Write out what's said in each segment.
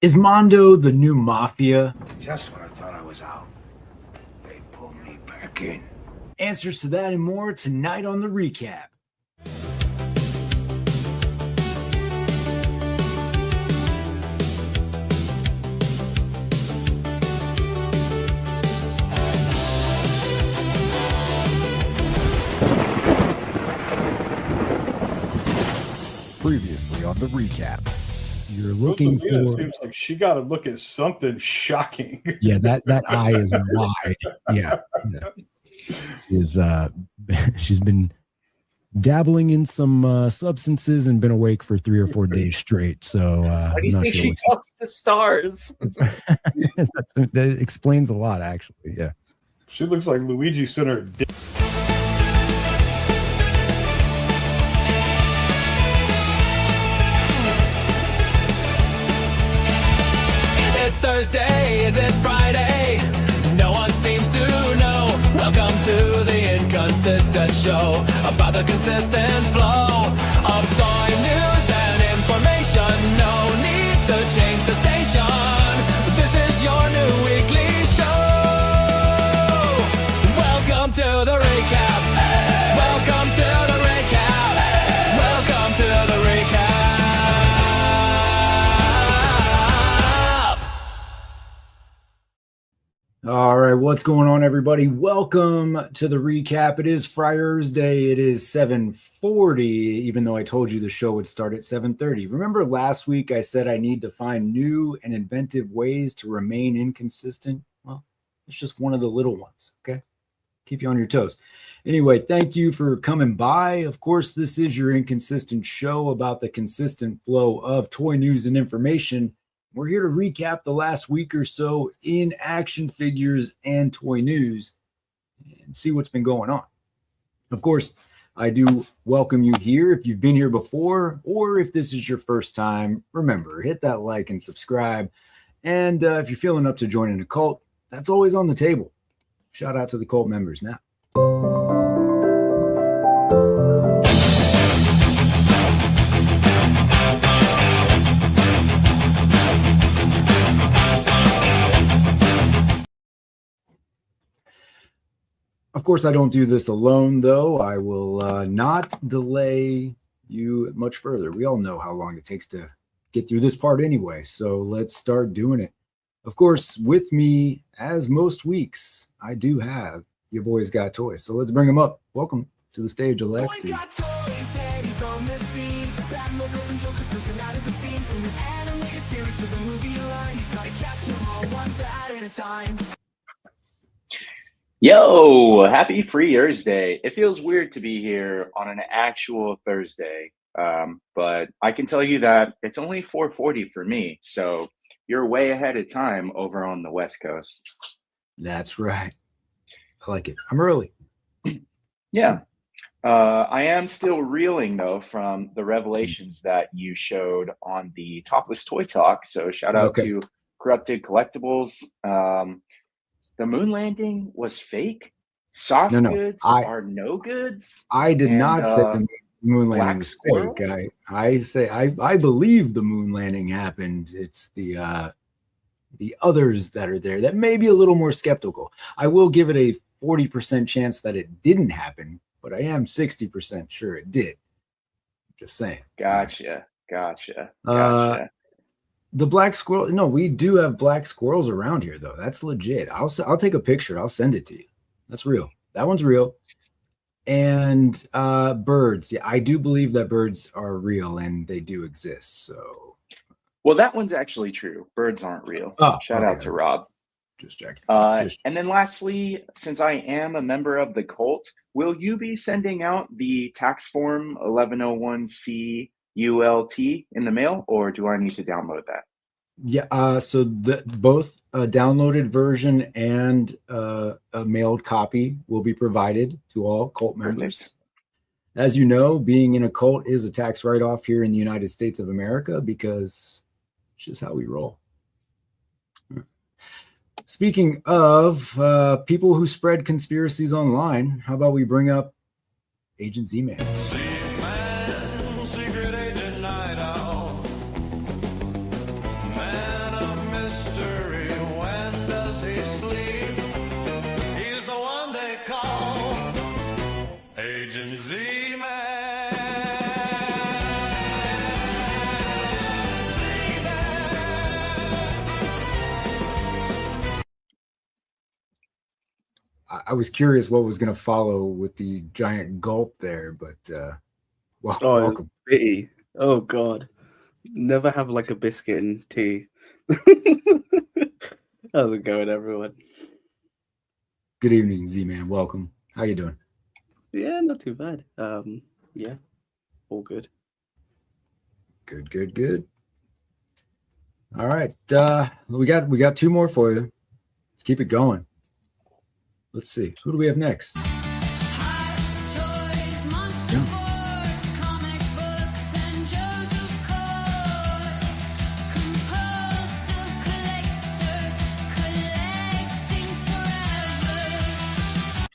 Is Mondo the new mafia? Just when I thought I was out, they pulled me back in. Answers to that and more tonight on the recap. Previously on the recap. You're looking for. It seems like she got to look at something shocking. Yeah, that eye is wide. Yeah. She's been dabbling in some substances and been awake for 3 or 4 days straight. So why do you think she talks to stars? That explains a lot, actually. Yeah. She looks like Luigi sent her. Thursday, is it Friday? No one seems to know. Welcome to the inconsistent show about the consistent flow of toy news and information. No need to change the station. This is your new weekly show. Welcome to the recap. Welcome to the recap. Welcome to the recap. All right, what's going on, everybody? Welcome to the recap. It is Thursday. It is 7:40, even though I told you the show would start at 7:30. Remember last week I said I need to find new and inventive ways to remain inconsistent? Well, it's just one of the little ones, okay? Keep you on your toes. Anyway, thank you for coming by. Of course, this is your inconsistent show about the consistent flow of toy news and information. We're here to recap the last week or so in action figures and toy news and see what's been going on. Of course, I do welcome you here. If you've been here before or if this is your first time, remember, hit that like and subscribe. And if you're feeling up to joining a cult, that's always on the table. Shout out to the cult members now. Of course, I don't do this alone, though. I will not delay you much further. We all know how long it takes to get through this part anyway, so let's start doing it. Of course, with me, as most weeks, I do have Yaboysgottoys. So let's bring him up. Welcome to the stage, Alexi. Yo, happy Free Thursday. It feels weird to be here on an actual Thursday, but I can tell you that it's only 4:40 for me, so you're way ahead of time over on the West Coast. That's right. I like it. I'm early. Yeah. I am still reeling, though, from the revelations that you showed on the Topless Toy Talk, so shout out to Corrupted Collectibles. The moon landing was fake. Soft goods are no goods. I did not say the moon landing was fake. I believe the moon landing happened. It's the others that are there that may be a little more skeptical. I will give it a 40% chance that it didn't happen, but I am 60% sure it did. Just saying. Gotcha. The black squirrel. No, we do have black squirrels around here, though. That's legit. I'll take a picture. I'll send it to you. That's real. That one's real. And birds. Yeah, I do believe that birds are real and they do exist. So, well, that one's actually true. Birds aren't real. Oh, shout out to Rob. Just checking. And then lastly, since I am a member of the cult, will you be sending out the tax form 1101C ULT in the mail, or do I need to download that? Yeah, so both a downloaded version and a mailed copy will be provided to all cult members. Perfect. As you know, being in a cult is a tax write-off here in the United States of America because it's just how we roll. Speaking of people who spread conspiracies online, how about we bring up Agent Z-Man? I was curious what was going to follow with the giant gulp there, but welcome. Bitty. Oh God, never have like a biscuit and tea. How's it going, everyone? Good evening, Z-Man. Welcome. How you doing? Yeah, not too bad. Yeah, all good. Good. All right, we got two more for you. Let's keep it going. Let's see. Who do we have next? Hot toys, monster force, comic books, and Joseph Course. Compulsive collector, collecting forever.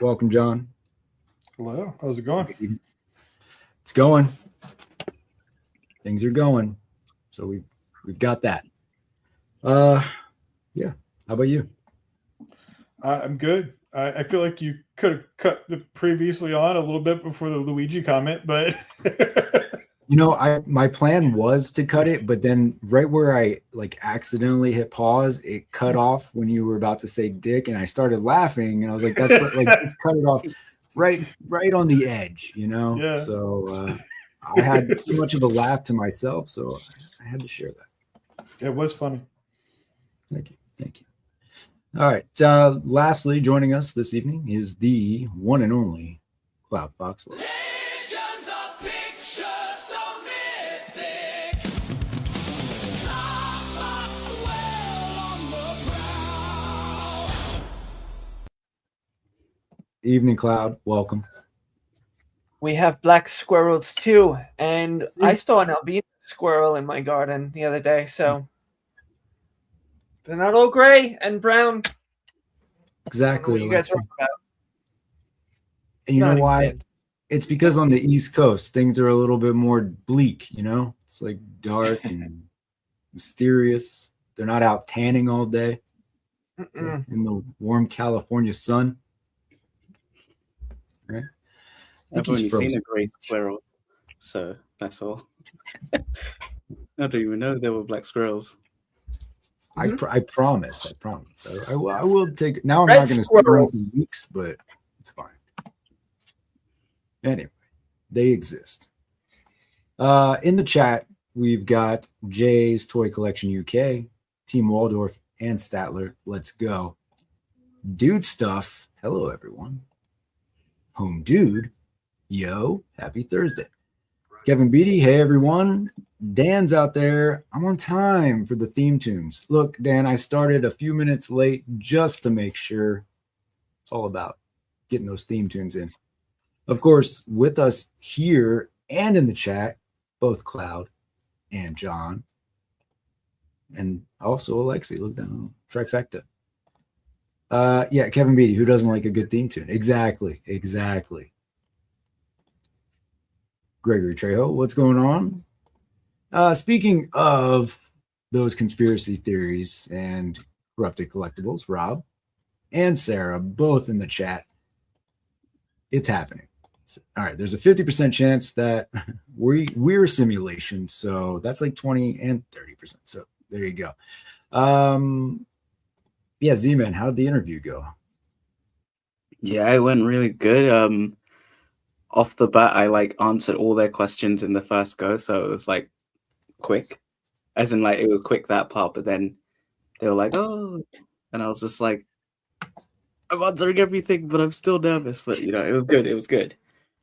Welcome, John. Hello, how's it going? It's going. Things are going. So we've got that. Yeah. How about you? I'm good. I feel like you could have cut the previously on a little bit before the Luigi comment, but my plan was to cut it, but then right where I like accidentally hit pause, it cut off when you were about to say dick, and I started laughing, and I was like, "That's what, like, just cut it off right on the edge," you know. Yeah. So I had too much of a laugh to myself, so I had to share that. it was funny. Thank you. All right. Lastly, joining us this evening is the one and only Cloud Foxwell. Legends of pictures so mythic. Foxwell on the prowl. Evening, Cloud. Welcome. We have black squirrels too, and I saw an albino squirrel in my garden the other day, so they're not all gray and brown. Exactly. What you guys Alexi. talking about? And you know Not why? even. It's because on the East Coast, things are a little bit more bleak, you know? It's like dark and mysterious. They're not out tanning all day in the warm California sun. Right? I've only seen a gray squirrel, so that's all. I don't even know there were black squirrels. I promise. I will take. Now I'm Red not going to see squirrel. one for weeks, but it's fine. Anyway, they exist. In the chat, we've got Jay's Toy Collection UK, Team Waldorf, and Statler. Let's go. Dude Stuff. Hello, everyone. Home Dude. Yo, happy Thursday. Kevin Beatty. Hey, everyone. Dan's out there. I'm on time for the theme tunes. Look, Dan, I started a few minutes late just to make sure. It's all about getting those theme tunes in. Of course, with us here and in the chat, both Cloud and John, and also Alexi. Look down, trifecta. Yeah, Kevin Beatty. Who doesn't like a good theme tune? Exactly. Gregory Trejo, what's going on? Speaking of those conspiracy theories and corrupted collectibles, Rob and Sarah, both in the chat. It's happening. All right, there's a 50% chance that we're simulation, so that's like 20 and 30%. So there you go. Yeah, Z-Man, how'd the interview go? Yeah, it went really good. Off the bat, I like answered all their questions in the first go, so it was like quick, as in like it was quick that part. But then they were like, "Oh," and I was just like, "I'm answering everything, but I'm still nervous." But you know, it was good.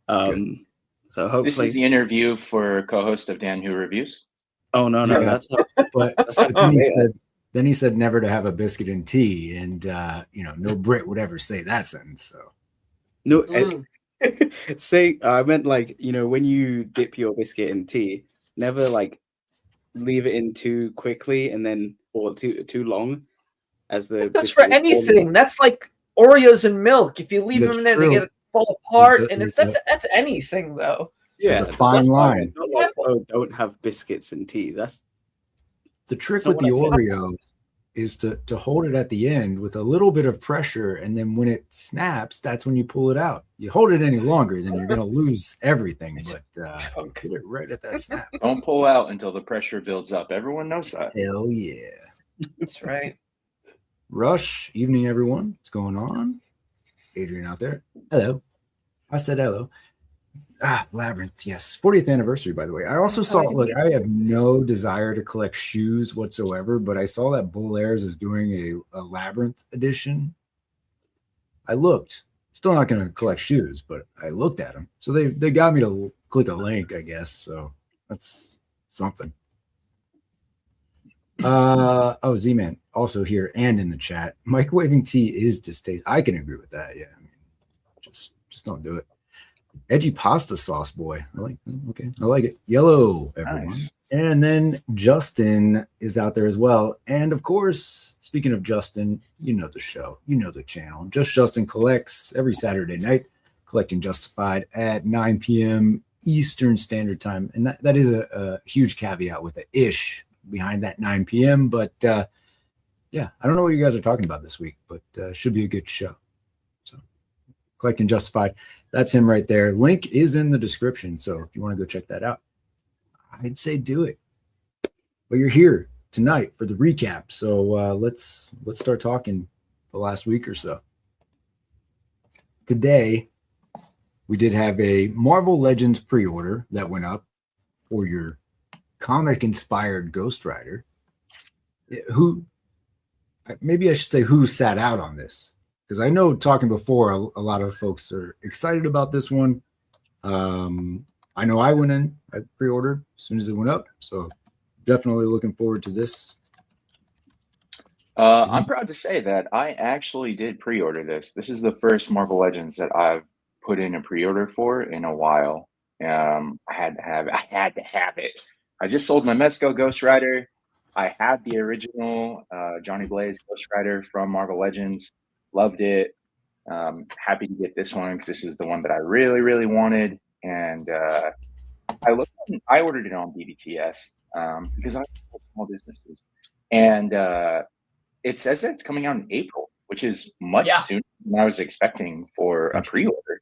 So hopefully, This is the interview for co-host of Dan Who Reviews. Oh no, Yeah. but then he said never to have a biscuit and tea, and no Brit would ever say that sentence. So no. Say I meant like when you dip your biscuit in tea, never like leave it in too quickly and then or too long. As the That's for anything. That's like Oreos and milk. If you leave That's them in there, true. they get fall apart, and That's that's anything though. Yeah, There's a fine that's why I line. meant, not like, oh, don't have biscuits and tea. That's the trick not with the what I said. Oreos is to hold it at the end with a little bit of pressure, and then when it snaps, that's when you pull it out. You hold it any longer, then you're going to lose everything. But put it right at that snap. Don't pull out until the pressure builds up. Everyone knows that. Hell yeah! That's right. Rush, evening, everyone. What's going on? Adrian out there. Hello. I said hello. Labyrinth. Yes. 40th anniversary, by the way. I also saw, look, I have no desire to collect shoes whatsoever, but I saw that Bull Airs is doing a Labyrinth edition. I looked. Still not going to collect shoes, but I looked at them. So they got me to click a link, I guess. So that's something. Oh, Z-Man also here and in the chat. Microwaving tea is distasteful. I can agree with that. Yeah. I mean, just don't do it. Edgy pasta sauce boy. I like it. Yellow, everyone. Nice. And then Justin is out there as well. And of course, speaking of Justin, you know the show, you know the channel. Just Justin collects every Saturday night, collecting Justified at 9 p.m. Eastern Standard Time. And that is a huge caveat with the ish behind that 9 p.m. But yeah, I don't know what you guys are talking about this week, but should be a good show. So collecting Justified. That's him right there. Link is in the description. So if you want to go check that out, I'd say do it. But you're here tonight for the recap. So let's start talking the last week or so. Today, we did have a Marvel Legends pre-order that went up for your comic-inspired Ghost Rider. Who, maybe I should say who sat out on this. Because I know talking before, a lot of folks are excited about this one. I know I went in, I pre-ordered as soon as it went up. So definitely looking forward to this. I'm proud to say that I actually did pre-order this. This is the first Marvel Legends that I've put in a pre-order for in a while. I had to have it. I just sold my Mezco Ghost Rider. I had the original Johnny Blaze Ghost Rider from Marvel Legends. Loved it. Happy to get this one because this is the one that I really, really wanted. And I ordered it on BBTS because I support small businesses. And it says that it's coming out in April, which is much sooner than I was expecting for a pre-order.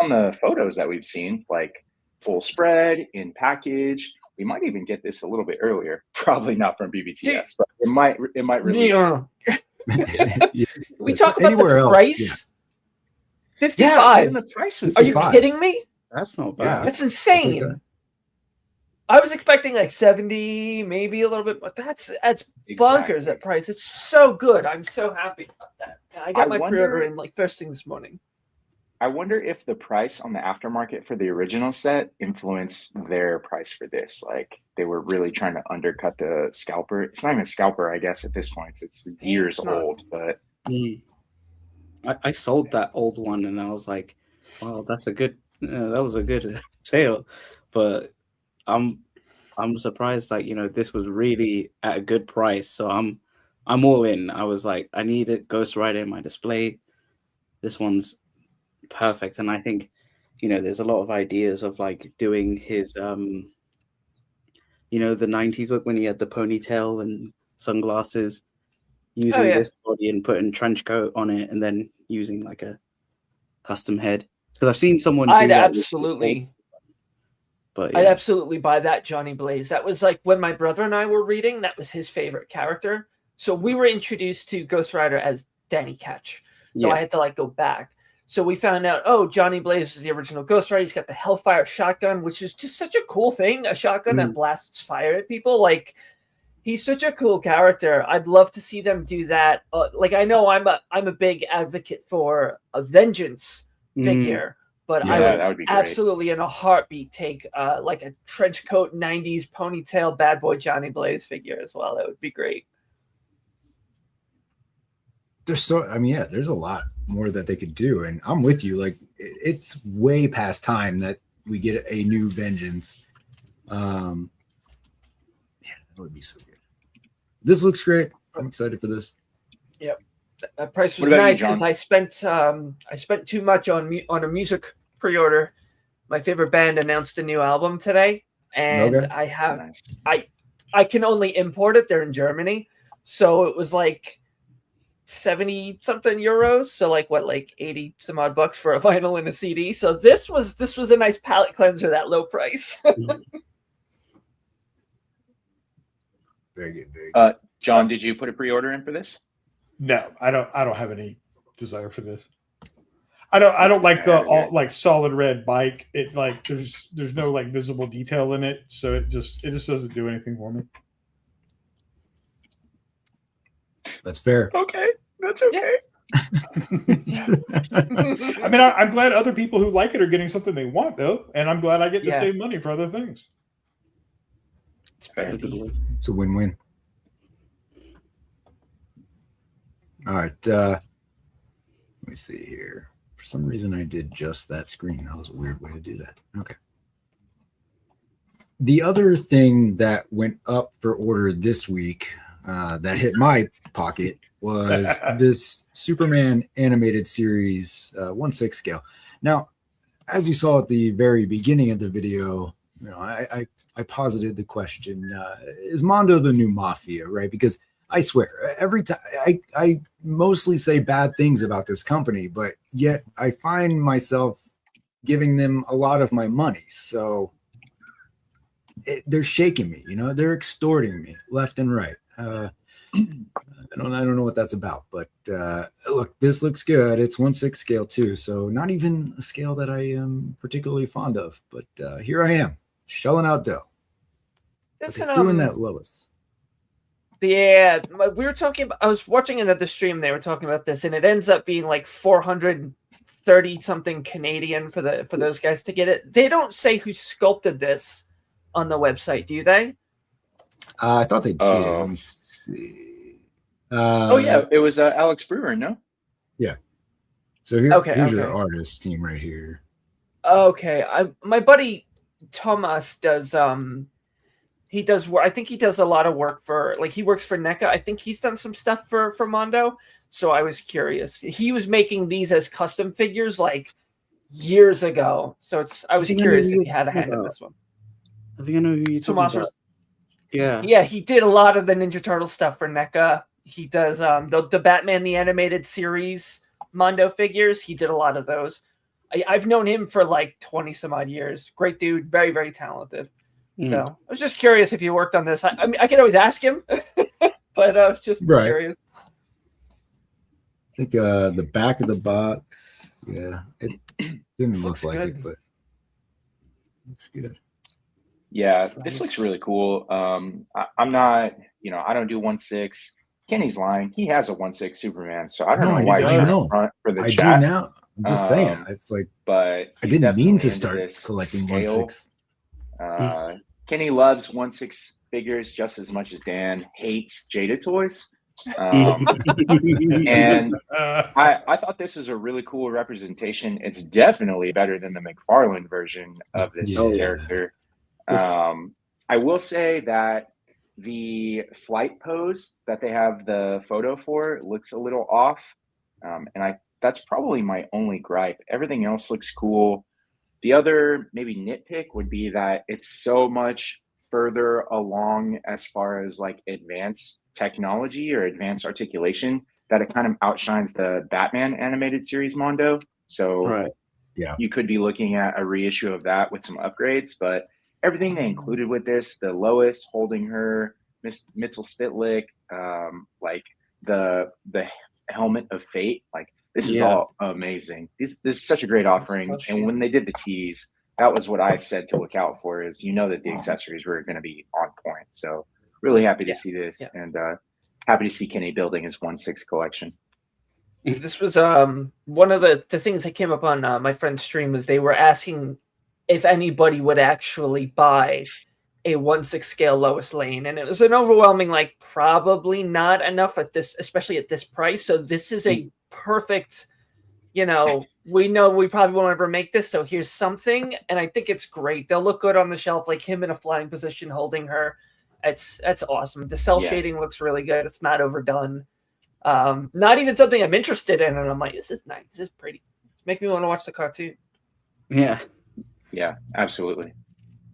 On the photos that we've seen, like full spread in package, we might even get this a little bit earlier. Probably not from BBTS, but it might release. We talk about the price. 55. Yeah, the price was. Are you kidding me? That's not bad. That's insane. I was expecting like 70, maybe a little bit, but that's bonkers that price. It's so good. I'm so happy about that. I got my pre-order in like first thing this morning. I wonder if the price on the aftermarket for the original set influenced their price for this. Like they were really trying to undercut the scalper. It's not even a scalper, I guess, at this point. It's years old, but I sold that old one and I was like, wow, that's a good that was a good sale. But I'm surprised, like, you know, this was really at a good price. So I'm all in. I was like, I need a Ghost Rider in my display. This one's perfect. And I think, you know, there's a lot of ideas of like doing his you know, the 90s look when he had the ponytail and sunglasses, using this body and putting trench coat on it and then using like a custom head. Because I've seen someone do I'd that absolutely but I'd absolutely buy that Johnny Blaze. That was like when my brother and I were reading, that was his favorite character. So we were introduced to Ghost Rider as Danny Ketch. So I had to like go back. So we found out, oh, Johnny Blaze is the original Ghost Rider. He's got the Hellfire shotgun, which is just such a cool thing. A shotgun that blasts fire at people. Like, he's such a cool character. I'd love to see them do that. Like, I know I'm a big advocate for a Vengeance figure, but I would absolutely in a heartbeat take like a trench coat 90s ponytail bad boy Johnny Blaze figure as well. That would be great. There's there's a lot more that they could do, and I'm with you. Like, it's way past time that we get a new Vengeance. That would be so good. This looks great. I'm excited for this. Yep, that price was nice because I spent too much on a music pre-order. My favorite band announced a new album today, and I can only import it. They're in Germany, so it was like 70 something euros, so like 80 some odd bucks for a vinyl and a CD. So this was a nice palate cleanser, that low price. Very good. Very good. John, did you put a pre-order in for this? No, I don't have any desire for this. I don't like the like solid red bike. It like there's no like visible detail in it, so it just doesn't do anything for me. That's fair. Okay, that's okay. I mean, I'm glad other people who like it are getting something they want, though, and I'm glad I get to save money for other things. It's a win-win. All right. Let me see here. For some reason, I did just that screen. That was a weird way to do that. Okay. The other thing that went up for order this week that hit my pocket was this Superman animated series 1/6 scale. Now, as you saw at the very beginning of the video, you know, I posited the question, is Mondo the new Mafia, right? Because I swear, every time I mostly say bad things about this company, but yet I find myself giving them a lot of my money. So they're shaking me, you know, they're extorting me left and right. I don't know what that's about, but look, this looks good. It's 1/6 scale too, so not even a scale that I am particularly fond of. But here I am, shelling out dough. Doing that, Lois. Yeah, we were talking about. I was watching another stream. They were talking about this, and it ends up being like 430 something Canadian for those guys to get it. They don't say who sculpted this on the website, do they? I thought they did. Let me see. Yeah, it was Alex Brewer, no? Yeah. So here's your artist team right here. Okay, my buddy Thomas does. He does work. I think he does a lot of work for, like, he works for NECA. I think he's done some stuff for Mondo. So I was curious. He was making these as custom figures like years ago. So I was curious if he had a hand in this one. I think I know who you're talking about. Yeah, he did a lot of the Ninja Turtle stuff for NECA. He does the Batman the Animated Series Mondo figures. He did a lot of those. I've known him for like 20 some odd years. Great dude, very, very talented. So I was just curious if you worked on this. I mean, I could always ask him, but I was just curious. I think the back of the box, it didn't look like it, but looks good. Yeah, this looks really cool. I'm not, I don't do 1/6. Kenny's lying. He has a 1/6 Superman, so I don't know why he's in front for the chat. I do now. I'm just saying. It's like, but I didn't mean to start collecting 1/6. Kenny loves 1/6 figures just as much as Dan hates Jada toys. And I thought this was a really cool representation. It's definitely better than the Mcfarlane version of this character. I will say that the flight pose that they have the photo for looks a little off. And that's probably my only gripe. Everything else looks cool. The other maybe nitpick would be that it's so much further along as far as like advanced technology or advanced articulation that it kind of outshines the Batman animated series Mondo. So you could be looking at a reissue of that with some upgrades, but everything they included with this, the Lois holding her, Mitzel Spitlick, like the helmet of fate, like this is all amazing. This is such a great offering. And when they did the tease, that was what I said to look out for, is that the accessories were going to be on point. So really happy to see this, and happy to see Kenny building his 1/6 collection. This was one of the things that came up on my friend's stream, was they were asking if anybody would actually buy a 1/6 scale Lois Lane, and it was an overwhelming like probably not enough at this, especially at this price. So this is a perfect, we know we probably won't ever make this, so here's something, and I think it's great. They'll look good on the shelf, like him in a flying position holding her. That's awesome. The cell shading looks really good. It's not overdone. Not even something I'm interested in, and I'm like, this is nice. This is pretty. It's making me want to watch the cartoon. Yeah, absolutely.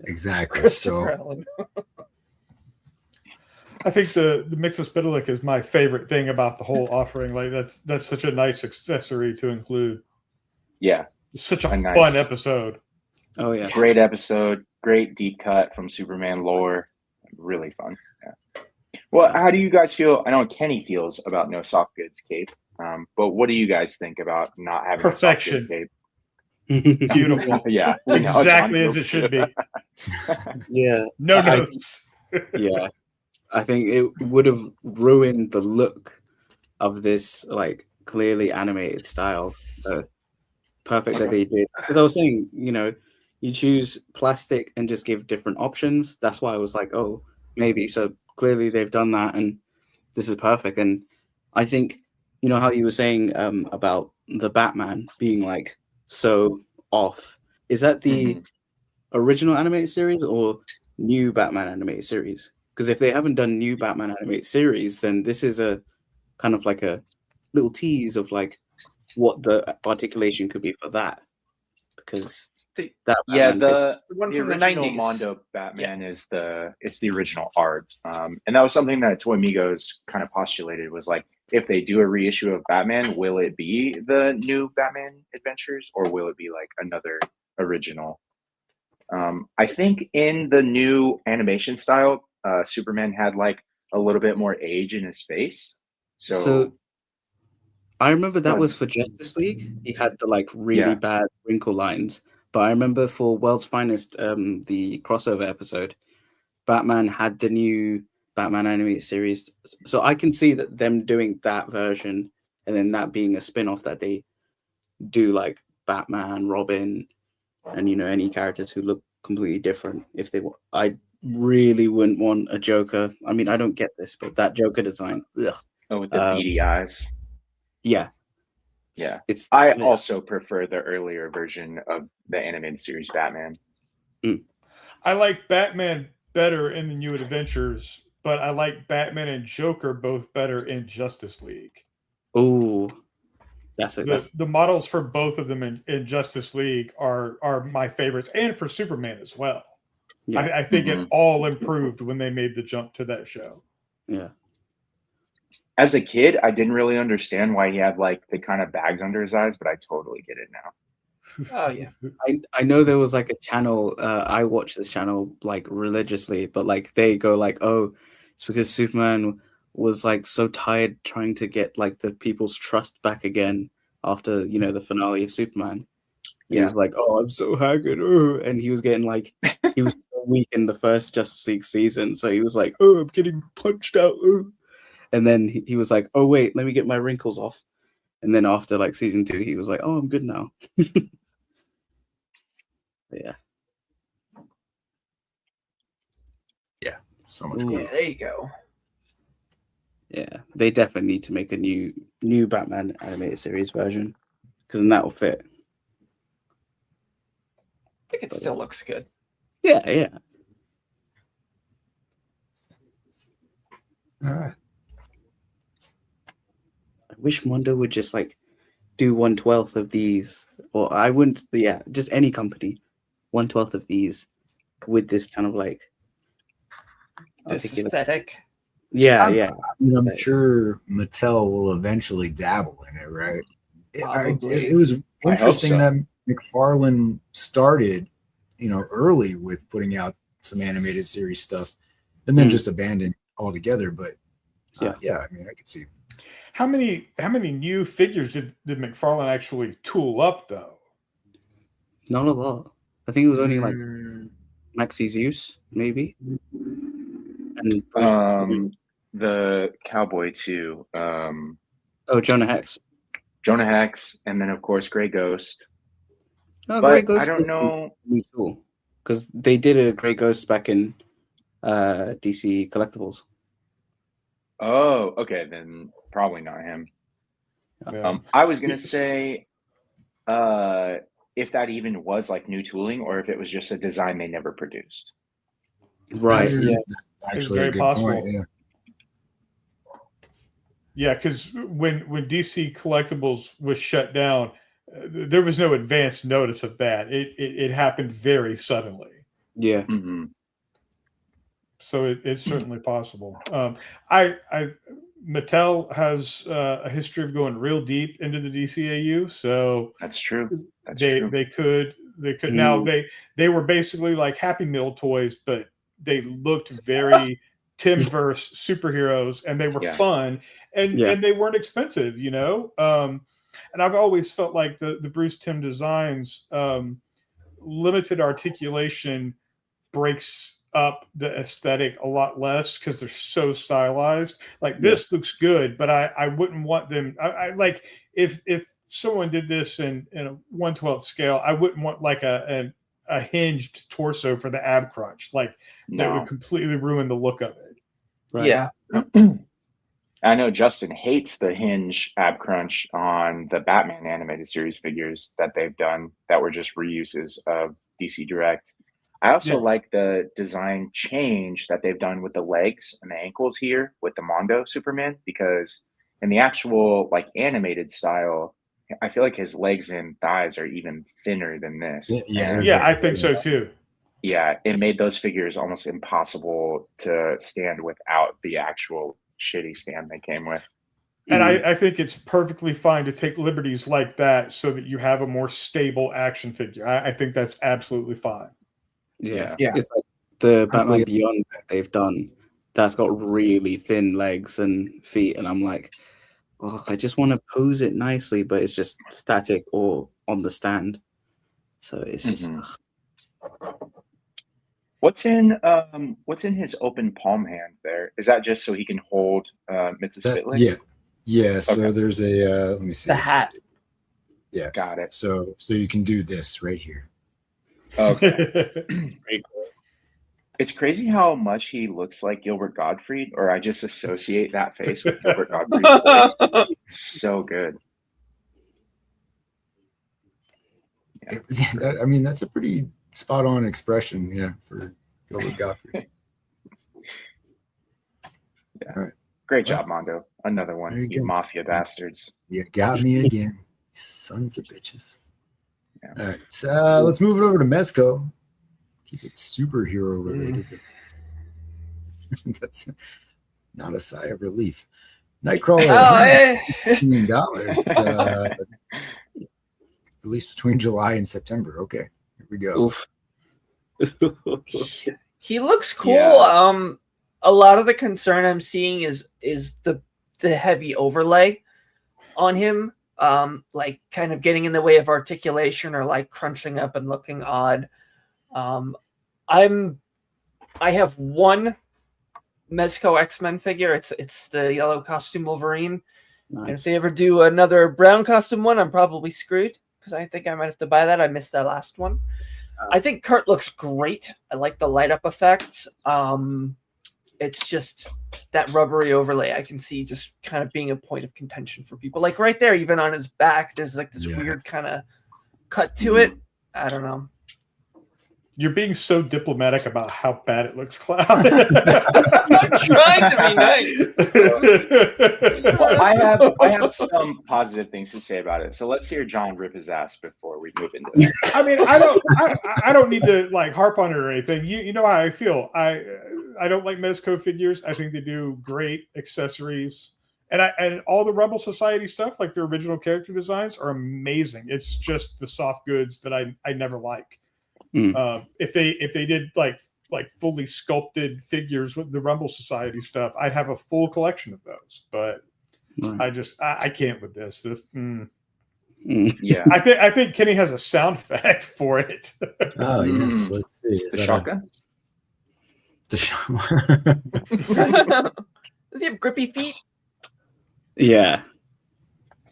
Exactly. So I think the mix of Spitlick is my favorite thing about the whole offering. Like that's such a nice accessory to include. Yeah, it's such a fun episode. Oh yeah, great episode, great deep cut from Superman lore, really fun. Yeah. Well, how do you guys feel? I know Kenny feels about no soft goods cape, but what do you guys think about not having Perfection. a soft goods cape? Beautiful. Yeah, Exactly as it should be. Yeah. No notes. Yeah. I think it would have ruined the look of this like clearly animated style. So perfect that they did. Because I was saying, you choose plastic and just give different options. That's why I was like, oh, maybe. So clearly they've done that, and this is perfect. And I think, how you were saying about the Batman being like so off. Is that the original animated series or new Batman animated series? Because if they haven't done new Batman animated series, then this is a kind of like a little tease of like what the articulation could be for that. Because the one from the original 90s. Mondo Batman is the original art, and that was something that Toy Migos kind of postulated, was like, if they do a reissue of Batman, will it be the new Batman Adventures or will it be like another original? I think in the new animation style, Superman had like a little bit more age in his face. So I remember that was for Justice League. He had the like really bad wrinkle lines. But I remember for World's Finest, the crossover episode, Batman had the new Batman animated series. So I can see that them doing that version and then that being a spin-off that they do like Batman, Robin, and any characters who look completely different. If they I really wouldn't want a Joker. I mean, I don't get this, but that Joker design. Ugh. Oh, with the beady eyes. Yeah. Yeah. I also prefer the earlier version of the animated series Batman. I like Batman better in the New Adventures, but I like Batman and Joker both better in Justice League. Oh, the models for both of them in Justice League are my favorites, and for Superman as well. Yeah. I think it all improved when they made the jump to that show. Yeah. As a kid, I didn't really understand why he had like the kind of bags under his eyes, but I totally get it now. Oh yeah. I know there was like a channel, I watch this channel like religiously, but like they go like, oh, it's because Superman was like so tired trying to get like the people's trust back again after the finale of Superman. He was like, oh, I'm so haggard, and he was getting like he was so weak in the first Justice League season, so he was like, oh, I'm getting punched out, and then he was like, oh wait, let me get my wrinkles off, and then after like season 2 he was like, oh, I'm good now. Yeah, so much good. There you go. Yeah, they definitely need to make a new Batman animated series version, because then that will fit. I think it still looks good. Yeah. All right. I wish Mondo would just like do 1/12 of these, or I wouldn't. Yeah, just any company, 1/12 of these with this kind of like this aesthetic. Yeah. I'm sure Mattel will eventually dabble in it, right? It was interesting that Mcfarlane started, early with putting out some animated series stuff, and then just abandoned altogether. But I mean, I could see. How many new figures did Mcfarlane actually tool up though? Not a lot. I think it was only like Maxi Zeus, maybe. And the Cowboy too. Jonah Hex. Jonah Hex, and then of course Grey Ghost. Oh, but Grey Ghost, I don't know, because they did a Grey Ghost back in DC Collectibles. Oh, okay, then probably not him. Yeah. I was gonna say, if that even was like new tooling, or if it was just a design they never produced. Right. Yeah. Actually, very a good possible. point. Yeah. Yeah, because when DC Collectibles was shut down, there was no advance notice of that. It happened very suddenly. Yeah. Mm-hmm. So it's certainly possible. Mattel has a history of going real deep into the DCAU, so that's true. They could now they were basically like Happy Meal toys, but they looked very Timverse superheroes, and they were fun, and they weren't expensive, you know. And I've always felt like the Bruce Timm designs, limited articulation breaks up the aesthetic a lot less because they're so stylized. Like this looks good, but I wouldn't want them. I like if someone did this in a 1/12 scale, I wouldn't want like a hinged torso for the ab crunch. Like that would completely ruin the look of it. Right? Yeah. I know Justin hates the hinge ab crunch on the Batman animated series figures that they've done that were just reuses of DC Direct. I also like the design change that they've done with the legs and the ankles here with the Mondo Superman, because in the actual like animated style, I feel like his legs and thighs are even thinner than this. Yeah, I think so too. Yeah, it made those figures almost impossible to stand without the actual shitty stand they came with. And I think it's perfectly fine to take liberties like that so that you have a more stable action figure. I think that's absolutely fine. Yeah. It's like the Batman Beyond that they've done, that's got really thin legs and feet, and I'm like, oh, I just want to pose it nicely, but it's just static or on the stand. So it's just What's in his open palm hand there? Is that just so he can hold Mrs. Spitling? Yeah. So there's a let me see the hat. Yeah, got it. So you can do this right here. Okay. It's crazy how much he looks like Gilbert Gottfried, or I just associate that face with Gilbert Gottfried's voice. So good. I mean, that's a pretty spot on expression, for Gilbert Gottfried. Yeah. All right. Great job, Mondo. Another one. You mafia bastards. You got me again. Sons of bitches. Yeah. All right. So let's move it over to Mezco. Keep it superhero related. That's not a sigh of relief. Nightcrawler, $15. Released between July and September. Okay, here we go. He looks cool. Yeah. A lot of the concern I'm seeing is the heavy overlay on him, like kind of getting in the way of articulation or like crunching up and looking odd. I have one Mezco X-Men figure. It's the yellow costume Wolverine. Nice. And if they ever do another brown costume one, I'm probably screwed because I think I might have to buy that. I missed that last one. I think Kurt looks great. I like the light up effect. It's just that rubbery overlay I can see just kind of being a point of contention for people. Like right there, even on his back, there's like this weird kind of cut to it. I don't know. You're being so diplomatic about how bad it looks, Cloud. I'm trying to be nice. Well, I have some positive things to say about it. So let's hear John rip his ass before we move into it. I mean, I don't need to like harp on it or anything. You know how I feel. I don't like Mezco figures. I think they do great accessories. And all the Rebel Society stuff, like their original character designs, are amazing. It's just the soft goods that I never like. If they did like fully sculpted figures with the Rumble Society stuff, I'd have a full collection of those. But I can't with this. Yeah, I think Kenny has a sound effect for it. Oh yes, let's see. Is the shotgun? Does he have grippy feet? Yeah,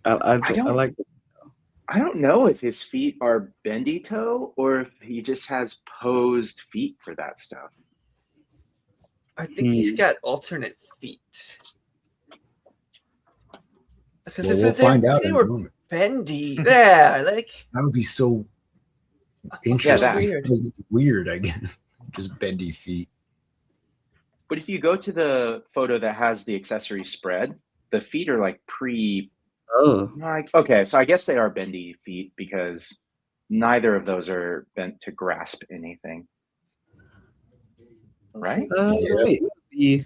I like it. I don't know if his feet are bendy toe or if he just has posed feet for that stuff. I think he's got alternate feet. Because we'll find out they in a were moment. bendy, that would be so interesting. Weird, I guess. Just bendy feet. But if you go to the photo that has the accessory spread, the feet are like okay, so I guess they are bendy feet because neither of those are bent to grasp anything. Right? Wait, the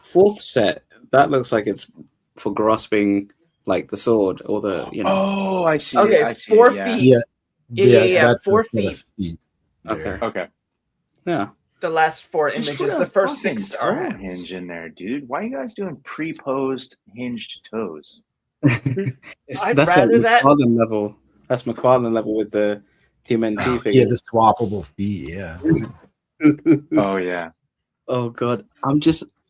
fourth set, that looks like it's for grasping like the sword or the, Oh, I see. Okay, I see 4 it, feet. Yeah, that's 4 feet. Okay. Okay. Yeah. the last 4 Just images. put a The first fucking 6 are toe hands. hinge in there, dude. Why are you guys doing pre-posed hinged toes? I'd That's like rather that. McFarlane level. That's McFarlane level with the TMNT figure. Yeah, the swappable feet. Yeah. Oh yeah. Oh god,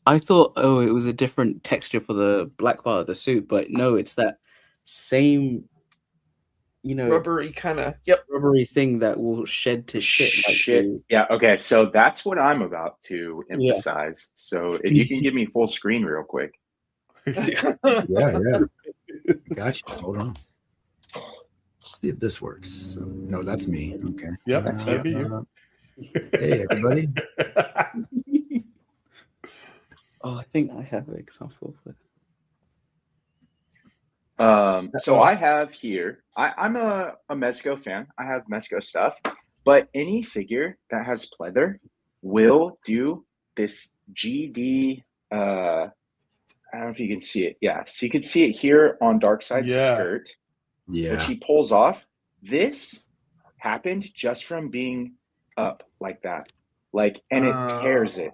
I thought, oh, it was a different texture for the black part of the suit, but no, it's that same, Rubbery kind of. Yep. rubbery thing that will shed to shit. Like Shit. Yeah. Okay. So that's what I'm about to Yeah. emphasize. So if you can give me full screen real quick. Yeah. Gotcha. Hold on. Let's see if this works. No, that's me. Okay. Yep, that'd be you. Hey, everybody. Oh, I think I have an example for So I have here, I'm a Mezco fan. I have Mezco stuff, but any figure that has pleather will do this GD. I don't know if you can see it. Yeah. So you can see it here on Darkseid's skirt, which Yeah. he pulls off. This happened just from being up like that. And it tears it.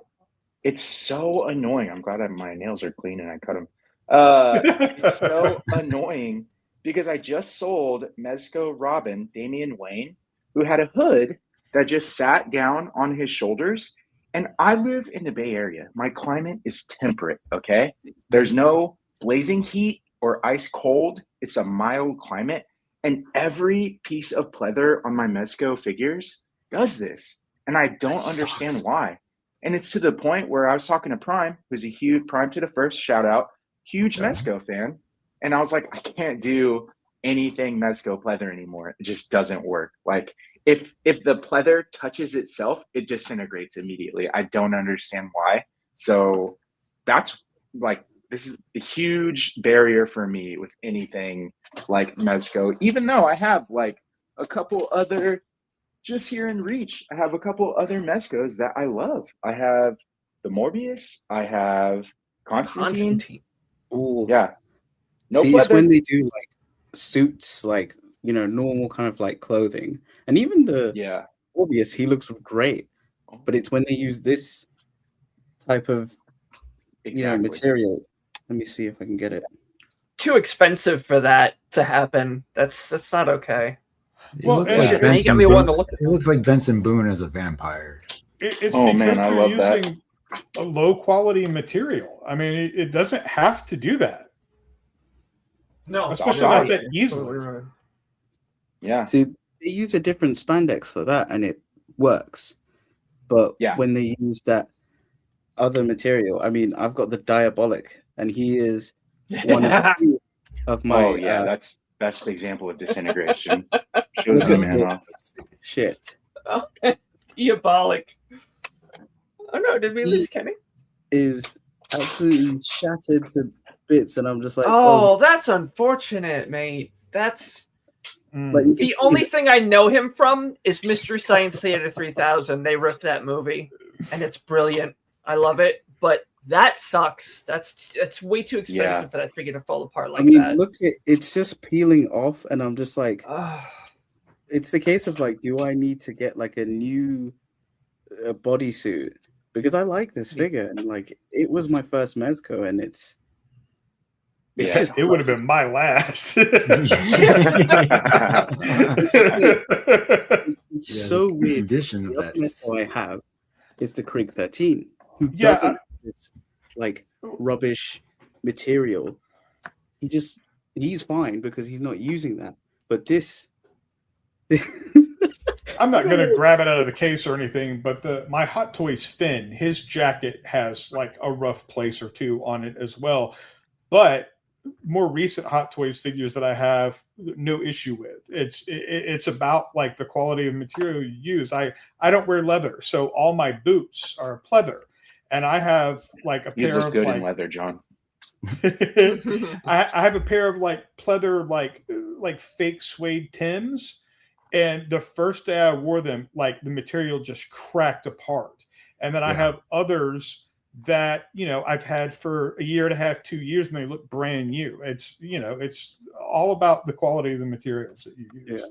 It's so annoying. I'm glad my nails are clean and I cut them. It's so annoying because I just sold Mezco Robin, Damian Wayne, who had a hood that just sat down on his shoulders. And I live in the Bay Area. My climate is temperate, okay? There's no blazing heat or ice cold. It's a mild climate. And every piece of pleather on my Mezco figures does this. And I don't understand why. And it's to the point where I was talking to Prime, who's a huge Prime to the first, shout out, huge Mezco fan. And I was like, I can't do anything Mezco pleather anymore. It just doesn't work. Like if the pleather touches itself, it disintegrates immediately. I don't understand why. So that's like, this is a huge barrier for me with anything like Mezco, even though I have like a couple other, just here in reach, I have a couple other Mezcos that I love. I have the Morbius. I have Constantine. Ooh. Yeah. No See, it's pleather. when they do like suits, like, normal kind of like clothing. And even the Morbius, he looks great. But it's when they use this type of material. Let me see if I can get it. Too expensive for that to happen. That's not okay. Well, It looks like Benson Boone as a vampire. It's because you're using a low quality material. I mean, it doesn't have to do that. No, especially not that easily. Yeah. See, they use a different spandex for that, and it works. But when they use that other material, I mean, I've got the Diabolic, and he is one of my. Oh yeah, that's best example of disintegration. Shows the man off. Shit. Oh, Diabolic. Oh no, did we lose Kenny? Is absolutely shattered to bits, and I'm just like, oh, that's unfortunate, mate. That's the only thing I know him from is Mystery Science Theater 3000. They ripped that movie, and it's brilliant. I love it, but that sucks. That's way too expensive for that figure to fall apart like that. Look, it's just peeling off, and I'm just like, it's the case of like, do I need to get like a new bodysuit? Because I like this figure, and like, it was my first Mezco, and it's it would have been my last. It's so weird. Condition of that. Mezco I have is the Krieg 13, who doesn't have this like rubbish material. He's fine because he's not using that. But this. I'm not going to grab it out of the case or anything, but my Hot Toys Finn, his jacket has like a rough place or two on it as well. But more recent Hot Toys figures that I have no issue with. It's about like the quality of material you use. I don't wear leather, so all my boots are pleather, and I have like a pair of good like, in leather, John. I have a pair of like pleather like fake suede Tims. And the first day I wore them, like the material just cracked apart. And then I have others that, I've had for a year and a half, 2 years, and they look brand new. It's all about the quality of the materials that you use.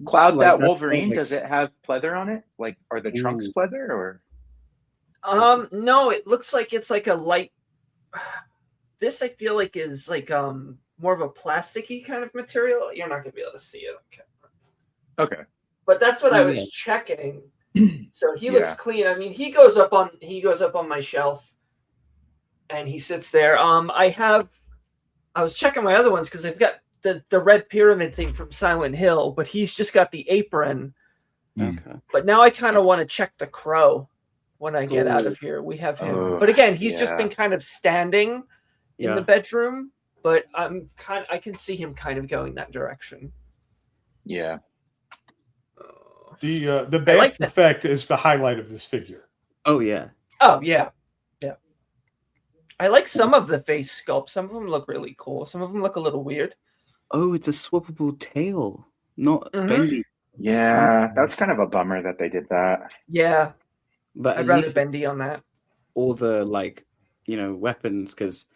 Cloud, Like, that that's Wolverine, like- does it have pleather on it? Like, are the trunks Ooh. pleather or? No, it looks like it's like a light. This I feel like is like more of a plasticky kind of material. You're not gonna be able to see it on camera. Okay. But that's what I Yeah. was checking. So he looks Yeah. clean. I mean, he goes up on my shelf, and he sits there. I was checking my other ones because I've got the red pyramid thing from Silent Hill, but he's just got the apron. Okay. But now I kind of want to check the crow when I get out Ooh. of here. We have him, Oh, but again, he's just yeah. been kind of standing in Yeah. the bedroom. But I can see him kind of going that direction. Yeah. The I Banff like that. effect is the highlight of this figure. Oh yeah. Oh yeah. I like some of the face sculpts. Some of them look really cool. Some of them look a little weird. Oh, it's a swappable tail, not Mhm. bendy. Yeah. That's kind of a bummer that they did that. Yeah, But I'd at rather least bendy on that. all the weapons, because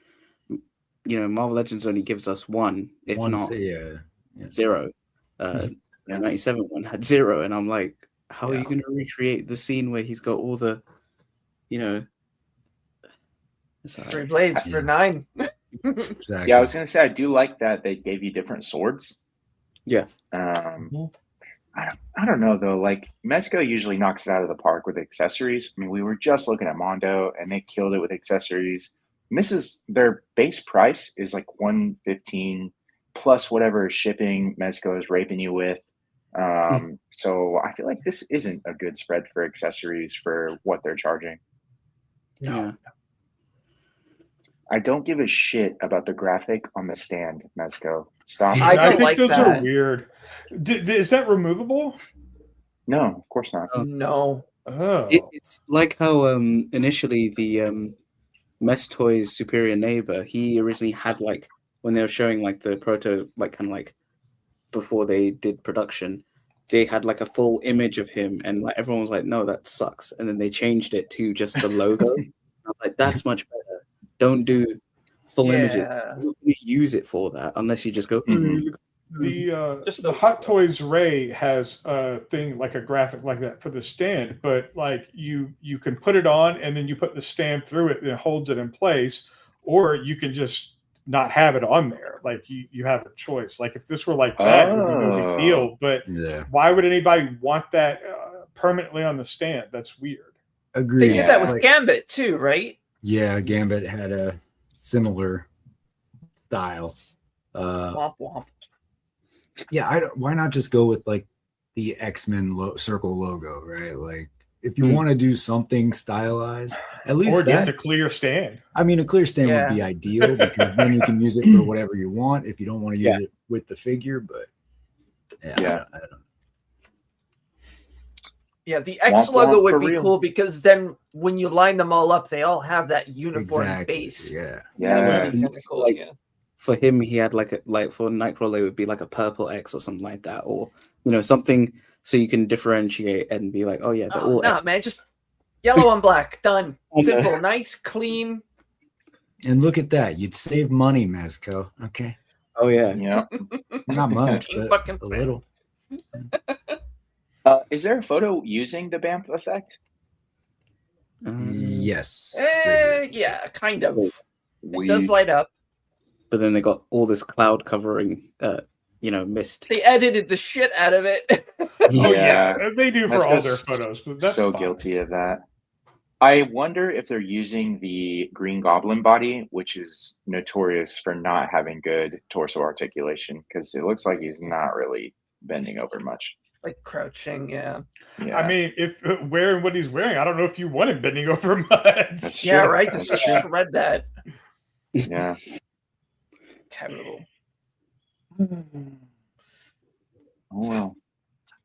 Marvel Legends only gives us one, if not yeah. 0. Yeah. 97 one had 0, and I'm like, how are Yeah. you going to recreate the scene where he's got all the, it's all 3 right. blades for 9. Exactly. Yeah, I was gonna say I do like that they gave you different swords. Yeah. I don't know though. Like Mezco usually knocks it out of the park with accessories. I mean, we were just looking at Mondo, and they killed it with accessories. And this is their base price is like $115 plus whatever shipping Mezco is raping you with. So I feel like this isn't a good spread for accessories for what they're charging. Yeah. I don't give a shit about the graphic on the stand, Mezco. Stop. I don't think like those that. are weird. Is that removable? No, of course not. No. Oh, It's like how initially the Mess Toys Superior Neighbor, he originally had when they were showing the proto, before they did production, they had a full image of him, and everyone was like, no, that sucks. And then they changed it to just the logo. I was like, that's much better. Don't do full images. Yeah. You don't use it for that unless you just go. Mhm. the Hot Toys Ray has a thing like a graphic like that for the stand, but you can put it on and then you put the stand through it and it holds it in place, or you can just not have it on there. You have a choice. If this were like that, it would be no big deal. But Yeah. why would anybody want that permanently on the stand? That's weird. Agreed. They did that with Like, Gambit too, right? yeah, Gambit had a similar style. Womp womp. Yeah, why not just go with the X-Men circle logo, right? If you want to do something stylized, at least Or just that. a clear stand. I mean, a clear stand Yeah. would be ideal because then you can use it for whatever you want if you don't want to use it with the figure. But Yeah. I don't know. Yeah, the X Womp logo womp would for be real. cool because then when you line them all up, they all have that uniform Exactly. base. Yeah. That would Yes. be kinda cool, yeah. For him, he had for Nightcrawler, it would be a purple X or something like that, or something so you can differentiate and be like, oh yeah, they're all Nah, X. man, just yellow on black, done. Oh, no. Simple, nice, clean. And look at that. You'd save money, Mezco. Okay. Oh yeah. Yeah. Not much, Fucking but fan. a little. Is there a photo using the Banff effect? Yes. Yeah, kind of. It We does light up. But then they got all this cloud covering, mist. They edited the shit out of it. Oh Yeah. yeah, they do for That's all their just photos, but that's so fine. guilty of that. I wonder if they're using the Green Goblin body, which is notorious for not having good torso articulation, because it looks like he's not really bending over much. Like crouching, yeah. Yeah. I mean, if wearing what he's wearing, I don't know if you want him bending over much. That's Yeah, true. right. Just That's true. shred that. Yeah. Terrible. Oh well.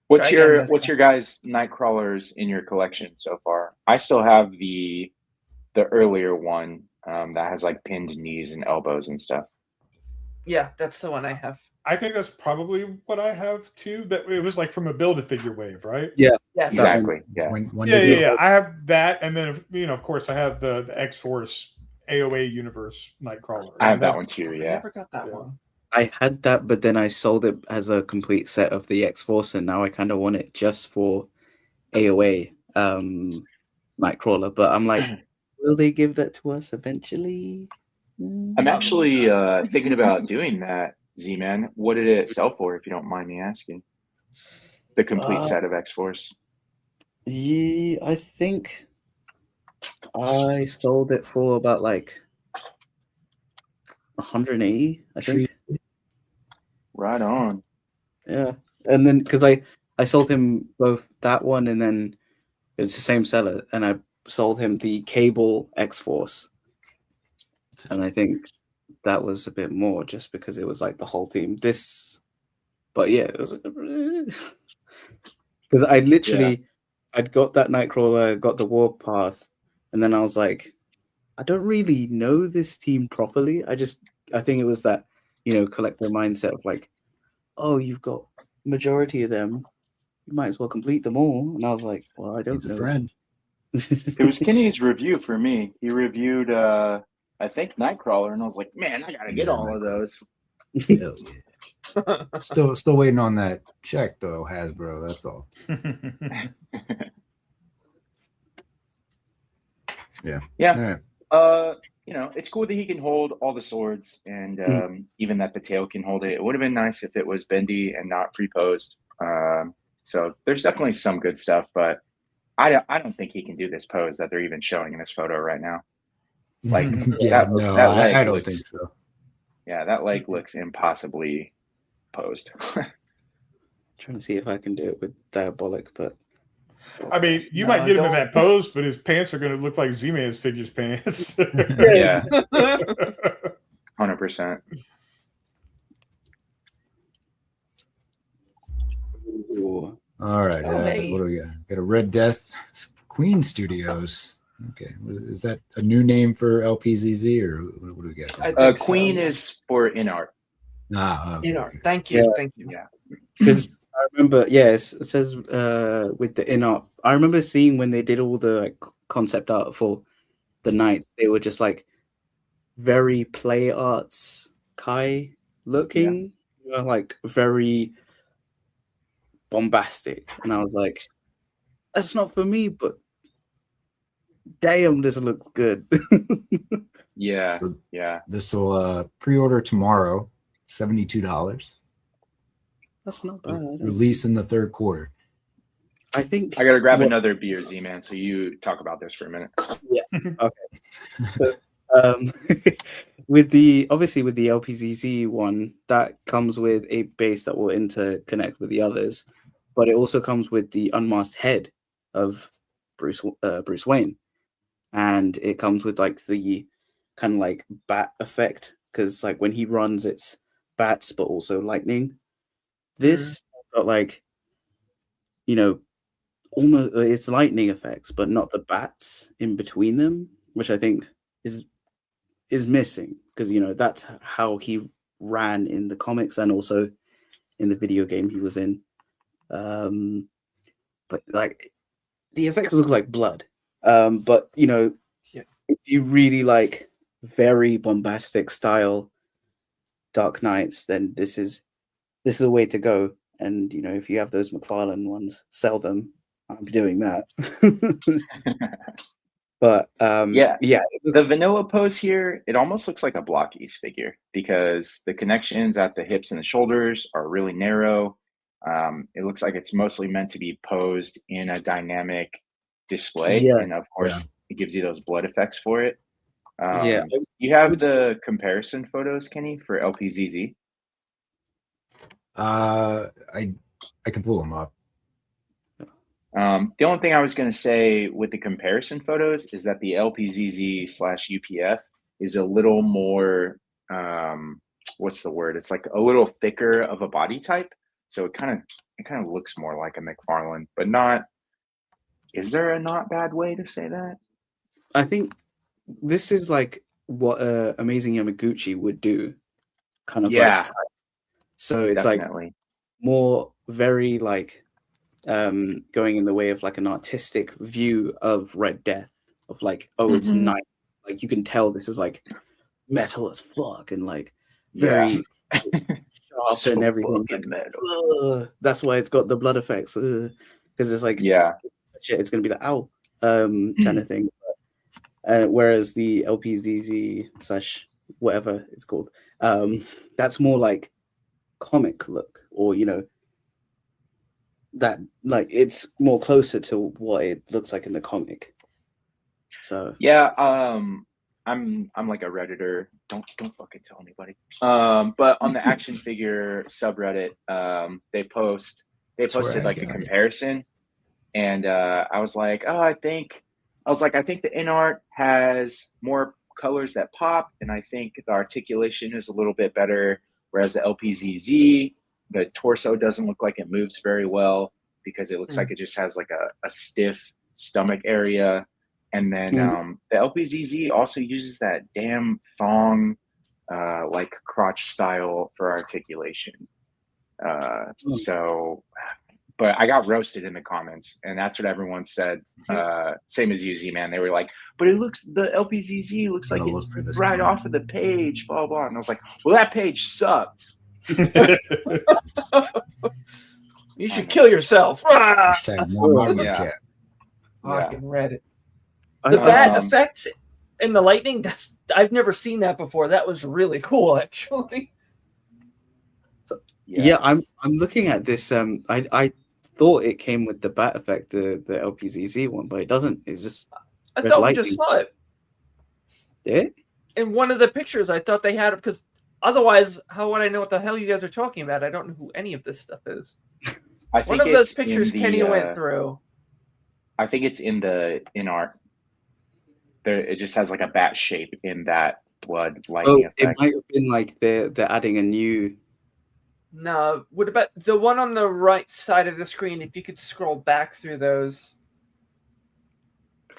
What's Try your again, what's your guys' Nightcrawlers in your collection so far? I still have the earlier one that has pinned knees and elbows and stuff. Yeah, that's the one I have. I think that's probably what I have too. That it was from a Build-A-Figure wave, right? Yes. Exactly. Yeah. When Yeah, they yeah. I have that, and then of course, I have the X-Force AOA Universe Nightcrawler. I have And that that's- one too. I Yeah. never got that Yeah. one. I had that, but then I sold it as a complete set of the X-Force, and now I kind of want it just for AOA Nightcrawler. But I'm like, will they give that to us eventually? I'm actually thinking about doing that, Z-Man. What did it sell for, if you don't mind me asking? The complete set of X-Force. Yeah, I think I sold it for about like 180, I think. Right on. Yeah. And then because I sold him both that one, and then it's the same seller, and I sold him the Cable X-Force. And I think that was a bit more just because it was like the whole team. But yeah, it was because I literally I'd got that Nightcrawler, got the Warpath, and then I was like, I don't really know this team properly. I think it was that, collector mindset of like, oh, you've got majority of them, you might as well complete them all. And I was like, well, I don't know. Friend. It was Kenny's review for me. He reviewed I think Nightcrawler, and I was like, man, I gotta get all of those. Hell yeah. Still waiting on that check though, Hasbro. That's all. Yeah. Yeah. It's cool that he can hold all the swords, and even that the tail can hold it. It would have been nice if it was bendy and not pre-posed. So there's definitely some good stuff, but I don't think he can do this pose that they're even showing in this photo right now. Like, I don't think so. Yeah, that leg looks impossibly posed. Trying to see if I can do it with Diabolic, but I mean, you might get him in that pose, but his pants are going to look like Z-Man's figures pants. Yeah. 100%. All right. What do we got? Got a Red Death Queen Studios. Okay. Is that a new name for LPZZ, or what do we got? Queen is for InArt. InArt. Thank you. Yeah. Thank you. Yeah. Because I remember, it says with the InArt. I remember seeing when they did all the concept art for the Knights, they were just like very play arts Kai looking, like very bombastic. And I was like, that's not for me, but damn, this looks good. Yeah. So this will pre-order tomorrow, $72. That's not bad. Release in the third quarter. I think I gotta grab another beer, Z-Man. So you talk about this for a minute. Yeah. Okay. So, with the LPZZ one, that comes with a base that will interconnect with the others, but it also comes with the unmasked head of Bruce Wayne, and it comes with like the kind of like bat effect, because like when he runs, it's bats but also lightning. This got like, almost it's lightning effects, but not the bats in between them, which I think is missing, because that's how he ran in the comics and also in the video game he was in. But like the effects look like blood. But if you really like very bombastic style Dark Knights, then this is a way to go. And if you have those Mcfarlane ones, sell them. I'll be doing that. But the vanilla pose here, it almost looks like a Block East figure, because the connections at the hips and the shoulders are really narrow. It looks like it's mostly meant to be posed in a dynamic display, and of course it gives you those blood effects for it. You have the comparison photos, Kenny, for LPZZ? I can pull them up. The only thing I was going to say with the comparison photos is that the LPZZ/UPF is a little more, what's the word? It's like a little thicker of a body type. So it kind of looks more like a Mcfarlane, but not. Is there a not bad way to say that? I think this is like what Amazing Yamaguchi would do, kind of like. So it's definitely. Like more very like going in the way of like an artistic view of Red Death, of like, it's nice. Like you can tell this is like metal as fuck, and like very sharp So and everything. fucking metal. That's why it's got the blood effects. Because it's like, Yeah. shit, it's gonna be the ow kind of thing. Whereas the LPZZ / whatever it's called, that's more like comic look, or that like it's more closer to what it looks like in the comic. So yeah, I'm like a Redditor. Don't fucking tell anybody. But on the action figure subreddit, they posted like a comparison, and I was like, I think the in art has more colors that pop, and I think the articulation is a little bit better. Whereas the LPZZ, the torso doesn't look like it moves very well because it looks like it just has like a stiff stomach area. And then the LPZZ also uses that damn thong, like crotch style for articulation. But I got roasted in the comments, and that's what everyone said. Same as you, Z-Man. They were like, but the LPZZ looks like it's right off of the page, blah, blah. And I was like, well, that page sucked. You should kill yourself. Hashtag more Yeah. Fucking Reddit. The bat effects and the lightning, I've never seen that before. That was really cool, actually. Yeah, I'm looking at this. I thought it came with the bat effect, the LPZZ one, but it doesn't. It's just I thought we just saw it. Yeah. In one of the pictures, I thought they had it, because otherwise, how would I know what the hell you guys are talking about? I don't know who any of this stuff is. I think one of those pictures Kenny went through. I think it's in art. It just has like a bat shape in that blood lightning effect. It might have been like they're adding a new. No, what about the one on the right side of the screen? If you could scroll back through those.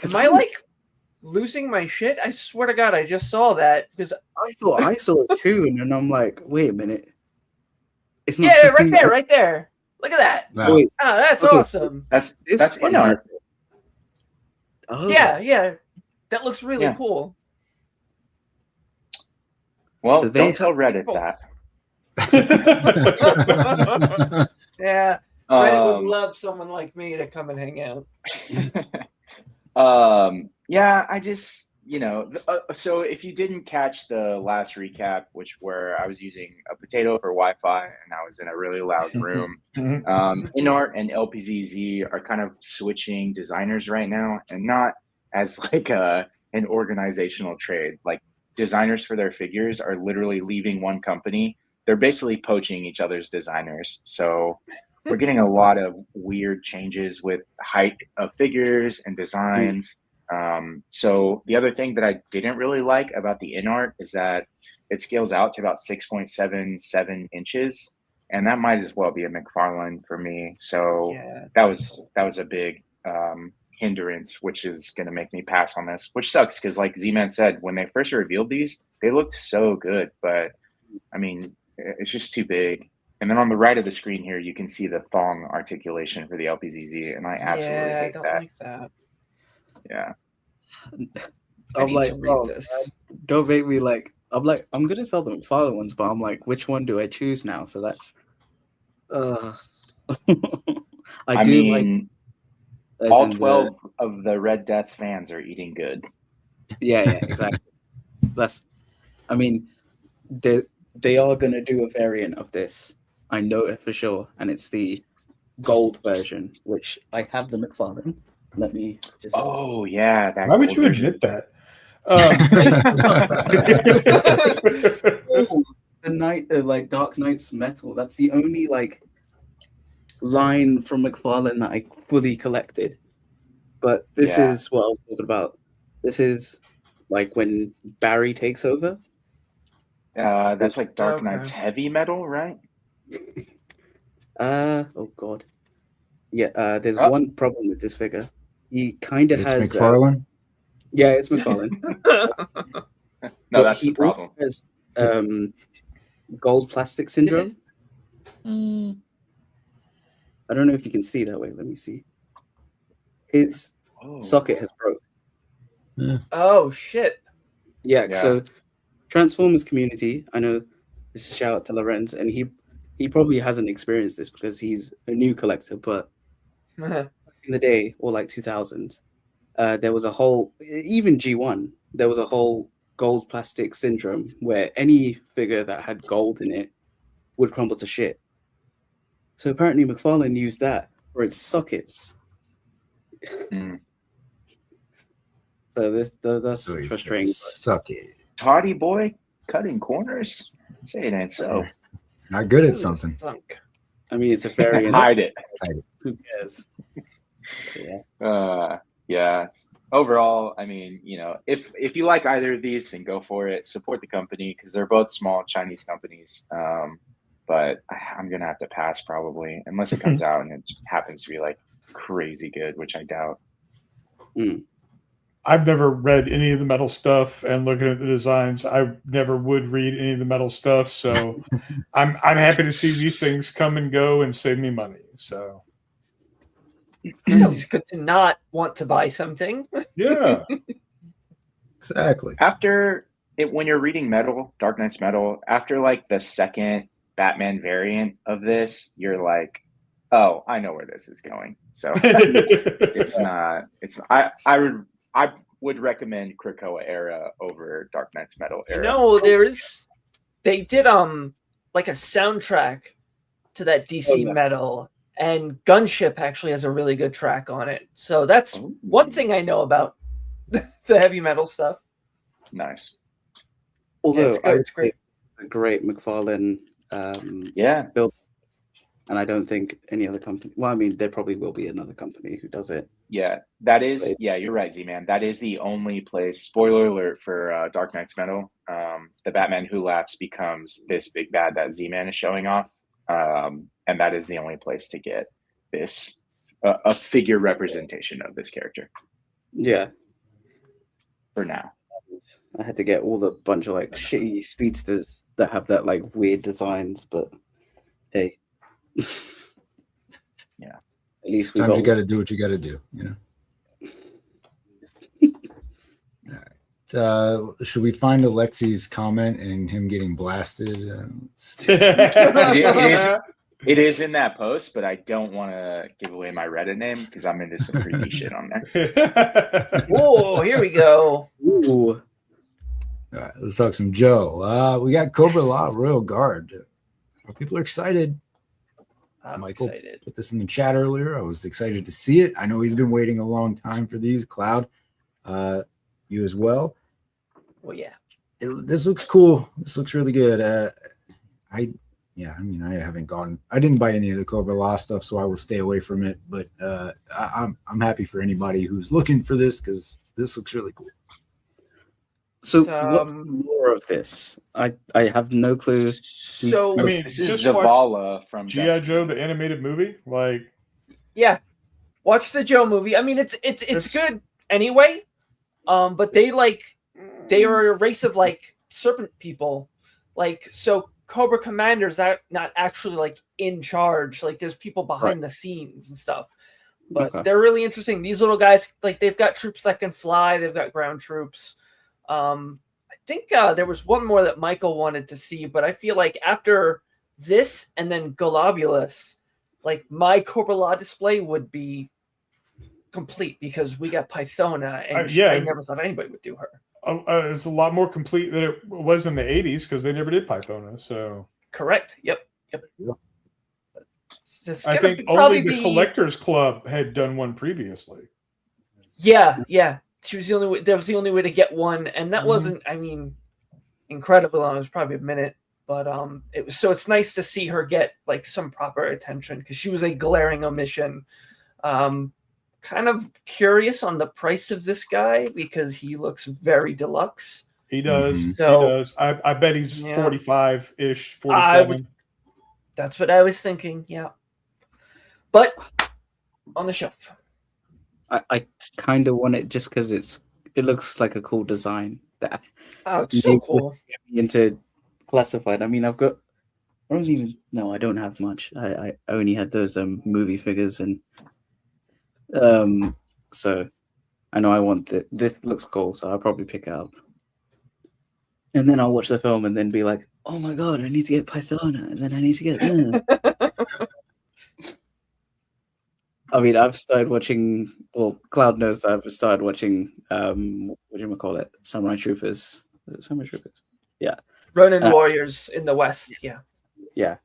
Am I like losing my shit? I swear to God, I just saw that because I thought I saw it too, and then I'm like, wait a minute. It's not right there. Look at that. Wow. Wait, that's awesome. That's in art. Oh. Yeah. That looks really cool. Well, so don't tell Reddit that. Yeah, Reddit would love someone like me to come and hang out. Yeah, I just so if you didn't catch the last recap, where I was using a potato for Wi-Fi and I was in a really loud room, InArt and LPZZ are kind of switching designers right now, and not as like an organizational trade. Like designers for their figures are literally leaving one company. They're basically poaching each other's designers. So we're getting a lot of weird changes with height of figures and designs. So the other thing that I didn't really like about the InArt is that it scales out to about 6.77 inches, and that might as well be a Mcfarlane for me. So that was a big hindrance, which is going to make me pass on this, which sucks because, like Z-Man said, when they first revealed these, they looked so good, but I mean, it's just too big. And then on the right of the screen here, you can see the thong articulation for the LPZZ, and I absolutely hate don't that. like that. Yeah. I'm like, don't make me like. I'm like, I'm gonna sell the McFarlane ones, but I'm like, which one do I choose now? So that's. I mean, like. All 12 of the Red Death fans are eating good. Yeah, exactly. I mean, they are gonna do a variant of this. I know it for sure, and it's the gold version, which I have the Mcfarlane. Let me just. Oh yeah, that. Why would you admit that? The night, like Dark Knight's metal. That's the only like line from Mcfarlane that I fully collected. But this is what I was talking about. This is like when Barry takes over. That's like Dark Knight's heavy metal, right? Oh god. Yeah, there's one problem with this figure. He kind of has McFarlane? Yeah, it's McFarlane. No, that's the problem. He has gold plastic syndrome. I don't know if you can see that way. Let me see. His socket has broke. Oh shit. Yeah, so Transformers community, I know This is shout out to Lorenz, and he probably hasn't experienced this because he's a new collector, but in the day, or like 2000s, there was a whole, even G1, there was a whole gold plastic syndrome where any figure that had gold in it would crumble to shit. So apparently Mcfarlane used that for its sockets. So that's frustrating. Suck it. Toddy boy cutting corners. Say it ain't so. Not good at something. I mean, it's a variant. Hide it. Who cares? Yeah. Overall, I mean, you know, if you like either of these, then go for it. Support the company because they're both small Chinese companies. But I'm gonna have to pass probably, unless it comes out and it happens to be like crazy good, which I doubt. I've never read any of the metal stuff, and looking at the designs, I never would read any of the metal stuff. So I'm happy to see these things come and go and save me money. So it's always good to not want to buy something. Yeah, exactly. After it, when you're reading metal, Dark Knight's metal, after like the second Batman variant of this, you're like, oh, I know where this is going. So it's not. It's I would recommend Krakoa era over Dark Knight's metal era. No, they did like a soundtrack to that DC metal, and Gunship actually has a really good track on it. So that's one thing I know about the heavy metal stuff. Nice. Although it's great. A great McFarlane build. And I don't think any other company. Well, I mean, there probably will be another company who does it. Yeah, that is. Yeah, you're right, Z-Man. That is the only place. Spoiler alert for Dark Knight's Metal. The Batman Who Laughs becomes this big bad that Z-Man is showing off, and that is the only place to get this a figure representation of this character. Yeah. For now, I had to get all the bunch of like shitty speedsters that have that like weird designs, but hey. Yeah. At least sometimes you got to do what you got to do, you know. All right. Should we find Alexi's comment and him getting blasted? It is in that post, but I don't want to give away my Reddit name because I'm into some freaky shit on there. Whoa, here we go. Ooh. All right, let's talk some Joe. We got Cobra Law Royal Guard. People are excited. I'm Michael excited. put this in the chat earlier. I was excited to see it. I know he's been waiting a long time for these. Cloud, you as well. Well, yeah. This looks cool. This looks really good. I haven't gone. I didn't buy any of the Cobra Law stuff, so I will stay away from it. But I'm happy for anybody who's looking for this because this looks really cool. So what's more of this? I have no clue. So I mean, This is just watch Zavala from G.I. Joe, the animated movie. Like, yeah, watch the Joe movie. I mean, it's good anyway. But they are a race of like serpent people. Like, so Cobra Commander's not actually like in charge. Like, there's people behind the scenes and stuff. But they're really interesting. These little guys, like, they've got troops that can fly. They've got ground troops. I think there was one more that Michael wanted to see, but I feel like after this and then Globulus, like my Cobra Law display would be complete because we got Pythona, and I never thought anybody would do her. It's a lot more complete than it was in the 80s because they never did Pythona. So correct. Yep. I think only the Collectors Club had done one previously. Yeah. She was the only way. That was the only way to get one, and that wasn't. I mean, incredibly long. It was probably a minute, but it was. So it's nice to see her get like some proper attention because she was a glaring omission. Kind of curious on the price of this guy because he looks very deluxe. He does. So, he does. I bet he's 45-ish, 47. That's what I was thinking. Yeah, but on the shelf. I kind of want it just because it looks like a cool design. That it's so cool. Into classified. I mean, I don't have much. I only had those movie figures, and so I know I want this looks cool, so I'll probably pick it up. And then I'll watch the film and then be like, oh my god, I need to get Pythona, and then I need to get I mean, I've started watching. Well, Cloud knows that I've started watching. What do you call it? Samurai Troopers. Is it Samurai Troopers? Yeah. Ronin Warriors in the West. Yeah. Yeah.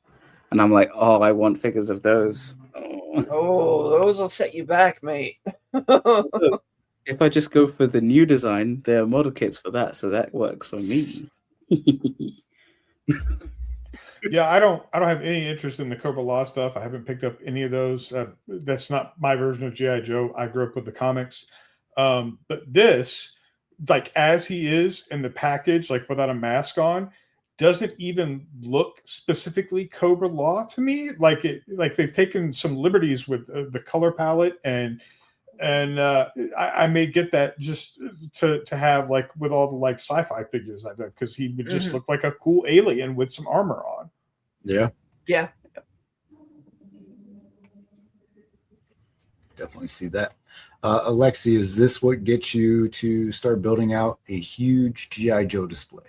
And I'm like, oh, I want figures of those. Oh, those will set you back, mate. If I just go for the new design, there are model kits for that, so that works for me. Yeah, I don't have any interest in the Cobra Law stuff. I haven't picked up any of those. That's not my version of G.I. Joe. I grew up with the comics. But this, like as he is in the package, like without a mask on, doesn't even look specifically Cobra Law to me. Like they've taken some liberties with the color palette and I may get that just to have like with all the like sci-fi figures I've got, because he would just look like a cool alien with some armor on. Yeah. Yeah. Definitely see that. Alexi, is this what gets you to start building out a huge G.I. Joe display?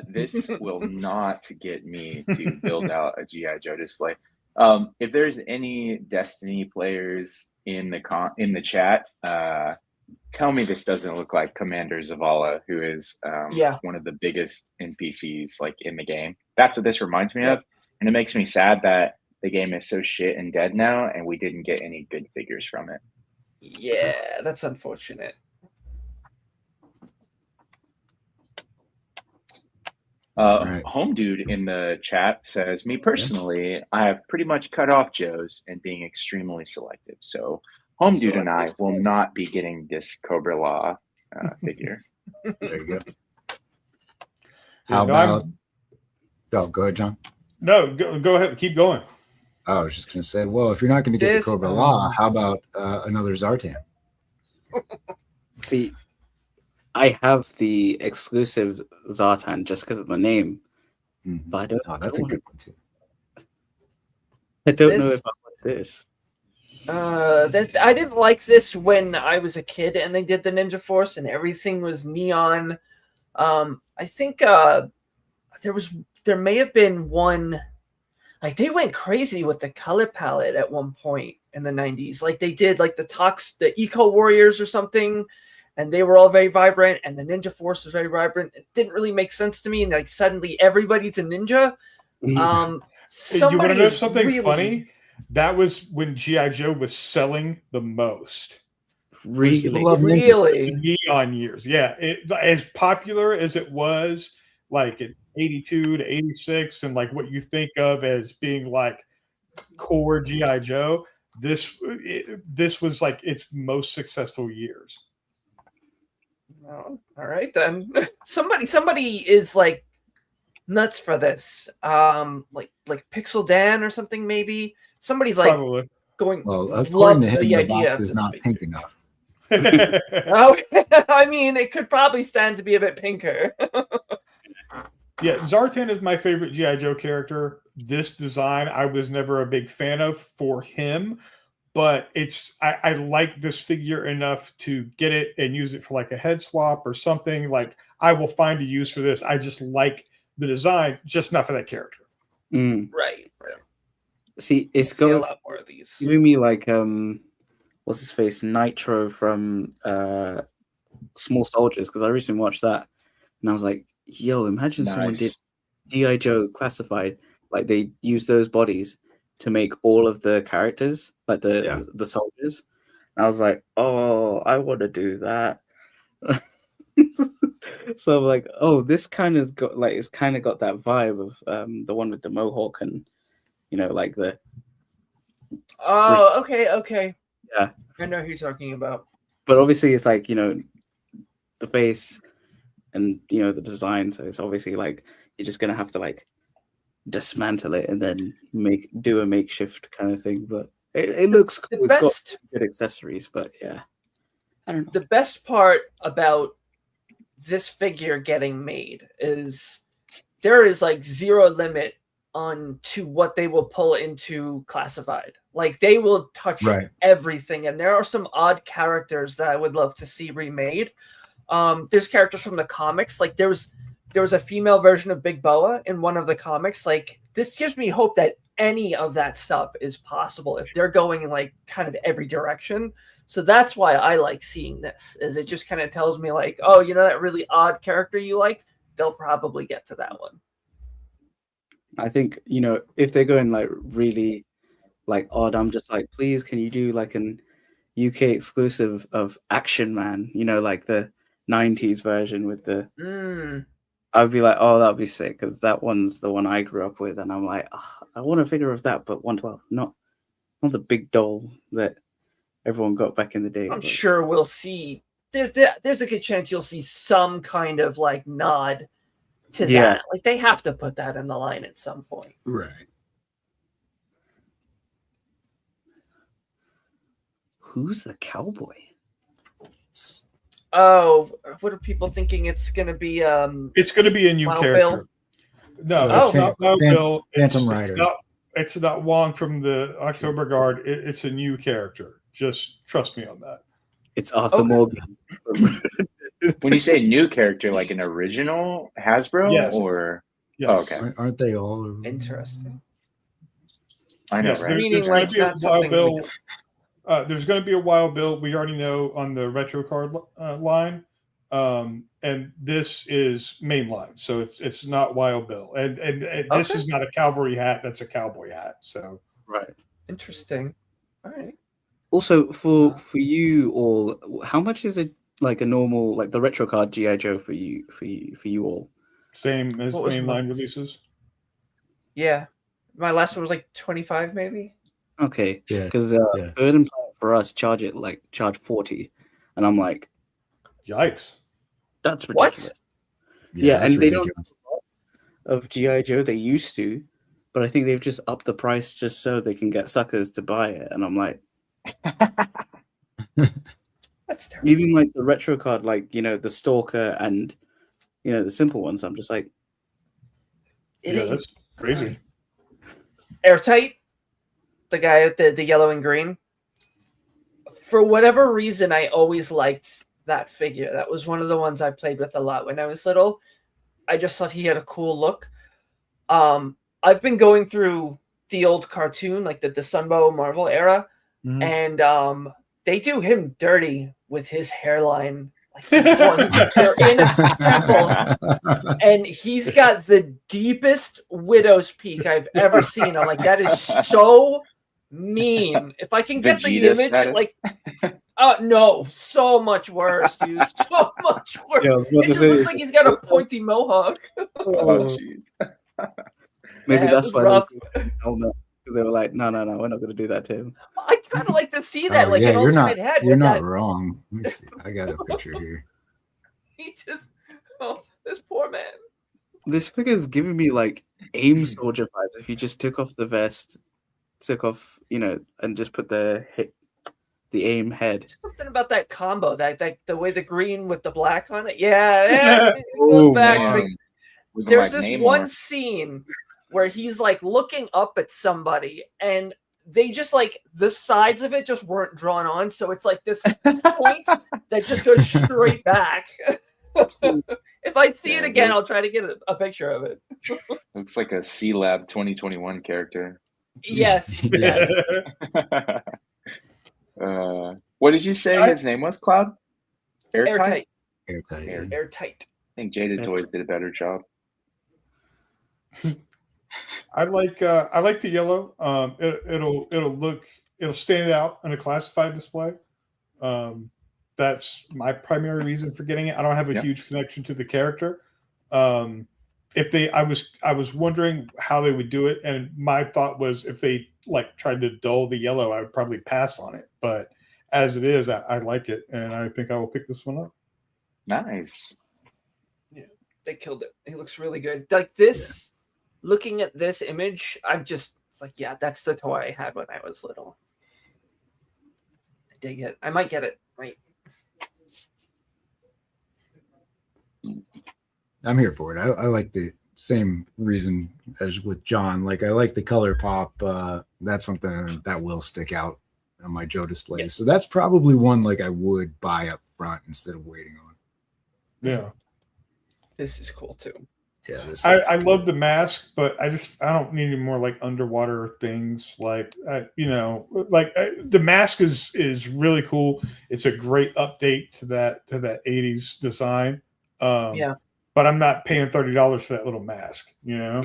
This will not get me to build out a G.I. Joe display. If there's any Destiny players in the chat, tell me this doesn't look like Commander Zavala, who is one of the biggest NPCs like in the game. That's what this reminds me of, and it makes me sad that the game is so shit and dead now, and we didn't get any good figures from it. Yeah, that's unfortunate. Right. Home Dude in the chat says, me personally, I have pretty much cut off Joe's and being extremely selective. So Home Dude and I will not be getting this Cobra Law figure. There you go. How about... Oh, go ahead, John. No, go ahead. Keep going. I was just going to say, well, if you're not going to get the Cobra Law, how about another Zartan? See, I have the exclusive Zartan just because of the name, but I don't. Oh, that's a good one too. I don't know if I want this. I didn't like this when I was a kid, and they did the Ninja Force, and everything was neon. I think there may have been one. Like they went crazy with the color palette at one point in the 90s. Like they did like the Eco Warriors or something. And they were all very vibrant, and the Ninja Force was very vibrant. It didn't really make sense to me, and like suddenly everybody's a ninja. You want to know something funny? That was when G.I. Joe was selling the most. Really? Neon years. Yeah. As popular as it was, like in 82 to 86, and like what you think of as being like core G.I. Joe, this was like its most successful years. Oh, all right then. Somebody is like nuts for this. Like Pixel Dan or something maybe. Somebody's like Probably. Going. Well, according to him, the box is not pink enough. Oh, I mean, it could probably stand to be a bit pinker. Yeah, Zartan is my favorite G.I. Joe character. This design I was never a big fan of for him. But I like this figure enough to get it and use it for like a head swap or something. Like I will find a use for this. I just like the design, just not for that character. Right. See, it's going a lot more of these. giving me like what's his face, Nitro from Small Soldiers, because I recently watched that and I was like, yo, imagine someone did G.I. Joe Classified, like they use those bodies to make all of the characters, like the soldiers. And I was like, oh, I want to do that. So I'm like, oh, this kind of got like it's kind of got that vibe of the one with the mohawk and like the. Oh, okay. Yeah, I know who you're talking about. But obviously, it's like the face and the design. So it's obviously like you're just gonna have to like dismantle it and then do a makeshift kind of thing, but it looks cool. It's got good accessories, but yeah, I don't know. The best part about this figure getting made is there is like zero limit on to what they will pull into Classified. Like they will touch everything, and there are some odd characters that I would love to see remade. There's characters from the comics. Like there was a female version of Big Boa in one of the comics. Like this gives me hope that any of that stuff is possible if they're going in like kind of every direction. So that's why I like seeing this, is it just kind of tells me like, oh, you know, that really odd character you liked, they'll probably get to that one. I think, you know, if they're going like really like odd, I'm just like, please, can you do like an UK exclusive of Action Man, you know, like the 90s version with the I'd be like, oh, that'd be sick, because that one's the one I grew up with, and I'm like, oh, I want a figure of that, but 112, not the big doll that everyone got back in the day. I'm sure we'll see. There's a good chance you'll see some kind of like nod to that. Like they have to put that in the line at some point, right? Who's the cowboy? Oh, what are people thinking? It's going to be it's going to be a new Wild character. Bill? No, it's not Wild Bill. Phantom Rider. It's not Wong from the October Guard. It's a new character. Just trust me on that. It's Arthur Morgan. When you say new character, like an original Hasbro, yes. or yes. Oh, okay, aren't they all interesting? I know, yes, right? Meaning like not something. There's going to be a Wild Bill. We already know on the retro card line, and this is mainline, so it's not Wild Bill, and this is not a cavalry hat. That's a cowboy hat. So right, interesting. All right. Also, for you all, how much is it like a normal, like the retro card GI Joe for you all? Same as mainline releases. Yeah, my last one was like 25, maybe. Okay, because Bird and Planet for us charge 40, and I'm like, yikes, that's ridiculous. What? Yeah, and ridiculous. They don't of GI Joe. They used to, but I think they've just upped the price just so they can get suckers to buy it, and I'm like. That's terrible. Even like the retro card, like, you know, the Stalker and, you know, the simple ones, I'm just like, that's crazy. Airtight, the guy with the yellow and green. For whatever reason, I always liked that figure. That was one of the ones I played with a lot when I was little. I just thought he had a cool look. I've been going through the old cartoon, like the Sunbow Marvel era, and they do him dirty with his hairline. Like they're in a temple, and he's got the deepest widow's peak I've ever seen. I'm like, that is so mean. If I can get the image, like, no, so much worse, dude. So much worse. Yeah, it just looks like he's got a pointy mohawk. Oh, jeez. Maybe that's why they were like, no, we're not going to do that to him. I kind of like to see that, like an ultimate head. You're not wrong. Let me see. I got a picture here. He just, this poor man. This figure's giving me like AIM soldier vibes. If you just took off the vest, took off, you know, and just put the AIM head. Something about that combo, that the way the green with the black on it. Yeah, it goes back. Man. There's this one scene where he's like looking up at somebody, and they just like the sides of it just weren't drawn on, so it's like this point that just goes straight back. If I see it again, I'll try to get a picture of it. Looks like a C-Lab 2021 character. Yes. What did you say his name was, Cloud? Airtight? Airtight. I think Jada Toys did a better job. I like the yellow. It'll stand out in a classified display. That's my primary reason for getting it. I don't have a huge connection to the character. I was wondering how they would do it, and my thought was if they like tried to dull the yellow, I would probably pass on it. But as it is, I like it, and I think I will pick this one up. Nice. Yeah, they killed it. It looks really good. Like this. Yeah. Looking at this image, it's like, yeah, that's the toy I had when I was little. I dig it. I might get it. Right. I'm here for it. I like the same reason as with John. Like, I like the color pop. That's something that will stick out on my Joe displays. Yeah. So that's probably one like I would buy up front instead of waiting on. Yeah. This is cool too. Yeah, I love the mask, but I don't need any more like underwater things. Like the mask is really cool. It's a great update to that 80s design. Yeah. But I'm not paying $30 for that little mask. You know.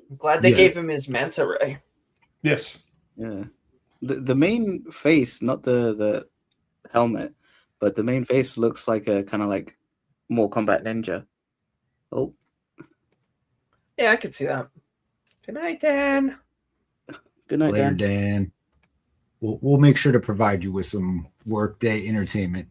I'm glad they gave him his manta ray. Yes. Yeah. The main face, not the helmet, but the main face looks like a kind of like more combat ninja. Oh. Yeah, I can see that. Good night, Dan. Good night, Later, Dan. Dan. We'll make sure to provide you with some workday entertainment.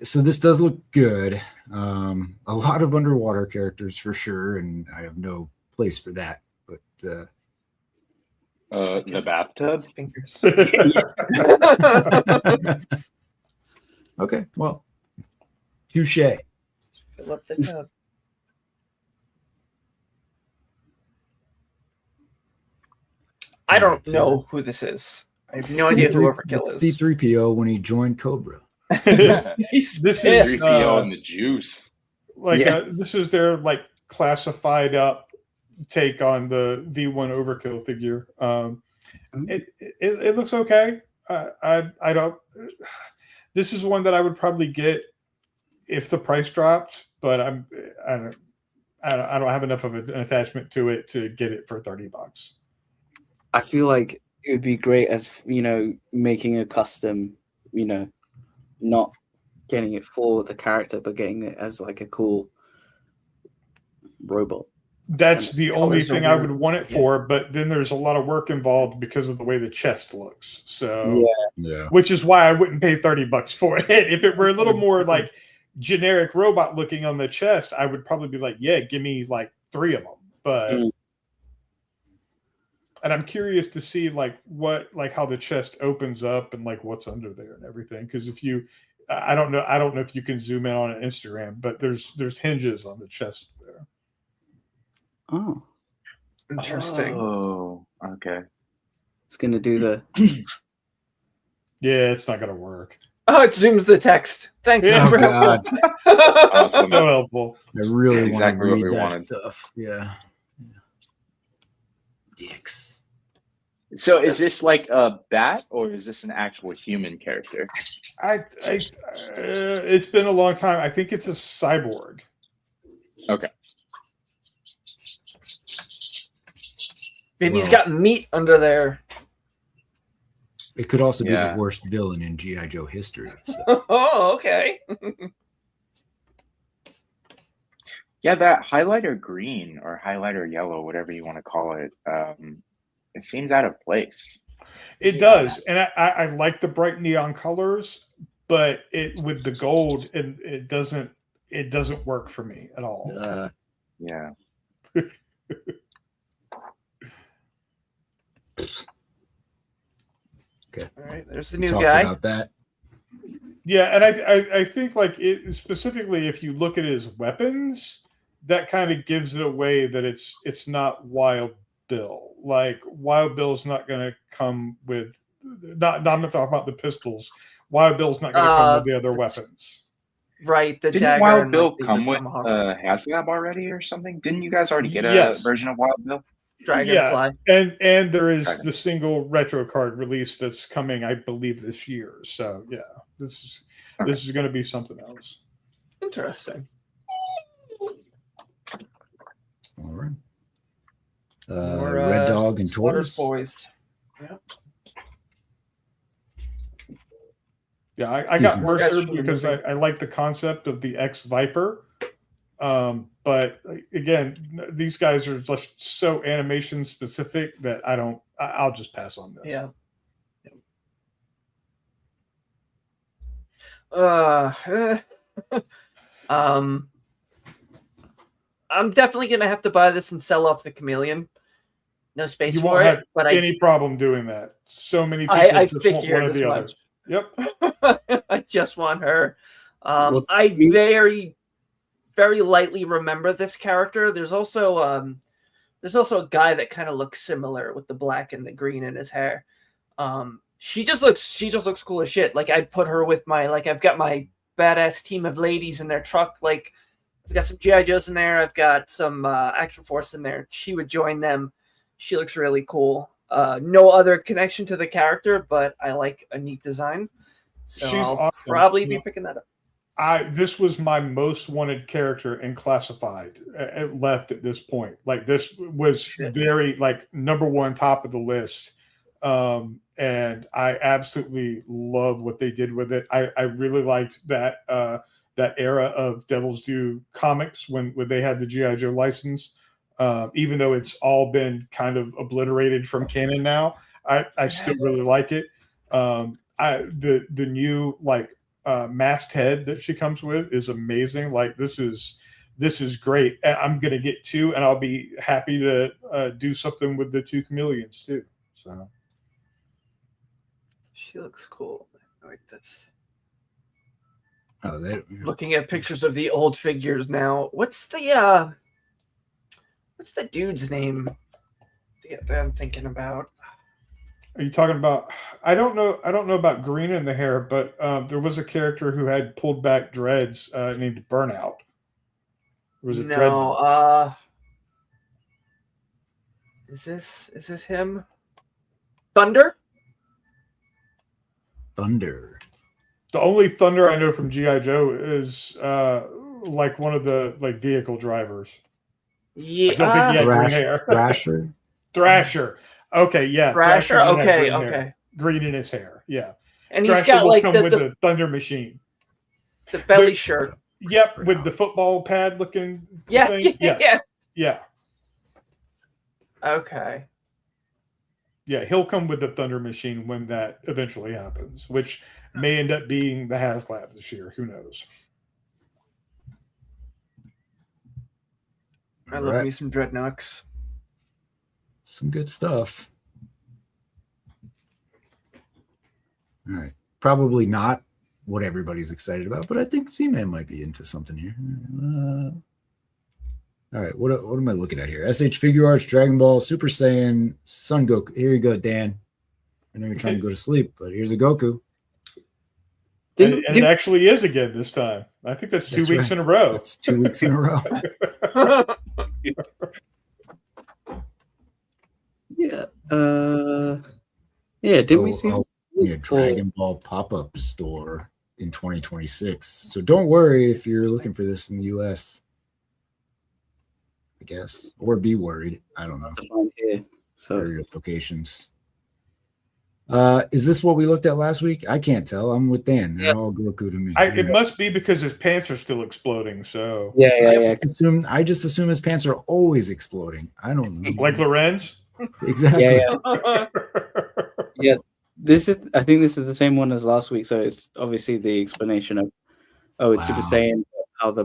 So this does look good. A lot of underwater characters for sure, and I have no place for that. But the bathtub. Fingers. Okay, well, touche. Fill up the tub. I don't know who this is. I have no idea who Overkill is. C-3PO when he joined Cobra. This is 3PO and the juice. This is their like classified up take on the V1 Overkill figure. It looks okay. I don't. This is one that I would probably get if the price dropped, but I don't have enough of an attachment to it to get it for $30. I feel like it would be great as, making a custom, not getting it for the character, but getting it as like a cool robot. That's the only thing I would want it for, but then there's a lot of work involved because of the way the chest looks. So, which is why I wouldn't pay $30 for it. If it were a little more like generic robot looking on the chest, I would probably be like, yeah, give me like 3 of them. But and I'm curious to see how the chest opens up and like what's under there and everything. Because I don't know if you can zoom in on an Instagram, but there's hinges on the chest there. Oh, interesting. Oh, okay. It's gonna do the. Yeah, it's not gonna work. Oh, it zooms the text. Thanks. Oh God, Awesome. So helpful. I really Exactly want what to we read that wanted. stuff. Yeah. Dicks. So is this like a bat or is this an actual human character? It's been a long time. I think it's a cyborg. Okay. Maybe he's got meat under there. It could also be the worst villain in G.I. Joe history. So. Oh, okay. Yeah, that highlighter green or highlighter yellow, whatever you want to call it, it seems out of place. It does, and I like the bright neon colors, but with the gold, it doesn't work for me at all. Yeah. Okay. All right, there's the new Talked guy. about that. Yeah, and I think like it specifically, if you look at his weapons, that kind of gives it away that it's not Wild Bill. Like Wild Bill's not going to come with I'm not talking about the pistols. Wild Bill's not going to come with the other weapons. Right. The Didn't dagger Wild Bill the come with tomahawk. HasLab already or something? Didn't you guys already get a version of Wild Bill? Dragonfly. Yeah, and there is the single retro card release that's coming, I believe, this year. So yeah, this is going to be something else. Interesting. All right. More, Red Dog and Slaughter's Toys. Boys. Yeah. Yeah, I got Mercer because I like the concept of the X Viper. But again, these guys are just so animation specific that I'll just pass on this. Yeah. I'm definitely gonna have to buy this and sell off the chameleon. No space You for won't it, have but any problem doing that. So many people I just want one figured or as the other. much. Yep. I just want her. I very, very lightly remember this character. There's also There's also a guy that kind of looks similar with the black and the green in his hair. She just looks cool as shit. Like I'd put her with my I've got my badass team of ladies in their truck. Like I've got some GI Joes in there. I've got some Action Force in there. She would join them. She looks really cool. No other connection to the character, but I like a neat design. So She's I'll awesome. probably be picking that up. This was my most wanted character in Classified left at this point. Like this was very number one, top of the list. And I absolutely love what they did with it. I really liked that that era of Devil's Due comics when they had the G.I. Joe license. Even though it's all been kind of obliterated from canon now, I still really like it. The new masked head that she comes with is amazing. Like this is great. I'm gonna get 2, and I'll be happy to do something with the 2 chameleons too. So she looks cool. I like this. Oh, Looking at pictures of the old figures now. What's the dude's name that I'm thinking about? are you talking about? I don't know about green in the hair, but there was a character who had pulled back dreads named Burnout. Was it no? Is this him? Thunder. The only Thunder I know from G.I. Joe is one of the vehicle drivers. Yeah, I don't think he had green hair. Thrasher. Okay, yeah. Thrasher. Okay. Green in his hair. Yeah. And Thrasher he's got will come with the Thunder Machine. The belly shirt. Yep, with the football pad looking thing. Yeah. Okay. Yeah, he'll come with the Thunder Machine when that eventually happens, which may end up being the HasLab this year. Who knows? I love me some Dreadnoks. Some good stuff. All right. Probably not what everybody's excited about, but I think C-Man might be into something here. All right. What am I looking at here? SH Figure Arts, Dragon Ball, Super Saiyan, Son Goku. Here you go, Dan. I know you're trying to go to sleep, but here's a Goku. And it actually is again this time. I think that's 2 weeks in a row. That's 2 weeks in a row. Yeah. Didn't we see a Dragon Ball pop-up store in 2026? So don't worry if you're looking for this in the US, I guess, or be worried. I don't know. Here, so various locations. Is this what we looked at last week? I can't tell. I'm with Dan. They're all Goku to me. It must be because his pants are still exploding. So I just assume his pants are always exploding. I don't know. Like Lorenz? Exactly. Yeah. I think this is the same one as last week. So it's obviously the explanation of it's Super Saiyan, how the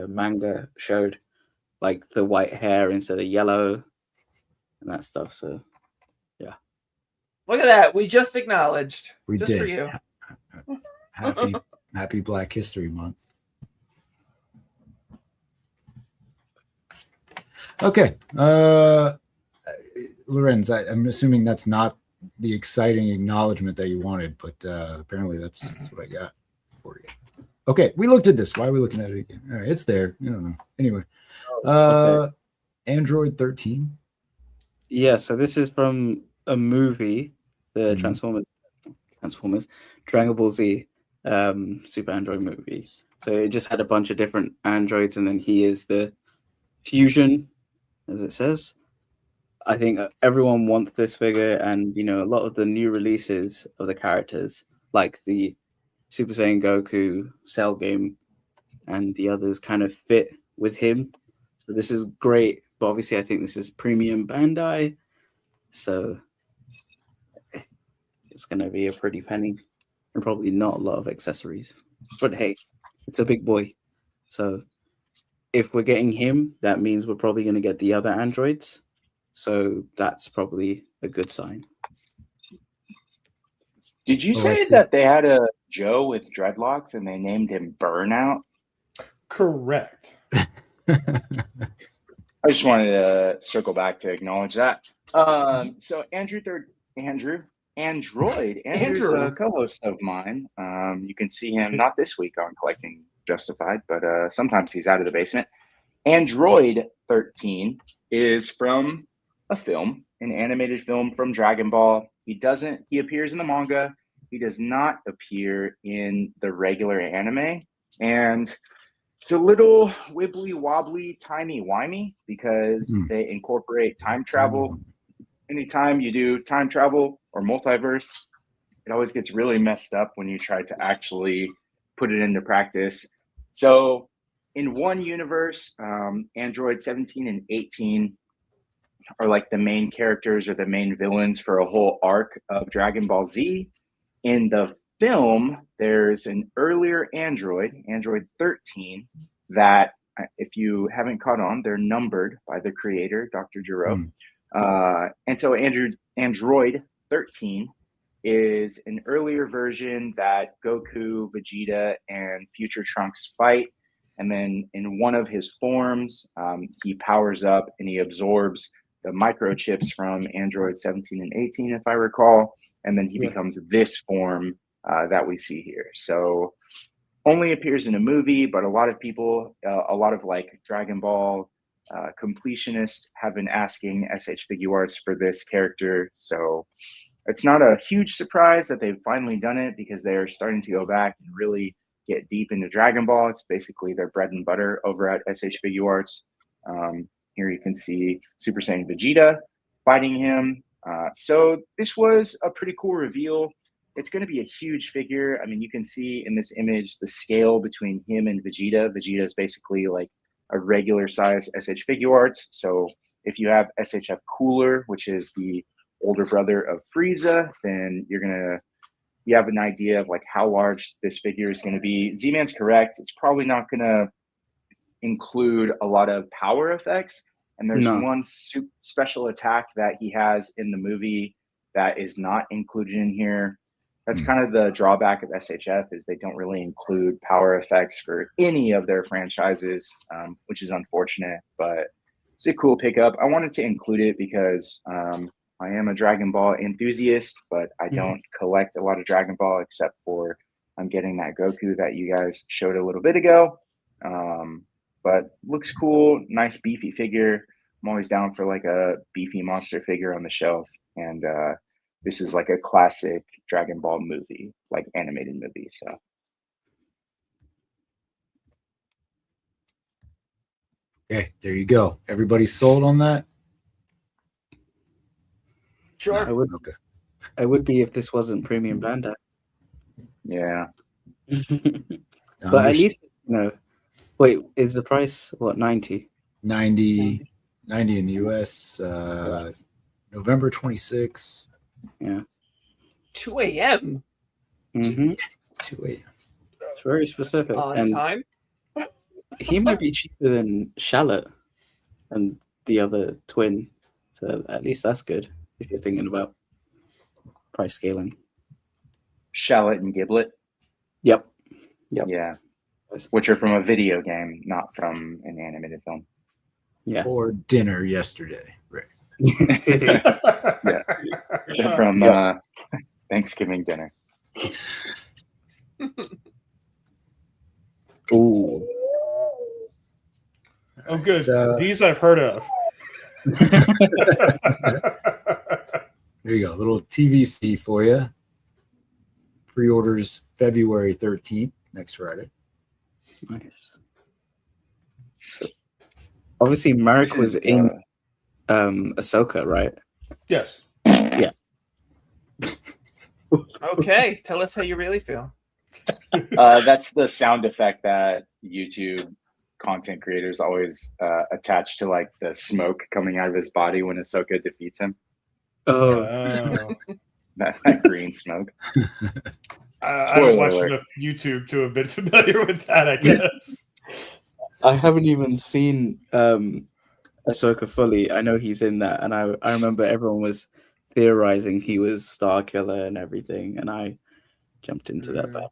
manga showed like the white hair instead of yellow and that stuff. So yeah. Look at that. We just acknowledged. We just did. For you. Happy Black History Month. Okay. Lorenz, I'm assuming that's not the exciting acknowledgement that you wanted, but apparently that's what I got for you. Okay, we looked at this. Why are we looking at it again? All right, it's there. I don't know. Anyway, okay. Android 13. Yeah, so this is from a movie, the Transformers, Dragon Ball Z Super Android movie. So it just had a bunch of different androids, and then he is the fusion, as it says. I think everyone wants this figure, and a lot of the new releases of the characters, like the Super Saiyan Goku, Cell game, and the others, kind of fit with him. So this is great, but obviously I think this is premium Bandai, so it's going to be a pretty penny and probably not a lot of accessories. But hey, it's a big boy, so if we're getting him, that means we're probably going to get the other androids. So that's probably a good sign. Did you say that they had a Joe with dreadlocks and they named him Burnout? Correct. I just wanted to circle back to acknowledge that. So Android, Andrew's a co-host of mine. You can see him not this week on Collecting Justified, but sometimes he's out of the basement. Android 13 is from a film, an animated film from Dragon Ball. He appears in the manga. He does not appear in the regular anime. And it's a little wibbly wobbly, timey wimey because they incorporate time travel. Anytime you do time travel or multiverse, it always gets really messed up when you try to actually put it into practice. So in one universe, Android 17 and 18 are like the main characters or the main villains for a whole arc of Dragon Ball Z. In the film, there's an earlier Android 13, that if you haven't caught on, they're numbered by the creator, Dr. Giro. And so Android 13 is an earlier version that Goku, Vegeta, and Future Trunks fight. And then in one of his forms, he powers up and he absorbs the microchips from Android 17 and 18, if I recall. And then he becomes this form that we see here. So only appears in a movie, but a lot of people, a lot of like Dragon Ball completionists have been asking SH Figuarts for this character. So it's not a huge surprise that they've finally done it, because they're starting to go back and really get deep into Dragon Ball. It's basically their bread and butter over at SH Figuarts. Here you can see Super Saiyan Vegeta fighting him. So this was a pretty cool reveal. It's going to be a huge figure. I mean, you can see in this image the scale between him and Vegeta. Vegeta is basically like a regular size SH Figuarts. So if you have SHF Cooler, which is the older brother of Frieza, then you have an idea of like how large this figure is going to be. Z-Man's correct. It's probably not going to include a lot of power effects. And there's one special attack that he has in the movie that is not included in here. That's kind of the drawback of SHF, is they don't really include power effects for any of their franchises, which is unfortunate, but it's a cool pickup. I wanted to include it because I am a Dragon Ball enthusiast, but I don't collect a lot of Dragon Ball, except for I'm getting that Goku that you guys showed a little bit ago. But looks cool, nice beefy figure. I'm always down for like a beefy monster figure on the shelf. And this is like a classic Dragon Ball movie, like animated movie. So okay, there you go. Everybody sold on that? Sure. I would be if this wasn't Premium Bandai. yeah. But at least, wait, is the price what, 90? 90 in the US, November 26th. Yeah. 2 a.m. 2 a.m. It's very specific. On time. He might be cheaper than Shallot and the other twin. So at least that's good if you're thinking about price scaling. Shallot and Giblet. Yep. Yeah. Which are from a video game, not from an animated film. Yeah. Or dinner yesterday. Right. Yeah. They're from Thanksgiving dinner. Ooh. Oh, good. These I've heard of. There you go. A little TVC for you. Pre-orders February 13th, next Friday. Nice. So, obviously, Marek was in Ahsoka, right? Yes. Yeah. Okay, tell us how you really feel. That's the sound effect that YouTube content creators always attach to like the smoke coming out of his body when Ahsoka defeats him. Oh. That green smoke. I don't watch enough YouTube to have been familiar with that, I guess. I haven't even seen Ahsoka fully. I know he's in that, and I remember everyone was theorizing he was Star Killer and everything, and I jumped into that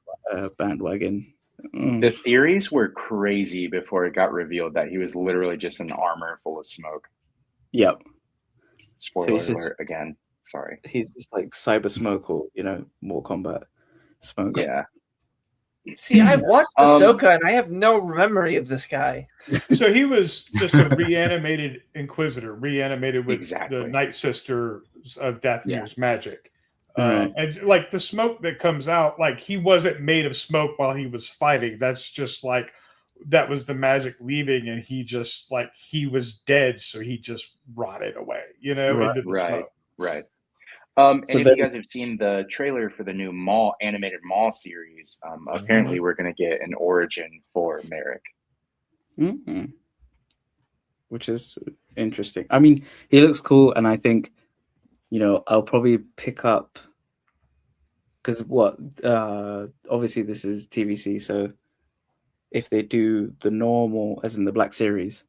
bandwagon. The theories were crazy before it got revealed that he was literally just an armor full of smoke. Yep. Spoiler So alert again. Sorry. He's just like cyber smoke or more combat smoke. Yeah. See, I've watched Ahsoka and I have no memory of this guy. So he was just a reanimated Inquisitor, reanimated with Exactly. the Night Sister of Dathomir's magic. Right. And like the smoke that comes out, like he wasn't made of smoke while he was fighting. That's just like that was the magic leaving, and he just like he was dead, so he just rotted away, into the smoke. Right. And if you guys have seen the trailer for the new animated Maul series, apparently we're going to get an origin for Merrick. Mm-hmm. Which is interesting. I mean, he looks cool, and I think, I'll probably pick up because obviously this is TVC, so if they do the normal, as in the Black Series,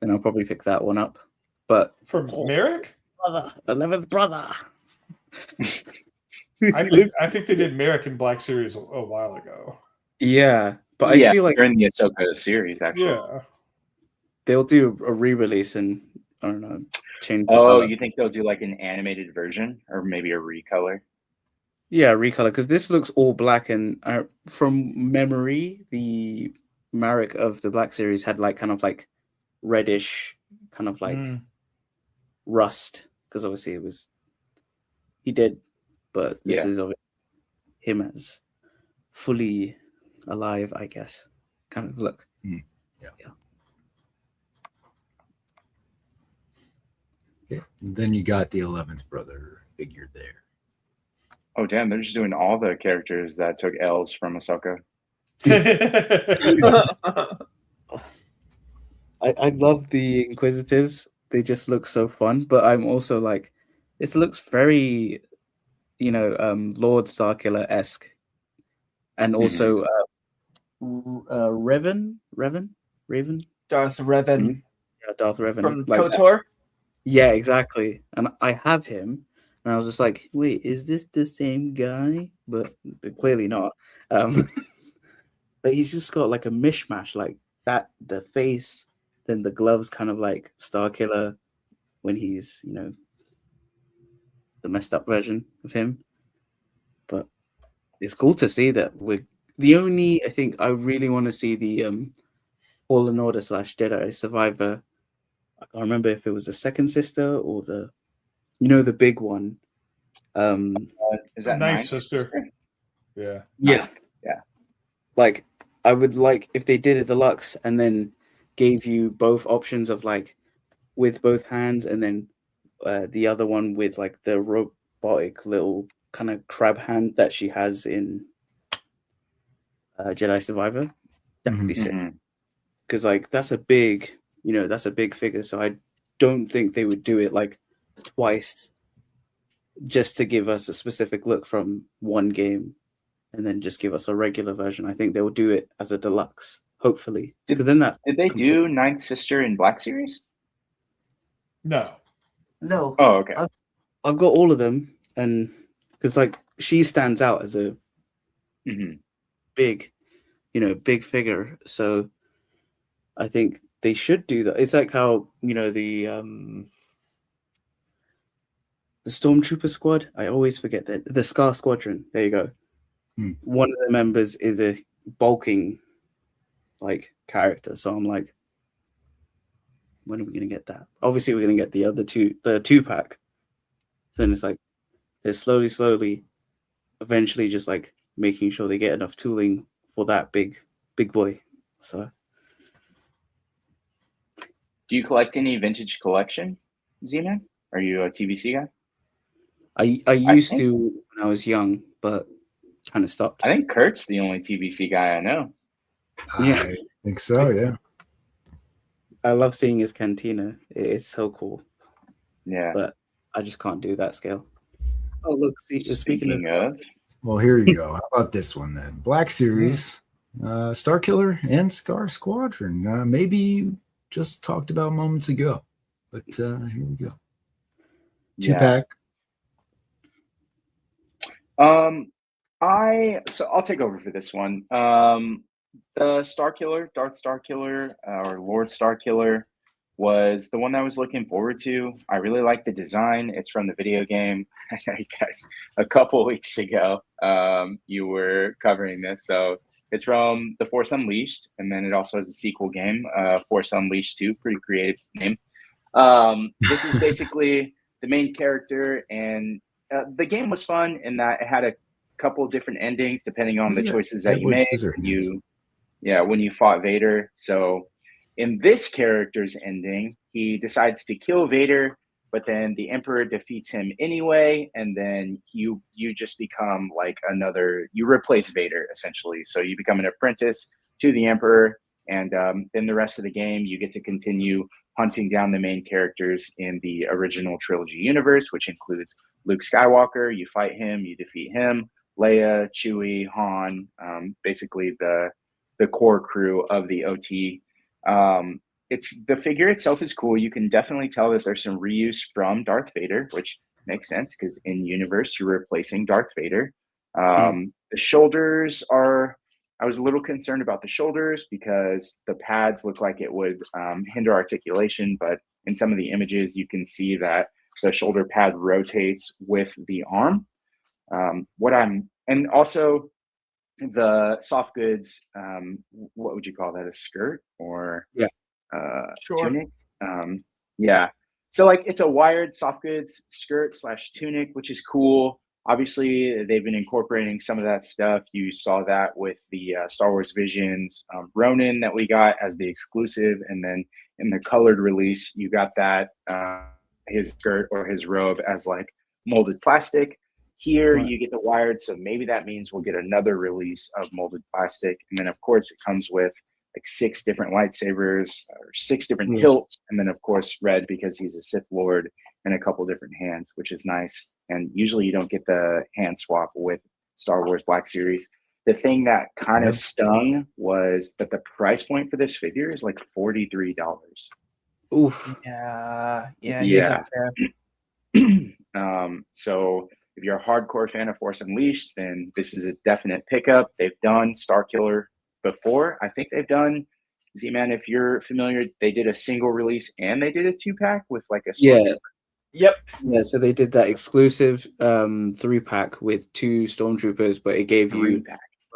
then I'll probably pick that one up. But from Merrick, brother, 11th brother. I think they did Merrick in Black Series a while ago. Yeah, but I feel like they're in the Ahsoka series, actually. Yeah, they'll do a re-release and I don't know, change. Oh, you think they'll do like an animated version or maybe a recolor? Yeah, recolor, because this looks all black, and from memory, the Marek of the Black Series had like kind of like reddish, kind of like rust, because obviously he did, but this is of him as fully alive, I guess, kind of look. Yeah. Then you got the 11th brother figure there. Oh damn! They're just doing all the characters that took L's from Ahsoka. I love the Inquisitors. They just look so fun. But I'm also like, this looks very, Lord Starkiller-esque, and also Raven. Darth Revan. Yeah, Darth Revan From like KOTOR. That. Yeah, exactly. And I have him. And I was just like, wait, is this the same guy? But clearly not. But he's just got like a mishmash, like that, the face, then the gloves, kind of like Starkiller when he's, the messed up version of him. But it's cool to see that I think I really want to see the Fallen Order / Jedi Survivor. I can't remember if it was the second sister or the big one. Is that Ninth Sister? Yeah. Like, I would like if they did a deluxe and then gave you both options of like with both hands, and then the other one with like the robotic little kind of crab hand that she has in Jedi Survivor. That would be sick. Because like that's a big figure. So I don't think they would do it like twice just to give us a specific look from one game and then just give us a regular version. I think they'll do it as a deluxe, hopefully. Because then did they do Ninth Sister in Black Series? No. Oh, okay. I've got all of them, and because like she stands out as a big figure. So I think they should do that. It's like how the Stormtrooper squad. I always forget that the Scar Squadron. There you go. One of the members is a bulking like character. So I'm like, when are we gonna get that? Obviously, we're gonna get the other two, the 2-pack. So then it's like they're slowly, eventually, just like making sure they get enough tooling for that big boy. So, do you collect any vintage collection, Z-Man? Are you a TVC guy? I used to when I was young, but kind of stopped. I think Kurt's the only TVC guy I know. Yeah, I think so. Yeah, I love seeing his cantina. It's so cool. Yeah, but I just can't do that scale. Oh, look! Speaking of, well, here you go. How about this one then? Black Series, Starkiller and Scar Squadron. Maybe just talked about moments ago, but here we go. 2-pack. I'll take over for this one. The Starkiller, Darth Starkiller, or Lord Starkiller, was the one that I was looking forward to. I really like the design. It's from the video game. I know you guys, a couple weeks ago, you were covering this. So it's from The Force Unleashed, and then it also has a sequel game, Force Unleashed 2, pretty creative name. This is basically the main character, and the game was fun in that it had a couple different endings depending on the choices that you made. When you fought Vader. So in this character's ending, he decides to kill Vader, but then the Emperor defeats him anyway, and then you just become like you replace Vader essentially. So you become an apprentice to the Emperor, and then the rest of the game you get to continue hunting down the main characters in the original trilogy universe, which includes Luke Skywalker. You fight him, you defeat him, Leia, Chewie, Han, basically the core crew of the OT. It's the figure itself is cool. You can definitely tell that there's some reuse from Darth Vader, which makes sense because in universe you're replacing Darth Vader. The shoulders I was a little concerned about the shoulders because the pads look like it would hinder articulation, but in some of the images you can see that the shoulder pad rotates with the arm. And also the soft goods, what would you call that? A skirt or tunic? So like it's a wired soft goods skirt / tunic, which is cool. Obviously, they've been incorporating some of that stuff. You saw that with the Star Wars Visions Ronin that we got as the exclusive, and then in the colored release, you got that his skirt or his robe as like molded plastic. Here you get the wired, so maybe that means we'll get another release of molded plastic. And then, of course, it comes with like 6 different lightsabers or 6 different hilts. And then, of course, red because he's a Sith Lord and a couple different hands, which is nice. And usually you don't get the hand swap with Star Wars Black Series. The thing that kind of stung was that the price point for this figure is like $43. Oof. Yeah. So if you're a hardcore fan of Force Unleashed, then this is a definite pickup. They've done Starkiller before. I think they've done Z-Man. If you're familiar, they did a single release and they did a 2-pack with like a Yep. Yeah, so they did that exclusive 3-pack with 2 stormtroopers, but it gave you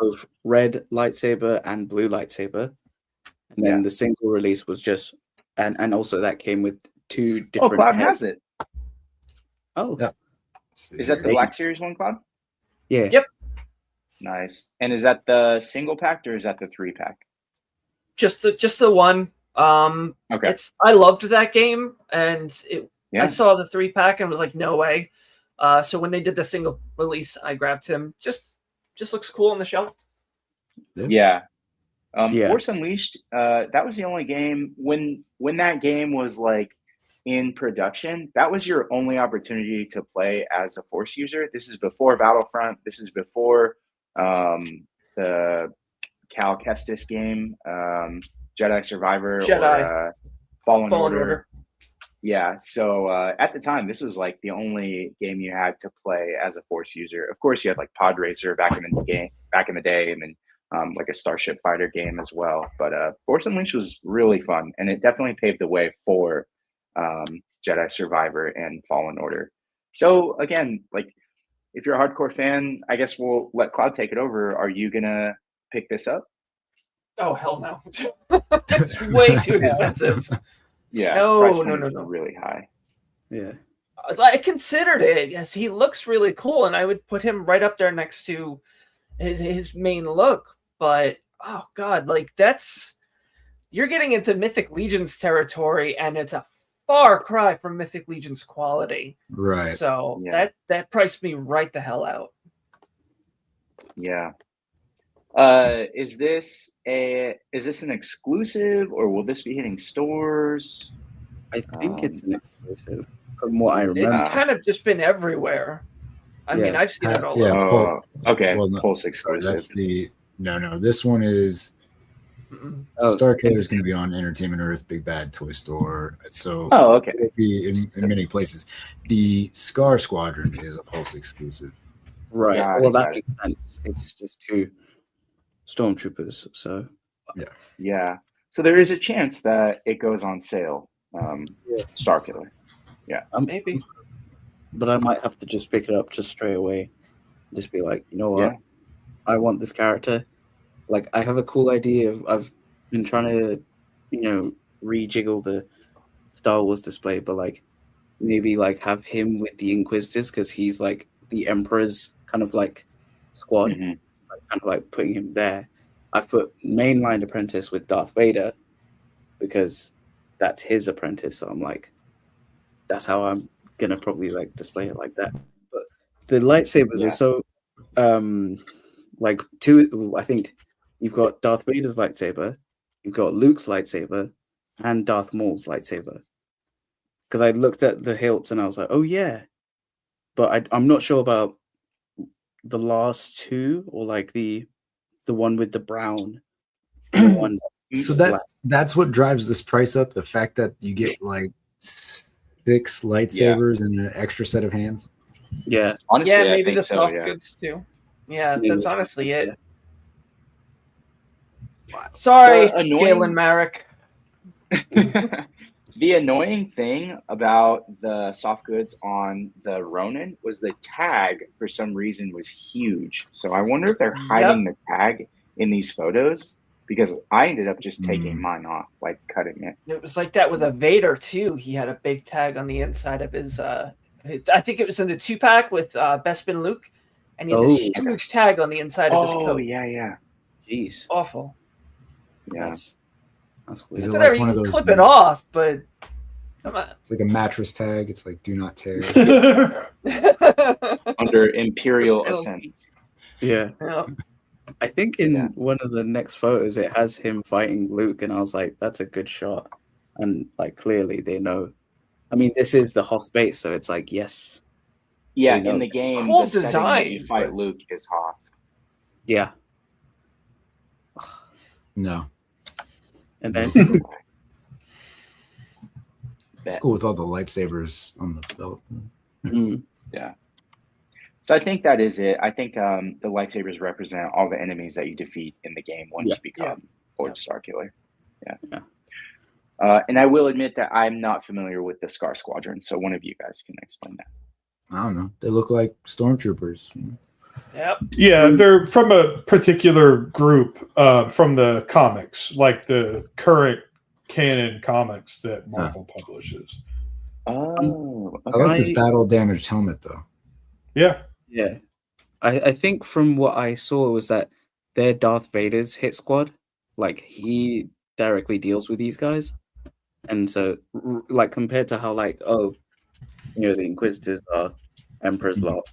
both red lightsaber and blue lightsaber. And then the single release was just and also that came with 2 different Cloud has it. Oh. Yeah. Is that the Black Series one, Cloud? Yeah. Yep. Nice. And is that the single pack or is that the 3-pack? Just the one. Okay. I loved that game, and I Yeah. saw the 3-pack and was like, no way. So when they did the single release, I grabbed him. Just looks cool on the shelf. Yeah. Force Unleashed, that was the only game when that game was like in production, that was your only opportunity to play as a Force user. This is before Battlefront. This is before the Cal Kestis game, Jedi Survivor, or Fallen Order. Yeah, so at the time, this was like the only game you had to play as a Force user. Of course, you had like Pod Racer back in the day, and then like a Starship Fighter game as well. But Force Unleashed was really fun, and it definitely paved the way for Jedi Survivor and Fallen Order. So again, like if you're a hardcore fan, I guess we'll let Cloud take it over. Are you gonna pick this up? Oh hell no! That's way too expensive. Yeah, no, really high. Yeah, I considered it. Yes, he looks really cool, and I would put him right up there next to his main look. But oh god, like you're getting into Mythic Legions territory, and it's a far cry from Mythic Legions quality. Right. So that priced me right the hell out. Yeah. Is this an exclusive, or will this be hitting stores? I think it's an exclusive from what I remember. It's kind of just been everywhere. I mean, I've seen it all over. Okay. Well, no, Pulse exclusive. That's no. This one is Starkiller is going to be on Entertainment Earth, Big Bad Toy Store. So okay. It'll be in many places. The Scar Squadron is a Pulse exclusive. Right. Well, that makes sense. It's just 2. stormtroopers. So Yeah. So there is a chance that it goes on sale. Starkiller. Maybe. But I might have to just pick it up just straight away. Just be like, you know what? Yeah. I want this character. Like, I have a cool idea. I've been trying to, rejiggle the Star Wars display, but like maybe like have him with the Inquisitors because he's like the Emperor's kind of like squad. Mhm. Kind of like putting him there. I've put mainline apprentice with Darth Vader because that's his apprentice. So I'm like, that's how I'm gonna probably like display it like that. But the lightsabers are so like two. I think you've got Darth Vader's lightsaber, you've got Luke's lightsaber, and Darth Maul's lightsaber. Because I looked at the hilts and I was like, oh yeah, but I'm not sure about the last two or like the one with the brown. The one So that's what drives this price up. The fact that you get like 6 lightsabers and an extra set of hands. Yeah. Honestly, Yeah, I maybe think the so, soft yeah. goods too. Yeah, Maybe that's the honestly soft it. goods, Sorry, The annoying- Galen Marek. The annoying thing about the soft goods on the Ronin was the tag for some reason was huge. So I wonder if they're hiding the tag in these photos because I ended up just taking mine off, like cutting it. It was like that with a Vader too. He had a big tag on the inside of his. I think it was in the 2-pack with Bespin Luke, and he had this huge tag on the inside of his coat. Oh yeah. Jeez. Awful. Yeah. That's weird. Is it Whatever, like one you of can those? clip it off, but come on. It's like a mattress tag. It's like do not tear. Under Imperial Penalty. offense. Yeah. Yeah. I think in one of the next photos it has him fighting Luke, and I was like, that's a good shot. And like clearly they know. I mean, this is the Hoth base, so it's like yes. Yeah, They know. in the game, Cool the setting that design, you fight but- Luke is Hoth. Yeah. No, And then it's cool with all the lightsabers on the belt. So I think that is it. I think the lightsabers represent all the enemies that you defeat in the game once you become Lord Starkiller. Yeah. And I will admit that I'm not familiar with the Scar Squadron, so one of you guys can explain that. I don't know. They look like stormtroopers. Yep. Yeah, they're from a particular group from the comics, like the current canon comics that Marvel publishes. Oh, I like this battle damaged helmet though. Yeah. Yeah. I think from what I saw was that they're Darth Vader's hit squad. Like he directly deals with these guys. And so like compared to how like, the Inquisitors are Emperor's lot,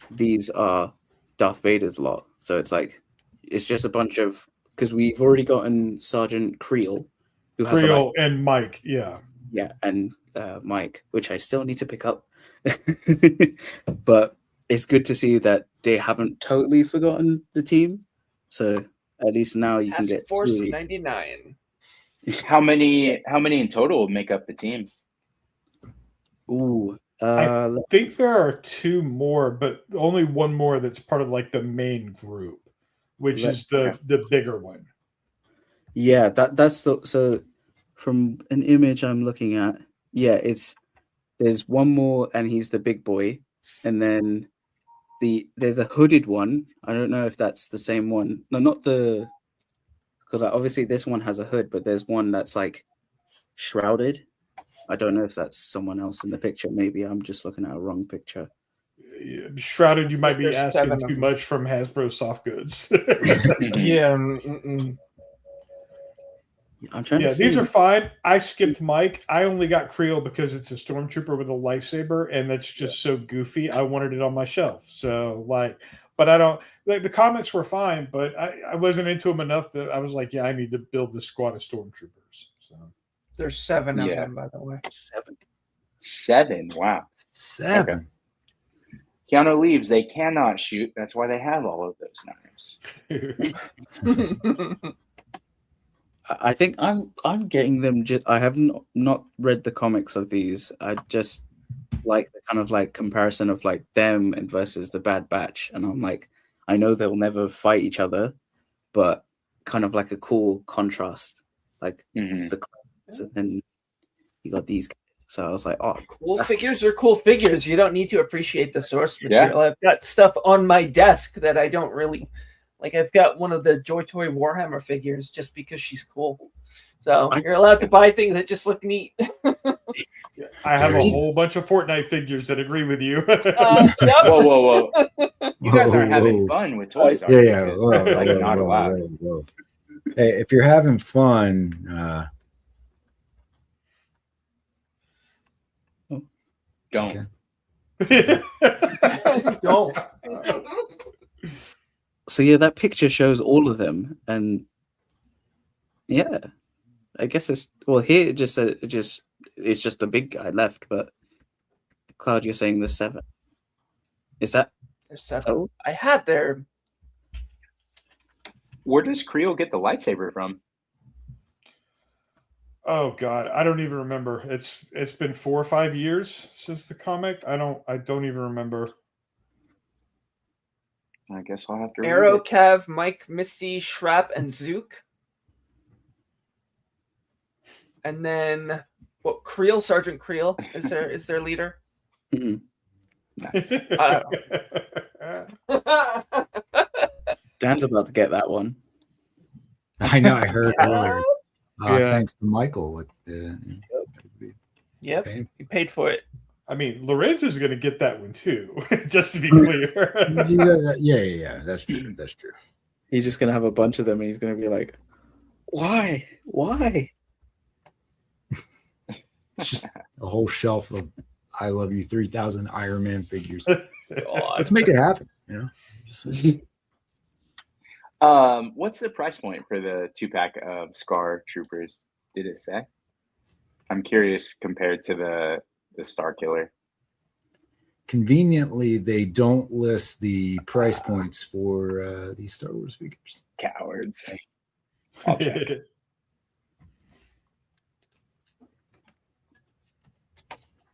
these are Darth Vader's lot. So it's like it's just a bunch of because we've already gotten Sergeant Creel, who has Creel and Mike, and Mike, which I still need to pick up. But it's good to see that they haven't totally forgotten the team. So at least now you can get Force 2. 99. How many in total make up the team? Ooh, I think there are 2 more, but only one more that's part of like the main group, which is the bigger one. Yeah, that's the so from an image I'm looking at, there's one more and he's the big boy, and then there's a hooded one. I don't know if that's the same one. No, not the because obviously this one has a hood, but there's one that's like shrouded. I don't know if that's someone else in the picture. Maybe I'm just looking at a wrong picture. Shrouded, you might be There's asking 7 of too them. much from Hasbro soft goods. Yeah. I'm trying to see. These are fine. I skipped Mike. I only got Creel because it's a stormtrooper with a lightsaber, and that's just so goofy. I wanted it on my shelf. So but I don't like the comics were fine, but I wasn't into them enough that I was like, I need to build this squad of stormtroopers. So There's 7 of them, by the way. 7. Wow. 7. Okay. Keanu leaves. They cannot shoot. That's why they have all of those knives. I think I'm getting them. I haven't not read the comics of these. I just like the kind of like comparison of like them and versus the Bad Batch, and I'm like, I know they'll never fight each other, but kind of like a cool contrast, like Mhm. the clothes, and then you got these guys. So I was like, oh, Cool that's figures are cool figures. You don't need to appreciate the source material. I've got stuff on my desk that I don't really like. I've got one of the Joy Toy Warhammer figures just because she's cool. So you're allowed to buy things that just look neat. I have a whole bunch of Fortnite figures that agree with you. Yep. Whoa. You guys aren't having fun with toys, are you? Yeah. Because that's like not allowed. Whoa. Hey, if you're having fun, Don't. Okay. Don't. so yeah, that picture shows all of them, and yeah, I guess it's here it just said it's just the big guy left, but Cloud, you're saying there's 7. Is that There's 7. so? I had their. Where does Creel get the lightsaber from? Oh God, I don't even remember. It's been 4 or 5 years since the comic. I don't even remember. I guess I'll have to read Arrow, it. Cav, Mike, Misty, Shrap, and Zook. And then Creel, Sergeant Creel is their leader. Mhm. Nice. Dan's about to get that one. I know. I heard earlier. Yeah. Thanks to Michael with the. Yep, Okay. you paid for it. I mean, Lorenzo's going to get that one too. Just to be clear. Yeah. That's true. That's true. He's just gonna have a bunch of them, and he's gonna be like, "Why? It's just a whole shelf of I Love You 3000 Iron Man figures. God. Let's make it happen. Just like, What's the price point for the 2-pack of Scar Troopers? Did it say? I'm curious compared to the Star Killer. conveniently, they don't list the price points for these Star Wars figures. Cowards. I'll check.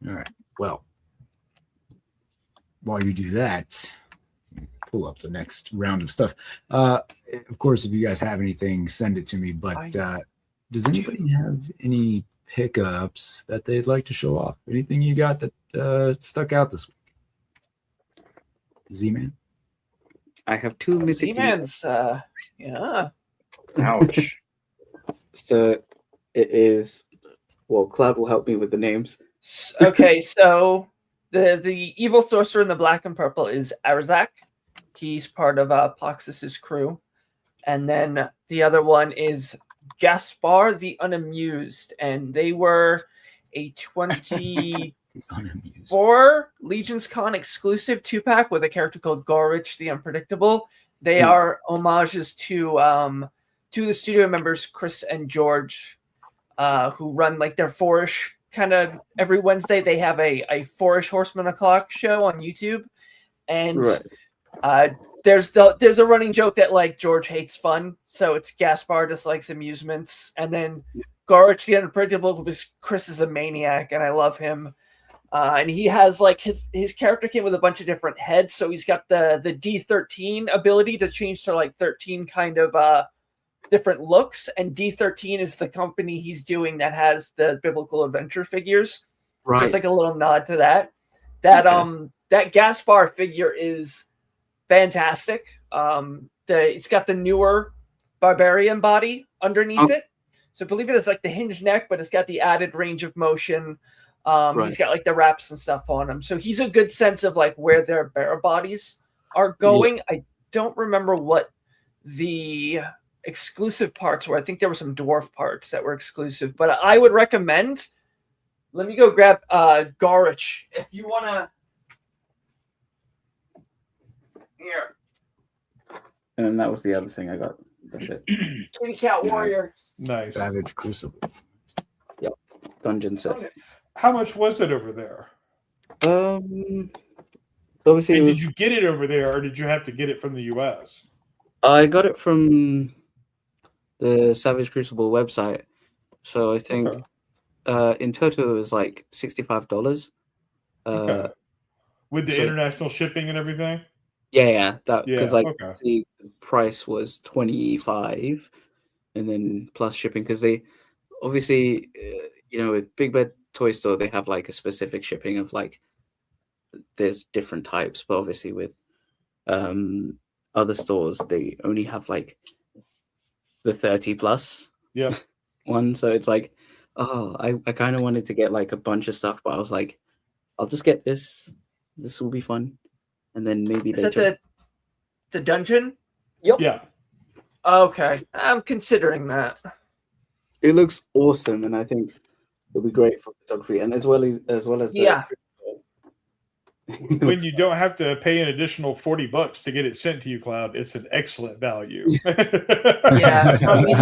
All right. Well, while you do that, pull up the next round of stuff. Of course, if you guys have anything, send it to me. But does anybody have any pickups that they'd like to show off? Anything you got that stuck out this week? Z-Man? I have 2 Mythic Z-Man's, yeah. Ouch. So it is. Well, Cloud will help me with the names. Okay, so the evil sorcerer in the black and purple is Arzak. He's part of Poxus's crew. And then the other one is Gaspar the Unamused. And they were a 24 Legions Con exclusive 2-pack with a character called Gorich the Unpredictable. They are homages to the studio members, Chris and George, who run like their 4-ish kind of every Wednesday. They have a 4-ish Horseman O'Clock show on YouTube. And there's a running joke that like George hates fun, so it's Gaspar just likes amusements, and then Gorich the Unpredictable was Chris is a maniac, and I love him. And he has like his character came with a bunch of different heads, so he's got the D13 ability to change to like 13 kind of different looks, and D13 is the company he's doing that has the biblical adventure figures. Right. So it's like a little nod to that. That Gaspar figure is fantastic. It's got the newer barbarian body underneath it. So believe it is like the hinged neck, but it's got the added range of motion. He's got like the wraps and stuff on him. So he's a good sense of like where their bear bodies are going. I don't remember what the exclusive parts were. I think there were some dwarf parts that were exclusive, but I would recommend. Let me go grab Gorich if you want to. Here. And then that was the other thing I got. That's it. Kitty Cat Warrior. Nice. Savage Crucible. Yep. Dungeon set. How much was it over there? Obviously, And did you get it over there, or did you have to get it from the US? I got it from the Savage Crucible website. So I think in total it was like $65. With the so- international shipping and everything? Yeah, that because Yeah, like okay. the price was 25, and then plus shipping because they obviously with Big Bad Toy Store they have like a specific shipping of like there's different types, but obviously with other stores they only have like the 30 plus Yeah. one, so it's like I kind of wanted to get like a bunch of stuff, but I was like I'll just get this will be fun, and then maybe Is later that the dungeon? Yeah. Okay, I'm considering that. it looks awesome, and I think it'll be great for photography, and as well as Yeah. When you don't have to pay an additional $40 to get it sent to you, Cloud, it's an excellent value. Yeah, I mean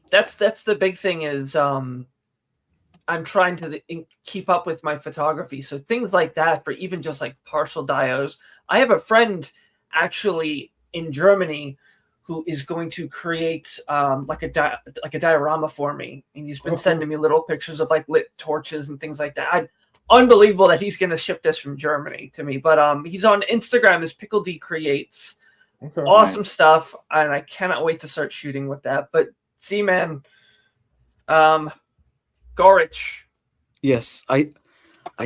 that's the big thing is I'm trying to keep up with my photography, so things like that for even just like partial dios. I have a friend actually in Germany who is going to create like a diorama for me, and he's been sending me little pictures of like lit torches and things like that. Unbelievable that he's going to ship this from Germany to me, but he's on Instagram as Pickle D Creates. Okay, awesome stuff, and I cannot wait to start shooting with that. But Z-Man, Gorich. Yes, I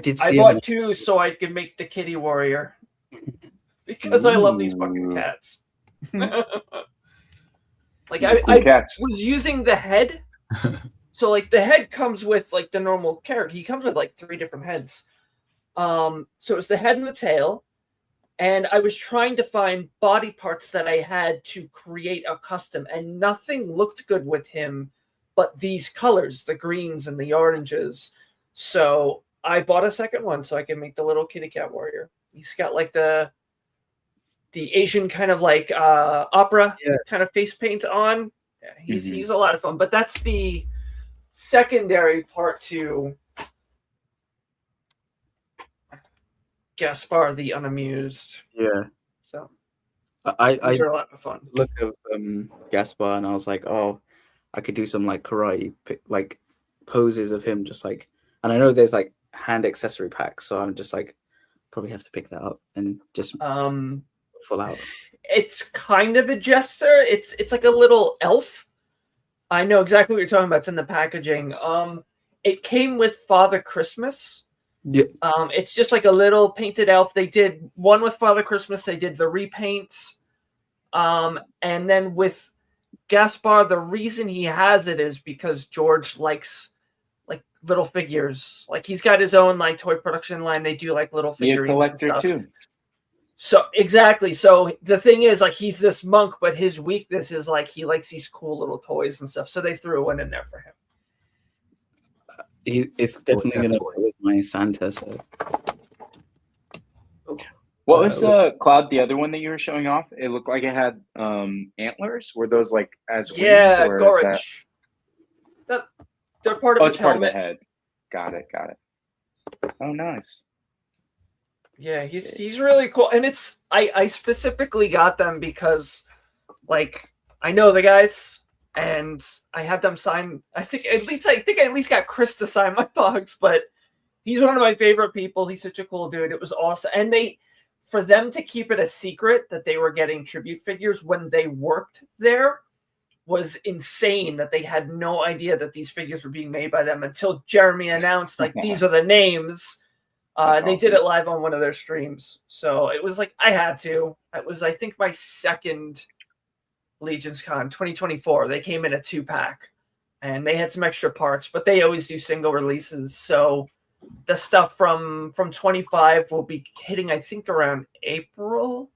did see I bought two so I could make the Kitty Warrior because I love these fucking cats. Like I was using the head, so like the head comes with like the normal character. He comes with like 3 different heads. So it's the head and the tail, and I was trying to find body parts that I had to create a custom, and nothing looked good with him but these colors, the greens and the oranges. So I bought a second one so I can make the little kitty cat warrior. He's got like the Asian kind of like opera kind of face paint on. Yeah, he's a lot of fun. But that's the secondary part to Gaspar the Unamused. Yeah. So I are a lot of fun. Look at Gaspar and I was like, oh, I could do some like karate like poses of him, just like, and I know there's like hand accessory packs, so I'm just like probably have to pick that up and just full out. It's kind of a jester. It's like a little elf. I know exactly what you're talking about. It's in the packaging. It came with Father Christmas. Yeah. It's just like a little painted elf. They did one with Father Christmas. They did the repaint. And then with Gaspar, the reason he has it is because George likes like little figures. Like he's got his own like toy production line. They do like little figurines. He a collector too. So exactly. So the thing is, like, he's this monk, but his weakness is like he likes these cool little toys and stuff. So they threw one in there for him. It's definitely gonna go with my Santa. So. What was Cloud? The other one that you were showing off? It looked like it had antlers. Were those like as wings? Yeah, Gorich. That they're part of his part helmet. of the head. Got it. Oh, nice. Yeah, he's really cool, and it's I specifically got them because, like, I know the guys, and I have them sign. I think I at least got Chris to sign my box, but he's one of my favorite people. He's such a cool dude. It was awesome, and for them to keep it a secret that they were getting tribute figures when they worked there was insane. That they had no idea that these figures were being made by them until Jeremy announced, like, these are the names. And they did it live on one of their streams. So it was like, I had to. It was, I think, my second Legions Con, 2024. They came in a 2-pack. And they had some extra parts, but they always do single releases. So the stuff from 25 will be hitting, I think, around April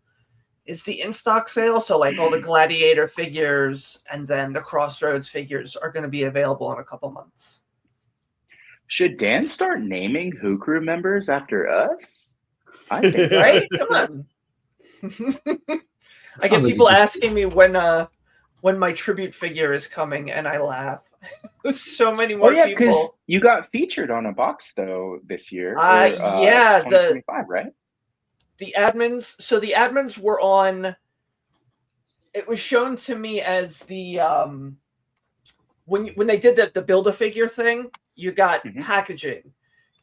is the in-stock sale. So, like, all the Gladiator figures and then the Crossroads figures are going to be available in a couple months. Should Dan start naming Who Crew members after us? I think right? Come on. I get people asking me when my tribute figure is coming, and I laugh. There's so many more people. Because you got featured on a box though this year. Yeah, 2025, right? The admins. So the admins were on. It was shown to me as the when they did the Build-A-Figure thing. You got packaging,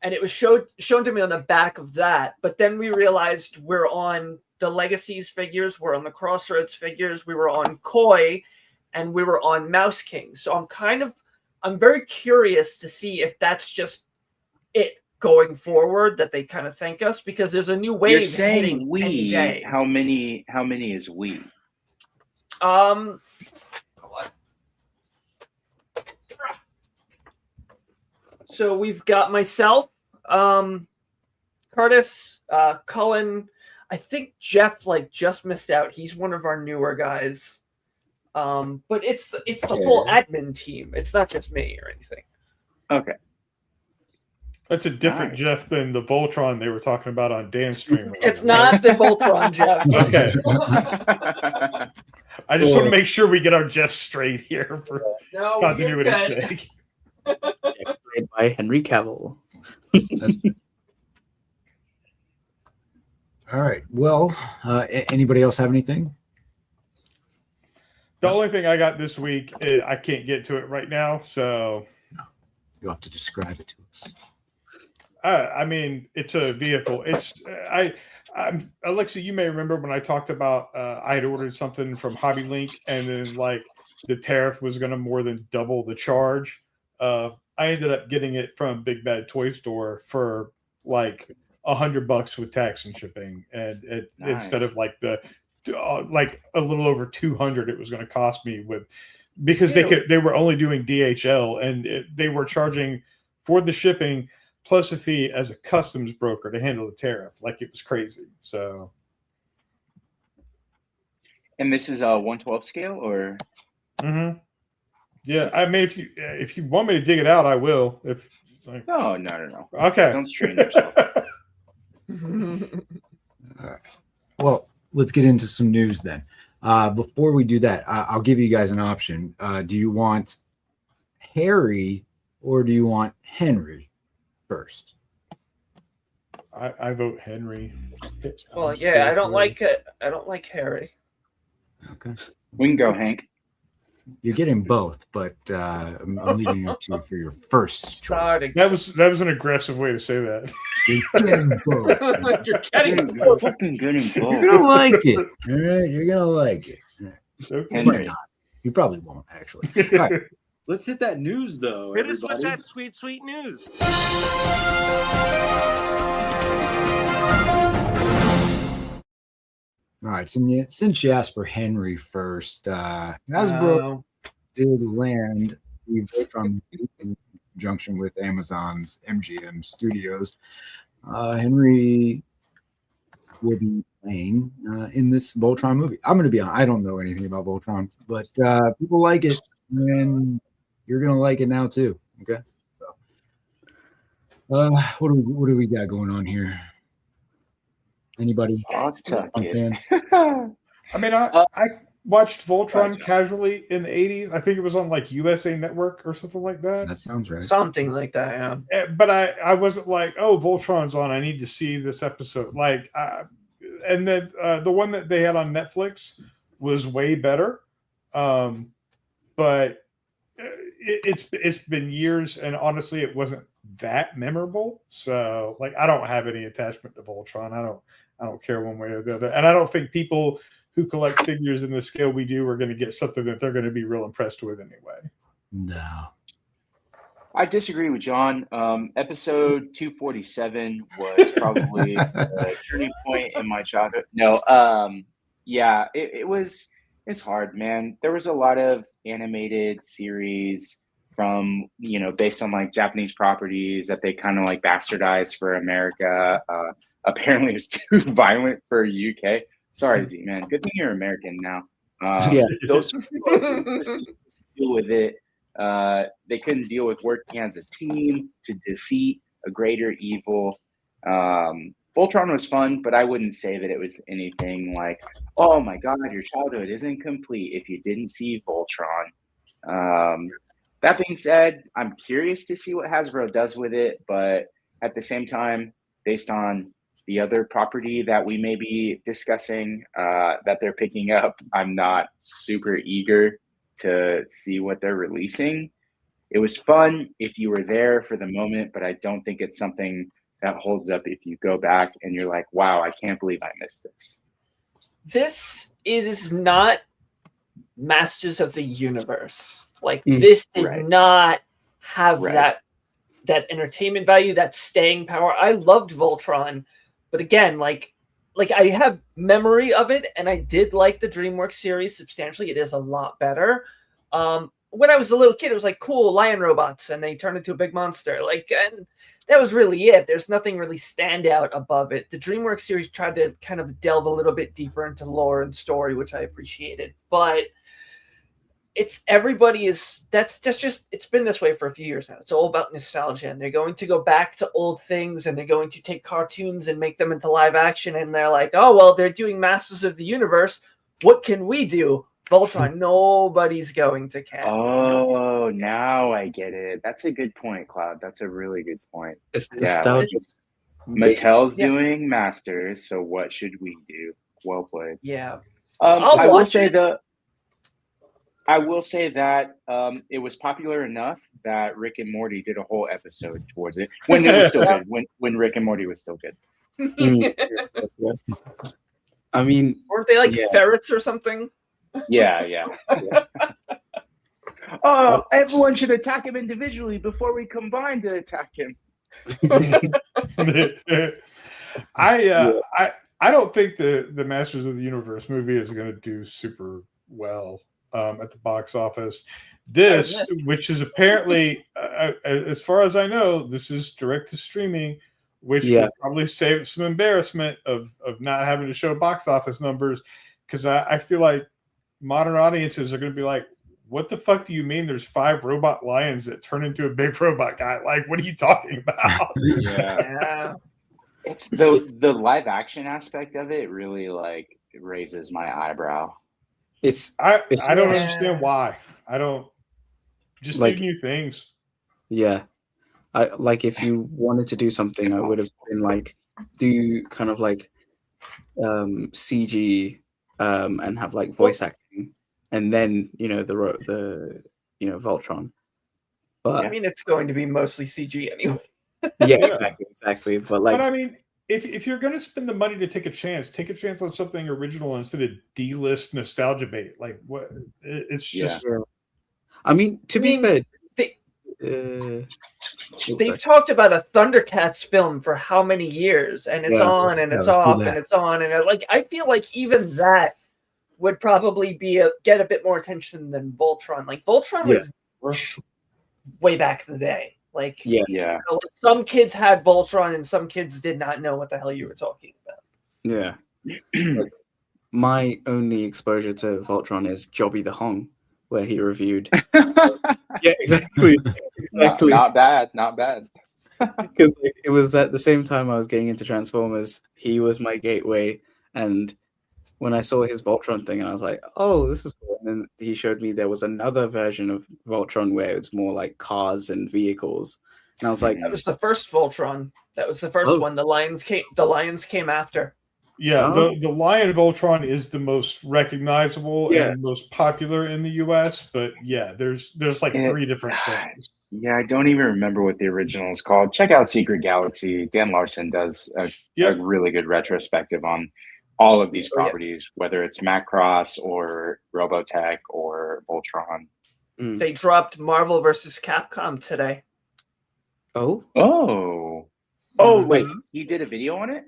and it was shown to me on the back of that. But then we realized we're on the Legacies figures, we're on the Crossroads figures, we were on Koi, and we were on Mouse King. So I'm very curious to see if that's just it going forward, that they kind of thank us, because there's a new wave. You're saying we? Any day. How many is we? So we've got myself, Curtis, Cullen. I think Jeff just missed out. He's one of our newer guys. But it's the whole admin team. It's not just me or anything. Okay. That's a different Jeff than the Voltron they were talking about on Dan's stream. It's not the Voltron Jeff. Okay. I just want to make sure we get our Jeff straight here for continuity's sake. Played by Henry Cavill. All right. Well, anybody else have anything? The only thing I got this week, I can't get to it right now, so you'll have to describe it to us. I mean, it's a vehicle. Alexa, you may remember when I talked about I had ordered something from Hobby Link, and then the tariff was going to more than double the charge. I ended up getting it from Big Bad Toy Store for $100 with tax and shipping, and instead of a little over 200 it was going to cost me because they were only doing DHL, and they were charging for the shipping plus a fee as a customs broker to handle the tariff. It was crazy. So, and this is a 1/12 scale, or? Mm-hmm. Yeah, I mean, if you want me to dig it out, I will. No. Okay, don't strain yourself. All right. Well, let's get into some news then. Before we do that, I'll give you guys an option. Do you want Harry or do you want Henry first? I vote Henry. Well, yeah, I don't like it. I don't like Harry. Okay. We can go, Hank. You're getting both, but I'm leaving you to for your first choice. That was an aggressive way to say that. You're getting both. You're getting both. Fucking getting both. You're gonna like it. All right, you're gonna like it. Okay. Henry. You probably won't, actually. All right. Let's hit that news, though. Hit us with that sweet, sweet news. All right, since you asked for Henry first, Hasbro did land the Voltron in conjunction with Amazon's MGM Studios. Henry will be playing in this Voltron movie. I'm going to be honest, I don't know anything about Voltron, but people like it, and you're going to like it now too. Okay, so what do we got going on here? Anybody? Fans? I mean, I watched Voltron casually in the 80s. I think it was on USA Network or something like that. That sounds right. Something like that, yeah. But I wasn't like, oh, Voltron's on, I need to see this episode. And then the one that they had on Netflix was way better. But it's been years, and honestly, it wasn't that memorable. So I don't have any attachment to Voltron. I don't care one way or the other. And I don't think people who collect figures in the scale we do are going to get something that they're going to be real impressed with anyway. No. I disagree with John. Episode 247 was probably a turning point in my childhood. No, yeah, it's hard, man. There was a lot of animated series from, based on Japanese properties that they kind of bastardized for America. Apparently it's too violent for UK. Sorry, Z, man. Good thing you're American now. Those deal with it. They couldn't deal with working as a team to defeat a greater evil. Voltron was fun, but I wouldn't say that it was anything like, oh my God, your childhood isn't complete if you didn't see Voltron. That being said, I'm curious to see what Hasbro does with it, but at the same time, based on the other property that we may be discussing that they're picking up, I'm not super eager to see what they're releasing. It was fun if you were there for the moment, but I don't think it's something that holds up if you go back and you're like, wow, I can't believe I missed this. This is not Masters of the Universe. Like this did not have that entertainment value, that staying power. I loved Voltron, but again, like I have memory of it, and I did like the DreamWorks series substantially. It is a lot better. When I was a little kid, it was like cool lion robots, and they turned into a big monster. Like, and that was really it. There's nothing really standout above it. The DreamWorks series tried to kind of delve a little bit deeper into lore and story, which I appreciated. But it's it's been this way for a few years now. It's all about nostalgia, and they're going to go back to old things, and they're going to take cartoons and make them into live action. And they're like, oh, well, they're doing Masters of the Universe. What can we do? Voltron, nobody's going to catch. Oh, now I get it. That's a good point, Cloud. That's a really good point. It's nostalgia. Mattel's doing Masters, so what should we do? Well played. Yeah. I will say that it was popular enough that Rick and Morty did a whole episode towards it when it was still good. When Rick and Morty was still good. I mean, weren't they like ferrets or something? Yeah. Oh, everyone should attack him individually before we combine to attack him. I don't think the Masters of the Universe movie is going to do super well at the box office. This, which is apparently, as far as I know, this is direct to streaming, which will probably save some embarrassment of not having to show box office numbers, because I feel like modern audiences are going to be like, what the fuck do you mean there's 5 robot lions that turn into a big robot guy? Like, what are you talking about? Yeah. It's the live action aspect of it really like raises my eyebrow. I don't understand why. I don't just like, do new things. Yeah. I like if you wanted to do something, I would have been like do kind of like CG and have like voice acting, and then the Voltron. But I mean, it's going to be mostly CG anyway. Yeah, exactly. But I mean, if you're going to spend the money to take a chance on something original instead of D-list nostalgia bait. Like what? It's just. I mean, to be fair. They've talked about a Thundercats film for how many years, and it's on and it's off and it's on, and like I feel like even that would probably get a bit more attention than Voltron. Like Voltron was way back in the day. Like some kids had Voltron and some kids did not know what the hell you were talking about. Yeah. Like, my only exposure to Voltron is Jobby the Hong, where he reviewed. Yeah, exactly. Not bad. Because it was at the same time I was getting into Transformers. He was my gateway, and when I saw his Voltron thing, I was like, "Oh, this is cool." And then he showed me there was another version of Voltron where it's more like cars and vehicles, and I was like, "That was the first Voltron. That was the first one. The Lions came after." Yeah, the Lion Voltron is the most recognizable and most popular in the US, but there's like 3 different things. Yeah, I don't even remember what the original is called. Check out Secret Galaxy. Dan Larson does a really good retrospective on all of these properties, whether it's Macross or Robotech or Voltron. They dropped Marvel vs. Capcom today. Oh, wait, he did a video on it?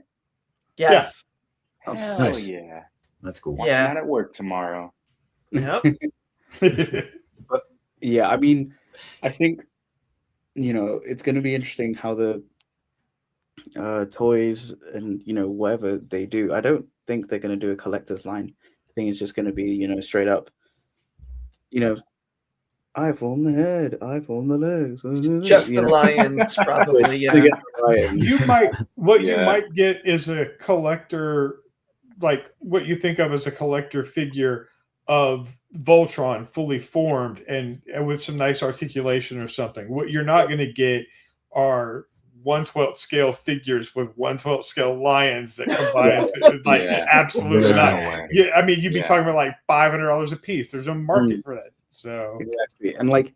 Yes. Hell nice. Yeah. That's cool. Watching that at work tomorrow. Yep. But yeah, I mean, I think it's going to be interesting how the toys and whatever they do. I don't think they're going to do a collector's line. I think it's just going to be straight up. I form the head, I form the legs. Just the lions, probably. You might get is a collector, like what you think of as a collector figure of Voltron fully formed and with some nice articulation or something. What you're not going to get are 1/12 scale figures with 1/12 scale lions that combine absolutely not. Yeah, I mean, you'd be talking about like $500 a piece. There's no market for that. So exactly, and like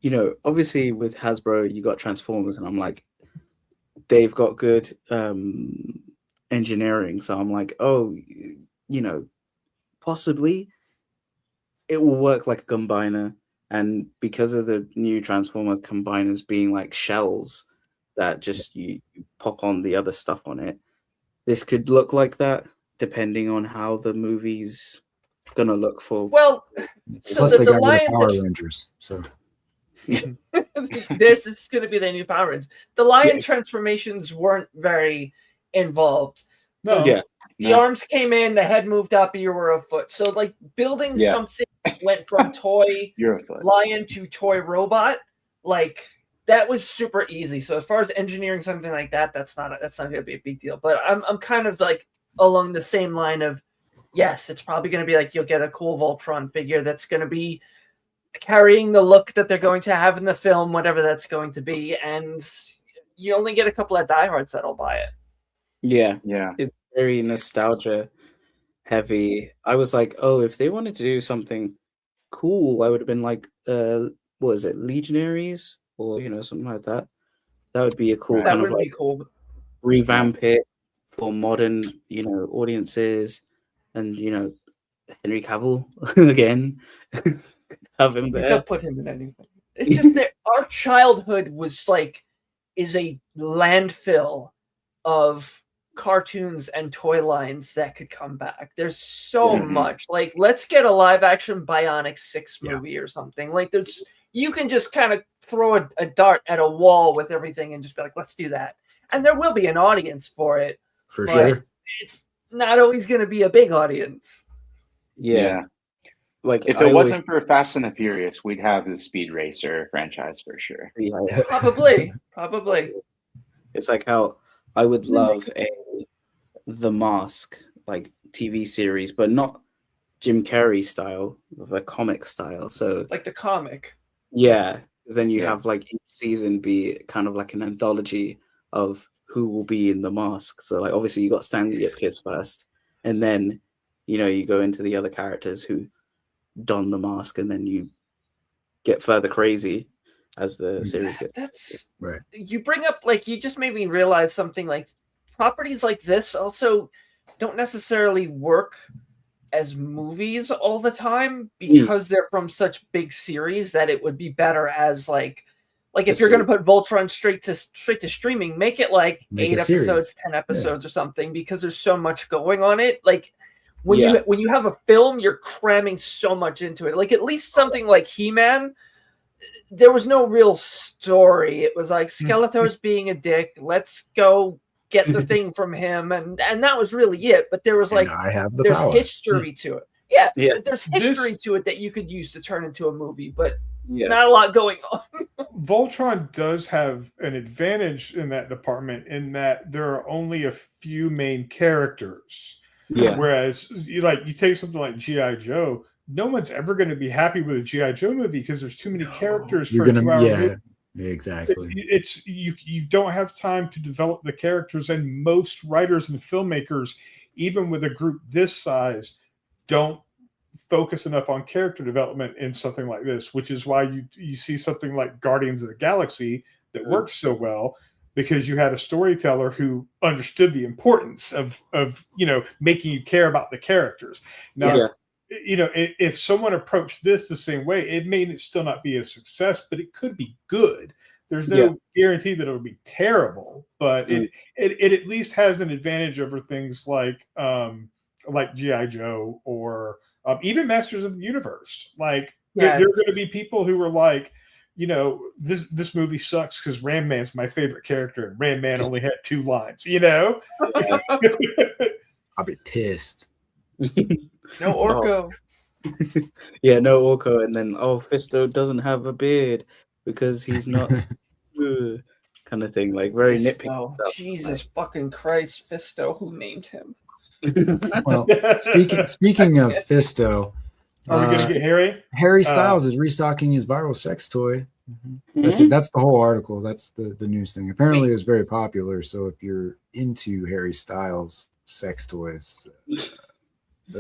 you know, obviously with Hasbro, you got Transformers, and I'm like, they've got good engineering. So I'm like, oh, you know, possibly it will work like a combiner. And because of the new Transformer combiners being like shells that just you pop on the other stuff on it, this could look like that depending on how the movie's gonna look for. Well, so Plus, they got rid of Power Rangers, so this is going to be the new Power Rangers. The Lion transformations weren't very involved. No. Yeah. The arms came in, the head moved up, you were a foot. So, like, building something went from toy lion to toy robot, like, that was super easy. So, as far as engineering something like that, that's not going to be a big deal. But I'm kind of, like, along the same line of, yes, it's probably going to be, like, you'll get a cool Voltron figure that's going to be carrying the look that they're going to have in the film, whatever that's going to be. And you only get a couple of diehards that'll buy it. Yeah. Yeah. It's very nostalgia heavy. I was like, oh, if they wanted to do something cool, I would have been like, what is it, Legionaries? Or, you know, something like that. That would be a cool kind of like cool. Revamp it for modern, you know, audiences. And, you know, Henry Cavill again. Have him there. Don't put him in anything. It's just that our childhood is a landfill of cartoons and toy lines that could come back. There's so much. Like, let's get a live action Bionic 6 movie or something. Like, you can just kind of throw a dart at a wall with everything and just be like, let's do that. And there will be an audience for it. For sure. It's not always going to be a big audience. Yeah. Like, if it wasn't for Fast and the Furious, we'd have the Speed Racer franchise for sure. Yeah. Probably. It's like how I would love The Mask, like, TV series, but not Jim Carrey style, the comic style. So like the comic. Yeah. Then you have like each season be kind of like an anthology of who will be in The Mask. So like obviously you got Stanley Ipkiss first, and then you know you go into the other characters who don the mask, and then you get further crazy as the series gets. That's right. You bring up, like, you just made me realize something. Like, properties like this also don't necessarily work as movies all the time because they're from such big series that it would be better as like if you're going to put Voltron straight to streaming, make it like 8 episodes, 10 episodes or something, because there's so much going on it. Like when you have a film, you're cramming so much into it. Like at least something like He-Man, there was no real story. It was like Skeletor's being a dick. Let's go get the thing from him, and that was really it. But there was like there's power. History to it. Yeah, there's history to it that you could use to turn into a movie, but not a lot going on. Voltron does have an advantage in that department in that there are only a few main characters. Yeah. Whereas you take something like G.I. Joe, no one's ever going to be happy with a G.I. Joe movie because there's too many characters for a 2-hour movie. Exactly. It's you don't have time to develop the characters, and most writers and filmmakers, even with a group this size, don't focus enough on character development in something like this, which is why you see something like Guardians of the Galaxy that works so well, because you had a storyteller who understood the importance of making you care about the characters. Now, if someone approached this the same way, it may still not be a success, but it could be good. There's no guarantee that it'll be terrible, but it at least has an advantage over things like G.I. Joe or even Masters of the Universe. Like there are going to be people who are like, this movie sucks because Ram Man's my favorite character, and Ram Man only had 2 lines. I'll be pissed. No Orko. No Orko, and then Fisto doesn't have a beard because he's not kind of thing, like very nitpicky. Jesus fucking Christ, Fisto, who named him? Well, speaking of Fisto, are we gonna get Harry? Harry Styles is restocking his viral sex toy. That's it. That's the whole article. That's the news thing. Apparently, it was very popular. So if you're into Harry Styles sex toys,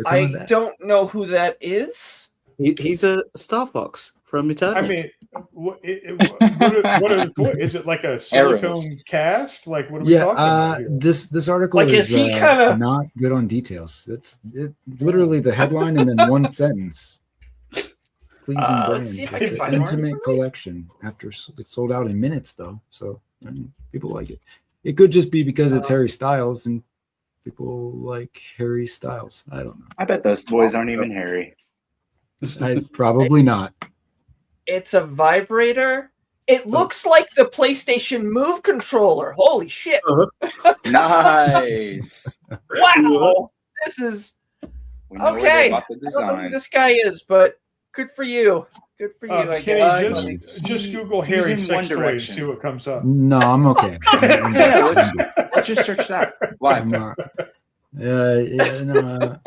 I don't know who that is. He's a Star Fox from Eternals. I mean, What are the toys? Is it like a silicone cast? Like what are we talking about here? This article Like, is is he kinda... not good on details. It's literally the headline and then one sentence. Pleasing brand. Let's see if I It's can an find more intimate collection. After it's sold out in minutes, though, so I mean, people like it. It could just be because it's Harry Styles and people like Harry Styles. I don't know. I bet those toys aren't even hairy. Probably not. It's a vibrator. It looks like the PlayStation Move controller. Holy shit. Nice. Wow. This is We know where they okay. bought the I don't know who design. this guy is, but good for you. Good for you, I Kenny, guess. just Google He was Harry in sex One toy and Direction. see what comes up. No, I'm okay. Yeah, let's just search that live. I'm not. No.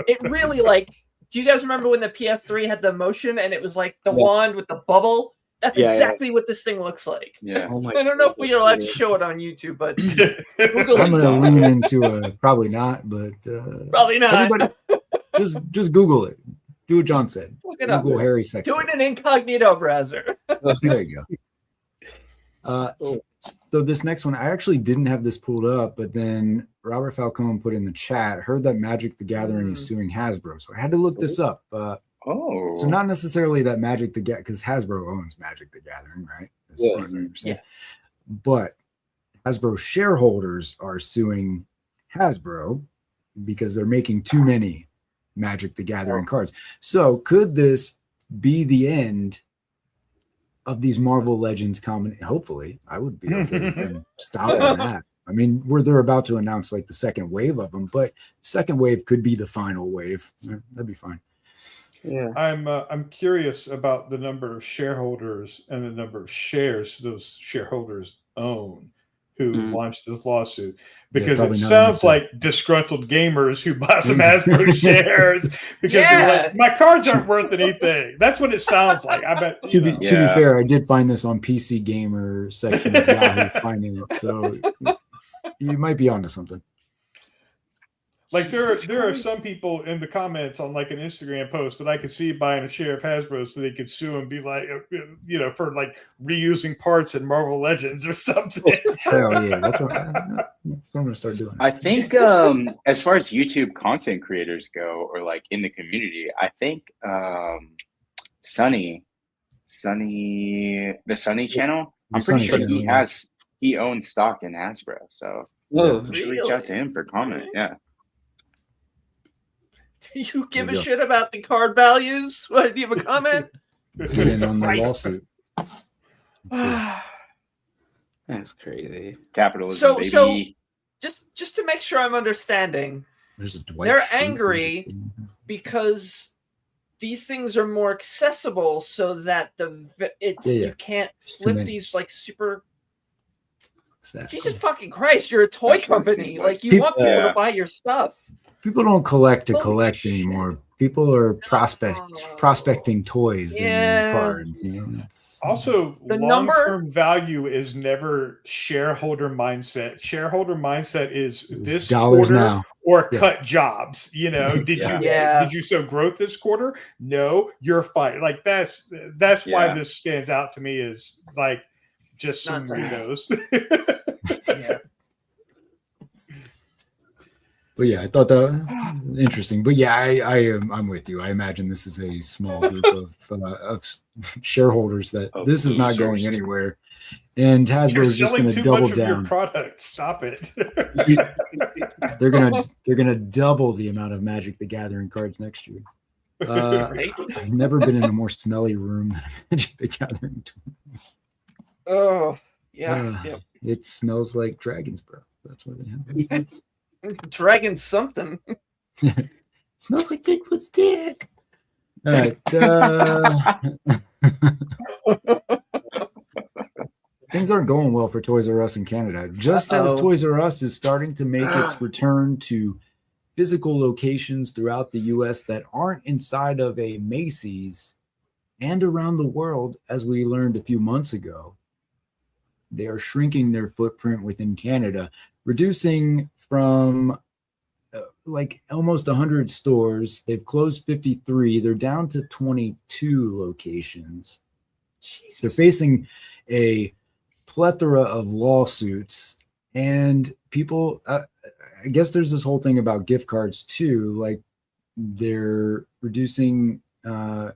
It really, like, do you guys remember when the PS3 had the motion and it was like the wand with the bubble? That's exactly what this thing looks like. Yeah. Oh my I don't know if we are allowed to show it on YouTube, but Google I'm it. gonna lean into a probably not, but Probably not. everybody just Google it. Do what John said. Look it up. Google Harry sex. Do it in incognito browser. There you go. So this next one, I actually didn't have this pulled up, but then Robert Falcone put in the chat, heard that Magic the Gathering is suing Hasbro. So I had to look this up. So not necessarily that Magic the Gathering, because Hasbro owns Magic the Gathering, right? As far as I understand. But Hasbro shareholders are suing Hasbro because they're making too many Magic the Gathering cards. So could this be the end of these Marvel Legends combination? Hopefully, I would be okay with them stopping that. I mean, they're about to announce like the second wave of them, but second wave could be the final wave. That'd be fine. Yeah. I'm curious about the number of shareholders and the number of shares those shareholders own who launched this lawsuit, because it sounds like disgruntled gamers who bought some Hasbro shares because they're like, my cards aren't worth anything. That's what it sounds like. I bet. To be fair, I did find this on PC Gamer section of Yahoo finding it, so you might be onto something. Like there are some people in the comments on like an Instagram post that I could see buying a share of Hasbro so they could sue and be like, for like reusing parts in Marvel Legends or something. Hell yeah, that's what I'm gonna start doing. I think as far as YouTube content creators go, or like in the community, I think Sunny, the Sunny channel, I'm pretty sure he owns stock in Hasbro, so you should reach out to him for comment. Yeah. Do you give a shit about the card values? What, do you have a comment? Get in on the lawsuit. That's crazy. Capitalism, baby. So just to make sure I'm understanding, they're angry because these things are more accessible, so that you can't flip these like super. Exactly. Jesus fucking Christ! You're a toy company. Like you want people to buy your stuff. People don't collect to collect anymore. People are prospecting toys and cards. Also, the long-term value is never shareholder mindset. Shareholder mindset is this dollars quarter now or cut jobs. Did you show growth this quarter? No, you're fine. Like that's why this stands out to me is like just some weirdos. But yeah, I thought that was interesting. But yeah, I'm with you. I imagine this is a small group of shareholders that this is not going anywhere, and Hasbro is just going to double down. Your product. Stop it. They're gonna double the amount of Magic the Gathering cards next year. I've never been in a more smelly room than a Magic the Gathering. Oh yeah, it smells like dragon's breath. That's what they have. Dragon something. Smells like Bigfoot's dick. All right. Things aren't going well for Toys R Us in Canada. Just as Toys R Us is starting to make its return to physical locations throughout the U.S. that aren't inside of a Macy's and around the world, as we learned a few months ago, they are shrinking their footprint within Canada, reducing from like almost 100 stores. They've closed 53. They're down to 22 locations. They're facing a plethora of lawsuits, and people, I guess there's this whole thing about gift cards too. Like they're reducing the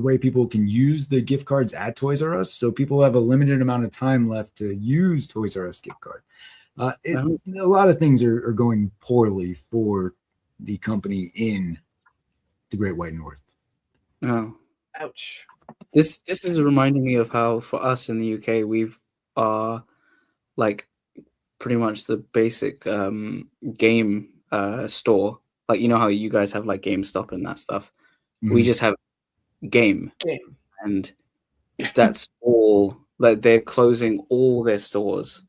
way people can use the gift cards at Toys R Us. So people have a limited amount of time left to use Toys R Us gift card. A lot of things are going poorly for the company in the Great White North. Oh, ouch. This is reminding me of how for us in the UK we've like pretty much the basic game store. Like you know how you guys have like GameStop and that stuff. Mm-hmm. We just have game, and that's all. Like they're closing all their stores,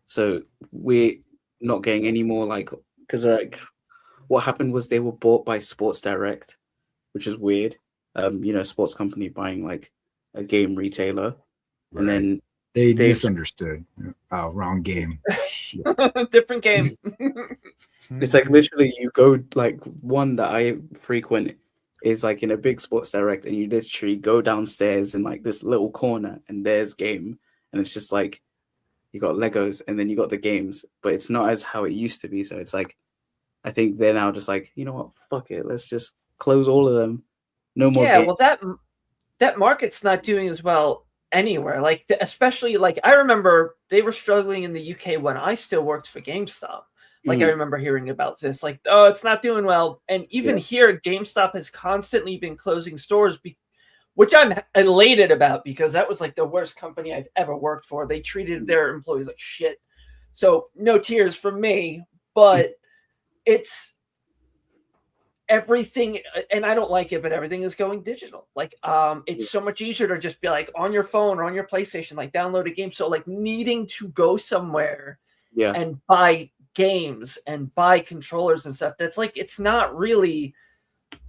so we're not getting any more. Like because like what happened was they were bought by Sports Direct, which is weird. Sports company buying like a game retailer, and then they misunderstood. Oh, wrong game. Different game. It's like literally you go like one that I frequent is like in a big Sports Direct, and you literally go downstairs in like this little corner, and there's game, and it's just like you got Legos, and then you got the games, but it's not as how it used to be. So it's like I think they're now just like, you know what, fuck it, let's just close all of them. No more. Yeah, games. Well, that market's not doing as well anywhere. Like especially like I remember they were struggling in the UK when I still worked for GameStop. Like I remember hearing about this, like, oh, it's not doing well. And even here, GameStop has constantly been closing stores, which I'm elated about because that was like the worst company I've ever worked for. They treated their employees like shit. So no tears from me, but it's everything. And I don't like it, but everything is going digital. Like it's so much easier to just be like on your phone or on your PlayStation, like download a game. So like needing to go somewhere and buy games and buy controllers and stuff, that's like it's not really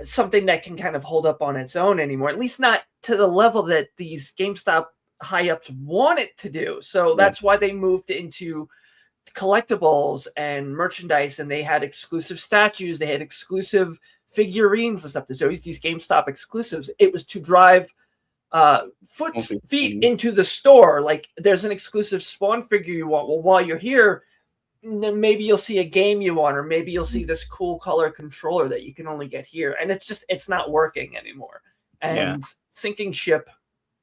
something that can kind of hold up on its own anymore, at least not to the level that these GameStop high ups want it to do. So that's why they moved into collectibles and merchandise, and they had exclusive statues, they had exclusive figurines and stuff. There's always these GameStop exclusives. It was to drive feet into the store. Like there's an exclusive Spawn figure you want. Well, while you're here, then maybe you'll see a game you want, or maybe you'll see this cool color controller that you can only get here. And it's not working anymore. And sinking ship.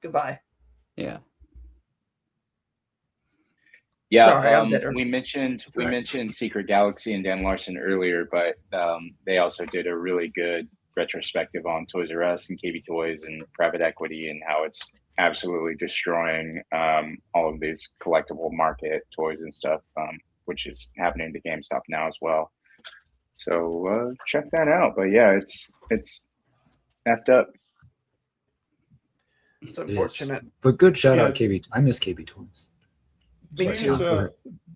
Goodbye. Yeah. Yeah. Sorry, we mentioned Secret Galaxy and Dan Larson earlier, but they also did a really good retrospective on Toys R Us and KB Toys and private equity and how it's absolutely destroying all of these collectible market toys and stuff. Which is happening to GameStop now as well. So check that out. But yeah, it's effed up. It's unfortunate. But good shout out KB. I miss KB Toys.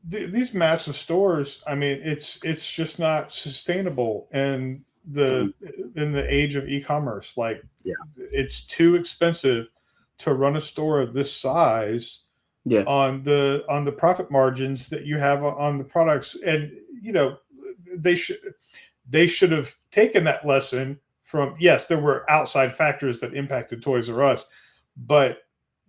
These massive stores, I mean, it's just not sustainable in the age of e-commerce. Like it's too expensive to run a store of this size. On the profit margins that you have on the products, and they should have taken that lesson from. Yes, there were outside factors that impacted Toys R Us, but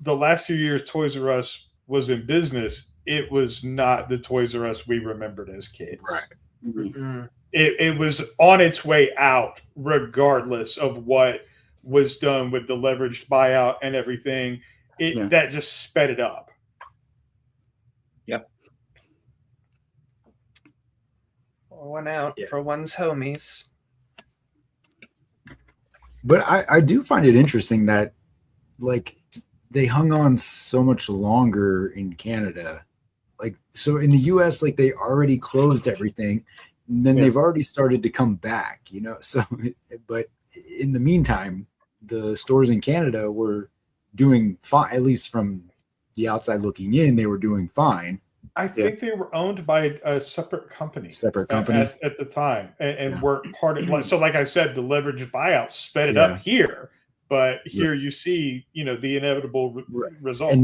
the last few years Toys R Us was in business. It was not the Toys R Us we remembered as kids. Right. Mm-hmm. It was on its way out, regardless of what was done with the leveraged buyout and everything. That just sped it up. Yep. One out for one's homies. But I do find it interesting that like they hung on so much longer in Canada. Like so in the US, like they already closed everything, and then they've already started to come back, So but in the meantime, the stores in Canada were doing fine, at least from the outside looking in, they were doing fine. I think they were owned by a separate company. At the time, and weren't part of. So, like I said, the leveraged buyout sped it up here, but here you see, the inevitable result. And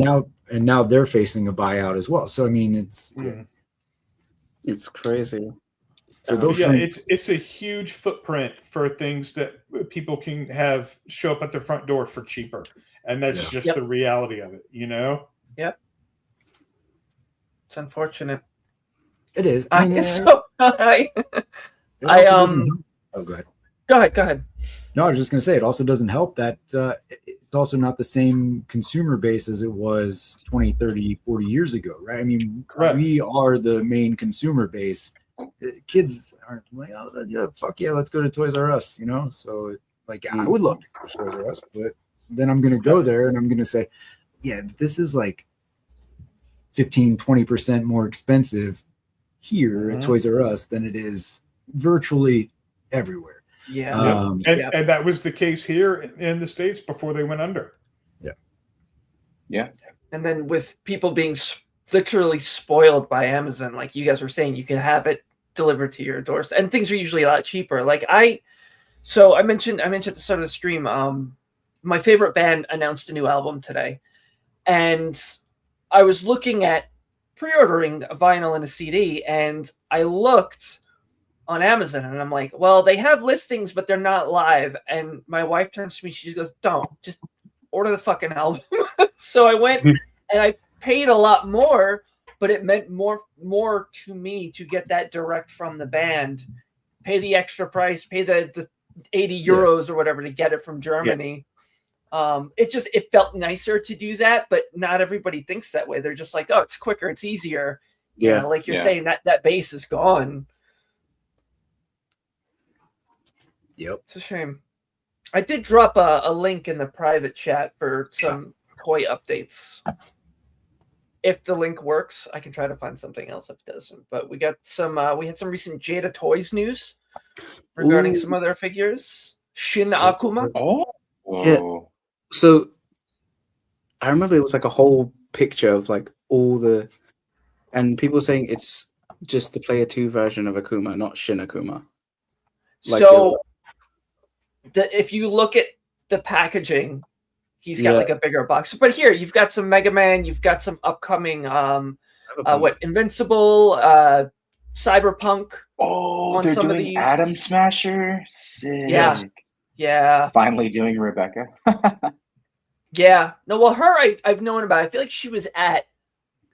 now they're facing a buyout as well. So I mean, it's crazy. So it's a huge footprint for things that people can have show up at their front door for cheaper. and that's just the reality of it, you know. Yep. It's unfortunate. It is. Oh, go ahead. Go ahead. No, I was just going to say, it also doesn't help that it's also not the same consumer base as it was 20, 30, 40 years ago, right? I mean, we are the main consumer base. Kids aren't like, oh, yeah, fuck yeah, let's go to Toys R Us, you know? So, like, I would love to go to Toys R Us, but then I'm going to go there and I'm going to say, yeah, this is like 15, 20% more expensive here at Toys R Us than it is virtually everywhere. Yeah. And that was the case here in the States before they went under. Yeah. And then with people being literally spoiled by Amazon, like you guys were saying, you can have it delivered to your doorstep, and things are usually a lot cheaper. Like I mentioned at the start of the stream, my favorite band announced a new album today, and I was looking at pre-ordering a vinyl and a CD, and I looked on Amazon and I'm like, well, they have listings, but they're not live. And my wife turns to me, she goes, don't, just order the fucking album. So I went and I paid a lot more, but it meant more to me to get that direct from the band, pay the extra price, pay the 80 euros or whatever to get it from Germany. It felt nicer to do that, but not everybody thinks that way. They're just like, oh, it's quicker, it's easier. You know, like you're saying, that base is gone. Yep. It's a shame. I did drop a link in the private chat for some toy updates. If the link works, I can try to find something else if it doesn't. But we got we had some recent Jada Toys news regarding some other figures. Shin Akuma. Yeah. So I remember it was like a whole picture of like and people saying it's just the Player 2 version of Akuma, not Shin Akuma. Like if you look at the packaging, he's got like a bigger box. But here you've got some Mega Man, you've got some upcoming Invincible, Cyberpunk. Oh, they're doing Atom Smasher. Sick. Yeah. Finally doing Rebecca. Yeah. No, well, her I've known about. I feel like she was at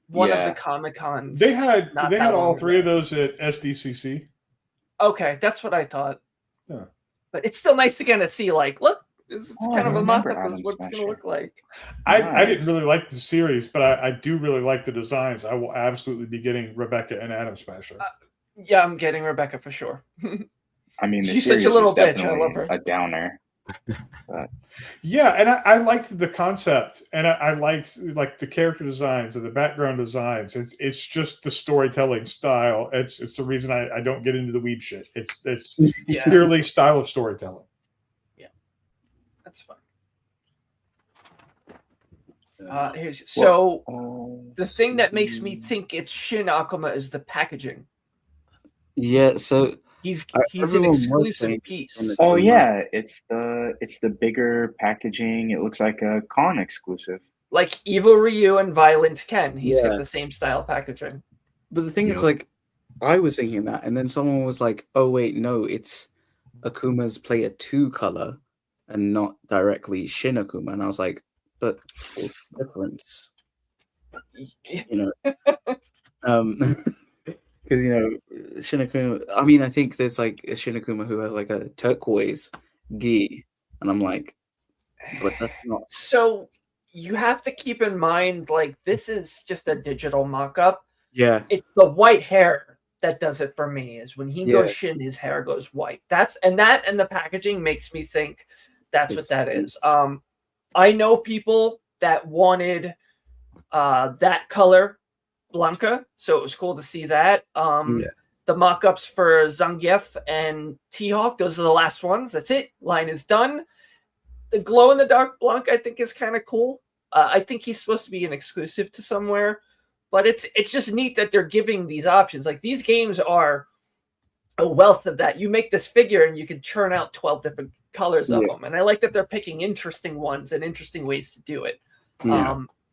one of the Comic-Cons. They had all three of those at SDCC. Okay, that's what I thought. Yeah. But it's still nice to kind of see, like, look, this is kind of a mock-up of what it's going to look like. I didn't really like the series, but I do really like the designs. I will absolutely be getting Rebecca and Atom Smasher. Yeah, I'm getting Rebecca for sure. I mean, she's such a little bitch. I love her. A downer. But. Yeah, and I liked the concept, and I liked like the character designs and the background designs. It's just the storytelling style. It's the reason I don't get into the weeb shit. It's purely style of storytelling. Yeah, that's fine. The thing that makes me think it's Shin Akuma is the packaging. Yeah, so he's an exclusive piece. Oh yeah, it's the bigger packaging. It looks like a con exclusive. Like Evil Ryu and Violent Ken. He's got the same style packaging. But the thing is, like, I was thinking that, and then someone was like, "Oh wait, no, it's Akuma's Player 2 color, and not directly Shin Akuma." And I was like, "But what's the difference?" You know, because Shin Akuma. I mean, I think there's like a Shin Akuma who has like a turquoise gi, and I'm like, but that's not. So you have to keep in mind, like, this is just a digital mock-up. Yeah, it's the white hair that does it for me. Is when he goes Shin, his hair goes white. And the packaging makes me think that's what that is. I know people that wanted that color Blanca, so it was cool to see that. The mock-ups for Zangief and T-Hawk, those are the last ones. That's it. Line is done. The glow-in-the-dark Blanc, I think, is kind of cool. I think he's supposed to be an exclusive to somewhere, but it's just neat that they're giving these options. Like, these games are a wealth of that. You make this figure and you can churn out 12 different colors of them, and I like that they're picking interesting ones and interesting ways to do it.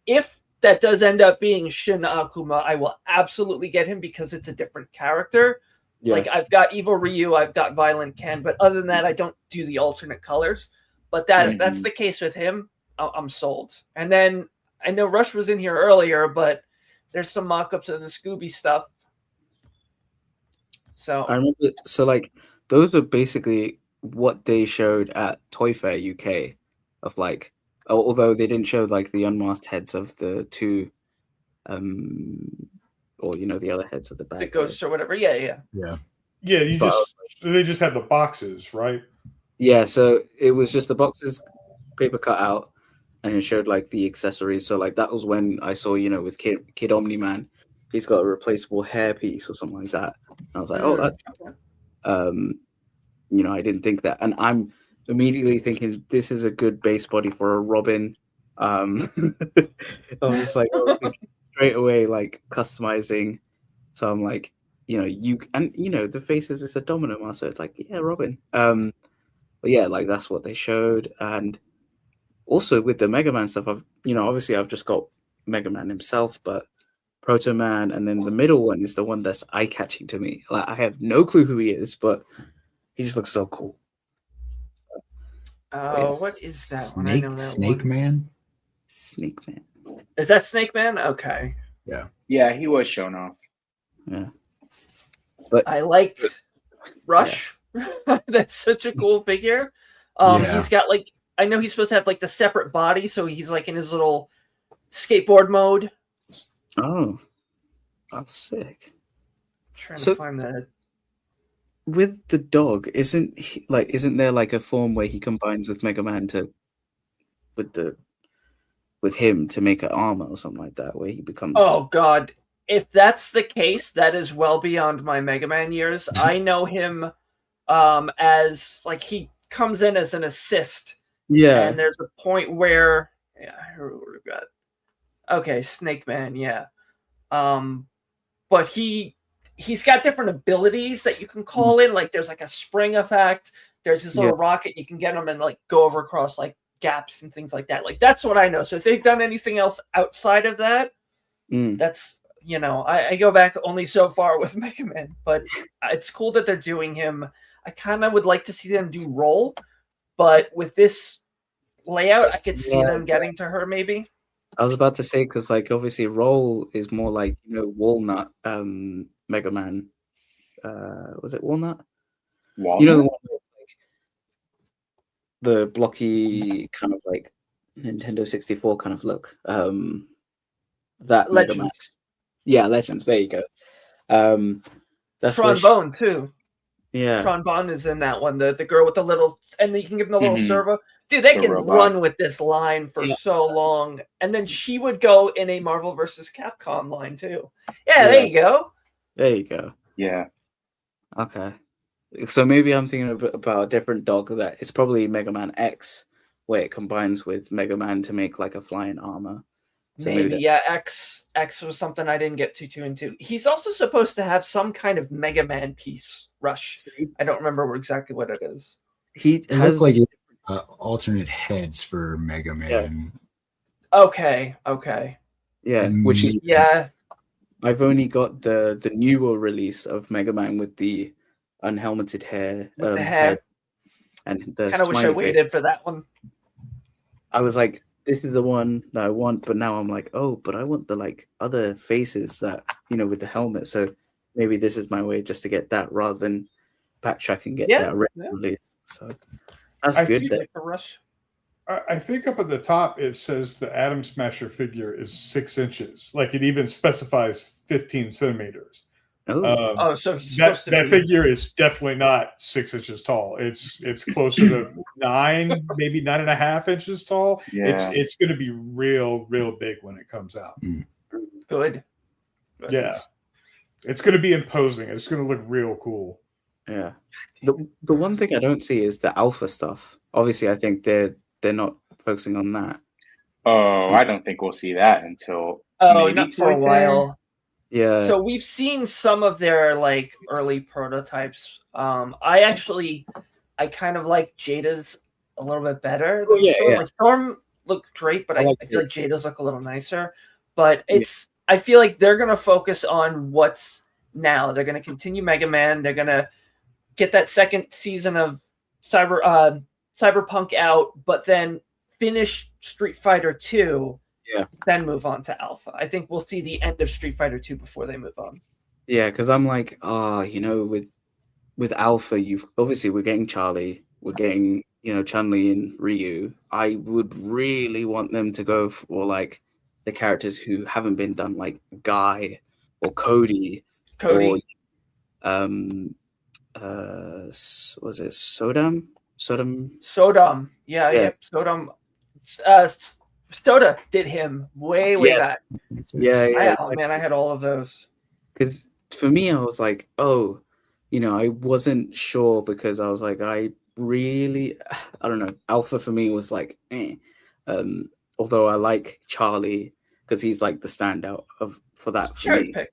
If that does end up being Shin Akuma, I will absolutely get him because it's a different character. Like, I've got Evil Ryu, I've got Violent Ken, but other than that, I don't do the alternate colors. But if that's the case with him, I'm sold. And then I know Rush was in here earlier, but there's some mock-ups of the Scooby stuff. So I remember. So like those are basically what they showed at Toy Fair UK, of like, although they didn't show like the unmasked heads of the two, or the other heads of the bad the ghosts or whatever. Yeah. They just had the boxes, right? Yeah, so it was just the boxes, paper cut out, and it showed like the accessories. So like that was when I saw, with Kid Omni-Man, he's got a replaceable hairpiece or something like that. And I was like, oh, that's I didn't think that. And I'm immediately thinking this is a good base body for a Robin. I was just like straight away like customizing. So I'm like, the faces, it's a domino master. It's like, yeah, Robin. But yeah, like that's what they showed. And also with the Mega Man stuff, obviously I've just got Mega Man himself, but Proto Man, and then the middle one is the one that's eye-catching to me. Like I have no clue who he is, but he just looks so cool. Oh, what is that one? I know that Snake one. Man? Snake Man. Is that Snake Man? Okay. Yeah, he was shown off. Yeah. But I like Rush. Yeah. That's such a cool figure. He's got like, I know he's supposed to have like the separate body, so he's like in his little skateboard mode. Oh, sick. Trying to find that. With the dog, isn't there like a form where he combines with Mega Man with him to make an armor or something like that, where he becomes? Oh God. If that's the case, that is well beyond my Mega Man years. I know him as like he comes in as an assist. Yeah. And there's a point where we've got Snake Man, yeah. But he's got different abilities that you can call in. Like there's like a spring effect. There's this little rocket you can get him and like go over across like gaps and things like that. Like that's what I know. So if they've done anything else outside of that, that's I go back only so far with Mega Man, but it's cool that they're doing him. I kind of would like to see them do Roll, but with this layout, I could see them getting to her maybe. I was about to say, because like obviously Roll is more like Walnut Mega Man. Was it Walnut? Walnut? The one with, like, the blocky kind of like Nintendo 64 kind of look. That Legends. Mega Man. Yeah, Legends. There you go. That's Trombone too. Yeah, Trombone is in that one. The girl with the little, and you can give them the little servo. Dude, they can run with this line for so long, and then she would go in a Marvel vs. Capcom line too. Yeah, there you go. There you go. Yeah. Okay. So maybe I'm thinking about a different dog that it's probably Mega Man X, where it combines with Mega Man to make like a flying armor. So maybe X was something I didn't get too into. He's also supposed to have some kind of Mega Man piece, Rush. I don't remember exactly what it is. It looks like alternate heads for Mega Man. Yeah. Okay. Yeah, which is I've only got the newer release of Mega Man with the unhelmeted hair. With the hair. And the kind of wish I waited for that one. I was like, this is the one that I want, but now I'm like, oh, but I want the like other faces that with the helmet. So maybe this is my way just to get that rather than backtrack and get that release. So that's good. I think up at the top it says the Atom Smasher figure is 6 inches. Like it even specifies 15 centimeters. So that figure is definitely not 6 inches tall. It's closer to 9, maybe 9.5 inches tall. Yeah. It's going to be real big when it comes out. Good. Yeah, it's going to be imposing. It's going to look real cool. Yeah. The one thing I don't see is the alpha stuff. Obviously, I think they're not focusing on that. Oh, I don't think we'll see that until not for a while. Yeah. So we've seen some of their like early prototypes. I kind of like Jada's a little bit better. Like Storm looked great, but I feel like Jada's look a little nicer. But I feel like they're gonna focus on what's now. They're gonna continue Mega Man. They're gonna get that second season of Cyberpunk out, but then finish Street Fighter 2, Yeah. then move on to Alpha. I think we'll see the end of Street Fighter 2 before they move on. Yeah, because I'm like, with Alpha, we're getting Charlie, we're getting Chun-Li and Ryu. I would really want them to go for like the characters who haven't been done, like Guy or Cody. Or was it Sodom? Yeah. Sodom. Soda did him way back. I had all of those. Because for me, I was like, I wasn't sure because I was like, I don't know. Alpha for me was like, although I like Charlie because he's like the standout for that for me. Pick.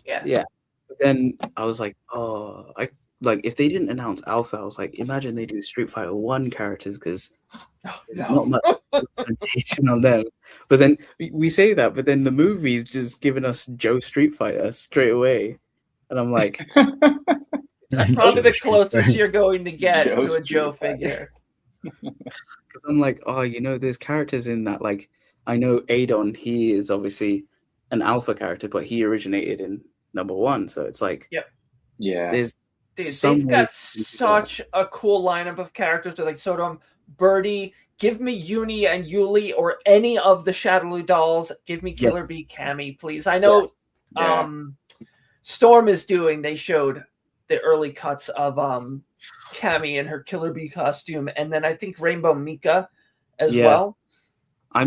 Yeah. But then I was like, if they didn't announce Alpha, I was like, imagine they do Street Fighter 1 characters because there's not much representation on them. But then we say that, but then the movie's just giving us Joe Street Fighter straight away. And I'm like, that's probably the closest you're going to get to a Joe figure. Because I'm like, there's characters in that. Like, I know Adon, he is obviously an Alpha character, but he originated in #1. So it's like, there's they've got such a cool lineup of characters like Sodom, Birdie. Give me Uni and Yuli or any of the Shadowloo dolls. Give me Killer Bee Cammy, please. I know Storm is doing. They showed the early cuts of Cammy in her Killer Bee costume, and then I think Rainbow Mika as well. I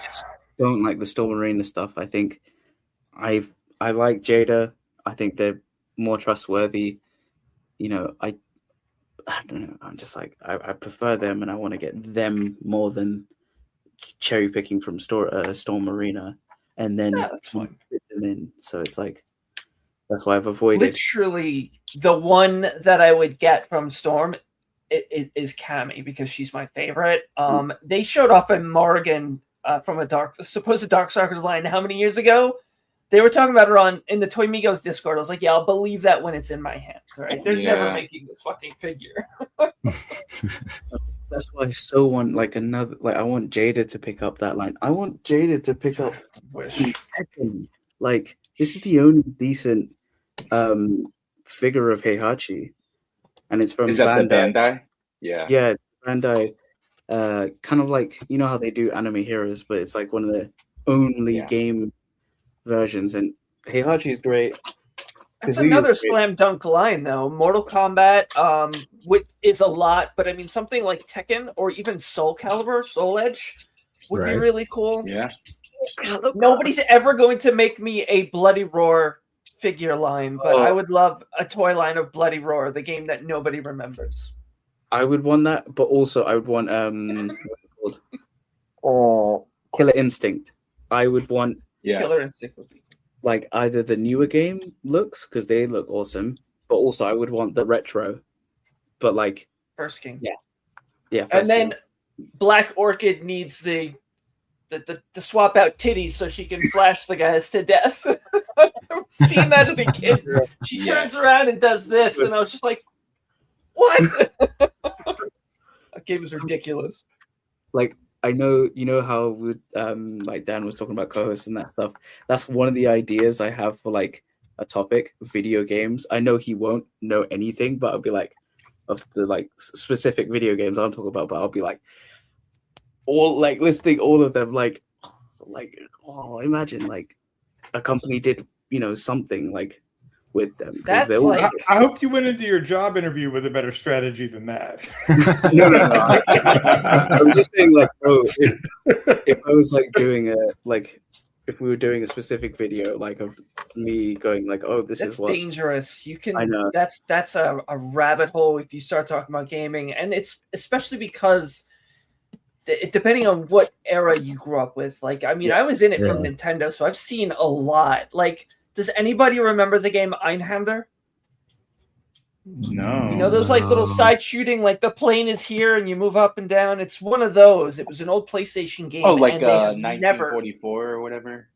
just don't like the Storm Arena stuff. I think I like Jada. I think they're more trustworthy. I don't know. I'm just like I prefer them, and I want to get them more than cherry picking from Storm Arena, and then fit them in. So it's like that's why I've avoided. Literally, the one that I would get from Storm is Cammy because she's my favorite. They showed off a Morrigan from a supposed Darkstalkers line how many years ago? They were talking about her in the Toy Migos Discord. I was like, I'll believe that when it's in my hands, right? They're never making this fucking figure. That's why I so want I want Jada to pick up that line. I want Jada to pick up Tekken. Like, this is the only decent figure of Heihachi. And it's from Bandai. Yeah, it's Bandai. Kind of like, how they do Anime Heroes, but it's like one of the only game versions, and Heihachi is great. That's another slam dunk line, though. Mortal Kombat, which is a lot, but I mean something like Tekken or even Soul Calibur, Soul Edge would be really cool. Yeah. Nobody's ever going to make me a Bloody Roar figure line, but I would love a toy line of Bloody Roar, the game that nobody remembers. I would want that, but also I would want what's it called? Killer Instinct. I would want Killer Instinct would be like either the newer game looks because they look awesome, but also I would want the retro, but like first game. Yeah. And then Black Orchid needs the swap out titties so she can flash the guys to death. I've seen that as a kid. She turns around and does this, and I was just like, "What?" That game is ridiculous. Like, I know, how like Dan was talking about co-hosts and that stuff. That's one of the ideas I have for like a topic, video games. I know he won't know anything, but I'll be like, of the like specific video games I'm talking about, but I'll be like, listing all of them, imagine like a company did, something like with them. That's like, I hope you went into your job interview with a better strategy than that. No. I was just saying, like, bro, if I was like doing if we were doing a specific video, like of me going like, this is what dangerous. You can. I know that's a rabbit hole if you start talking about gaming, and it's especially because depending on what era you grew up with. Like, I mean, I was in it from Nintendo, so I've seen a lot. Like, does anybody remember the game Einhander? No. Those like little side shooting, like the plane is here and you move up and down. It's one of those. It was an old PlayStation game. Oh, like 1944 or whatever.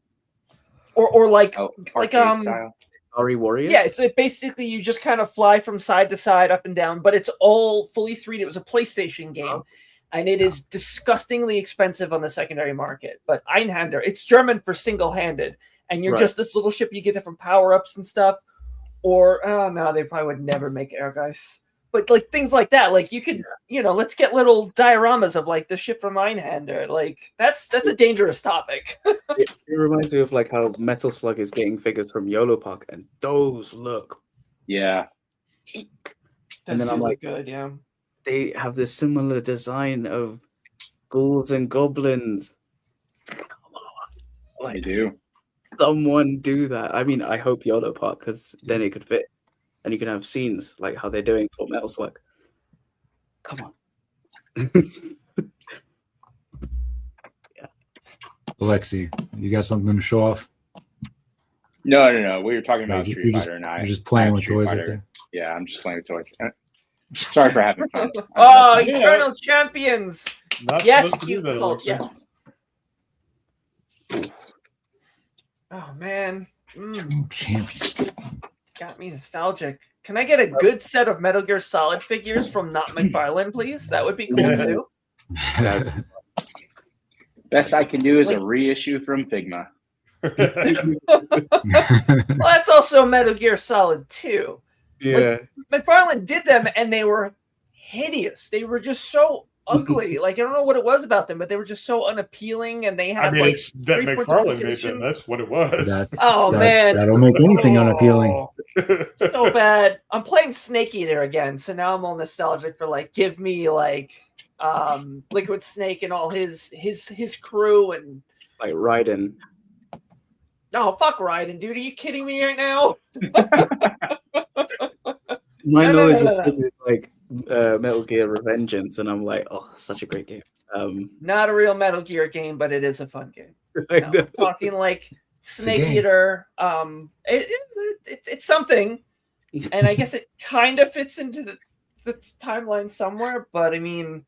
Or like style. Ari Warriors. Yeah, it's basically you just kind of fly from side to side, up and down, but it's all fully 3D. It was a PlayStation game. and it is disgustingly expensive on the secondary market. But Einhander, it's German for single-handed, and you're just this little ship. You get different power-ups and stuff. Or oh no, they probably would never make Ehrgeist. But like things like that, like you could, let's get little dioramas of like the ship from Einhander. Like that's a dangerous topic. it reminds me of like how Metal Slug is getting figures from YOLO Park, and those look eek. And then I'm like, good, yeah. They have this similar design of ghouls and goblins. Like, they do. Someone do that. I mean, I hope YOLO Park, because then it could fit, and you can have scenes like how they're doing for Metal Slug. Come on. Yeah. Alexi, you got something to show off? No. We were talking about Street Fighter, and you're just playing with toys up there. Yeah, I'm just playing with toys. Sorry for having fun. Oh, Eternal Champions! Yes, cute cult. Yes. Oh man, Champions got me nostalgic. Can I get a good set of Metal Gear Solid figures from not Mcfarlane, please? That would be cool too. Best I can do is a reissue from Figma. Well, that's also Metal Gear Solid 2. Yeah. Like, Mcfarlane did them, and they were hideous. They were just so ugly. Like, I don't know what it was about them, but they were just so unappealing, and they had it's that Mcfarlane made them. That's what it was. Man, that'll make anything unappealing. So bad. I'm playing Snake Eater again, so now I'm all nostalgic for like, give me like Liquid Snake and all his crew and like Raiden. No, fuck Raiden, dude. Are you kidding me right now? My knowledge is like Metal Gear Revengeance, and I'm like, oh, such a great game. Not a real Metal Gear game, but it is a fun game. No, I'm talking like Snake Eater. It's something, and I guess it kind of fits into the timeline somewhere. But I mean,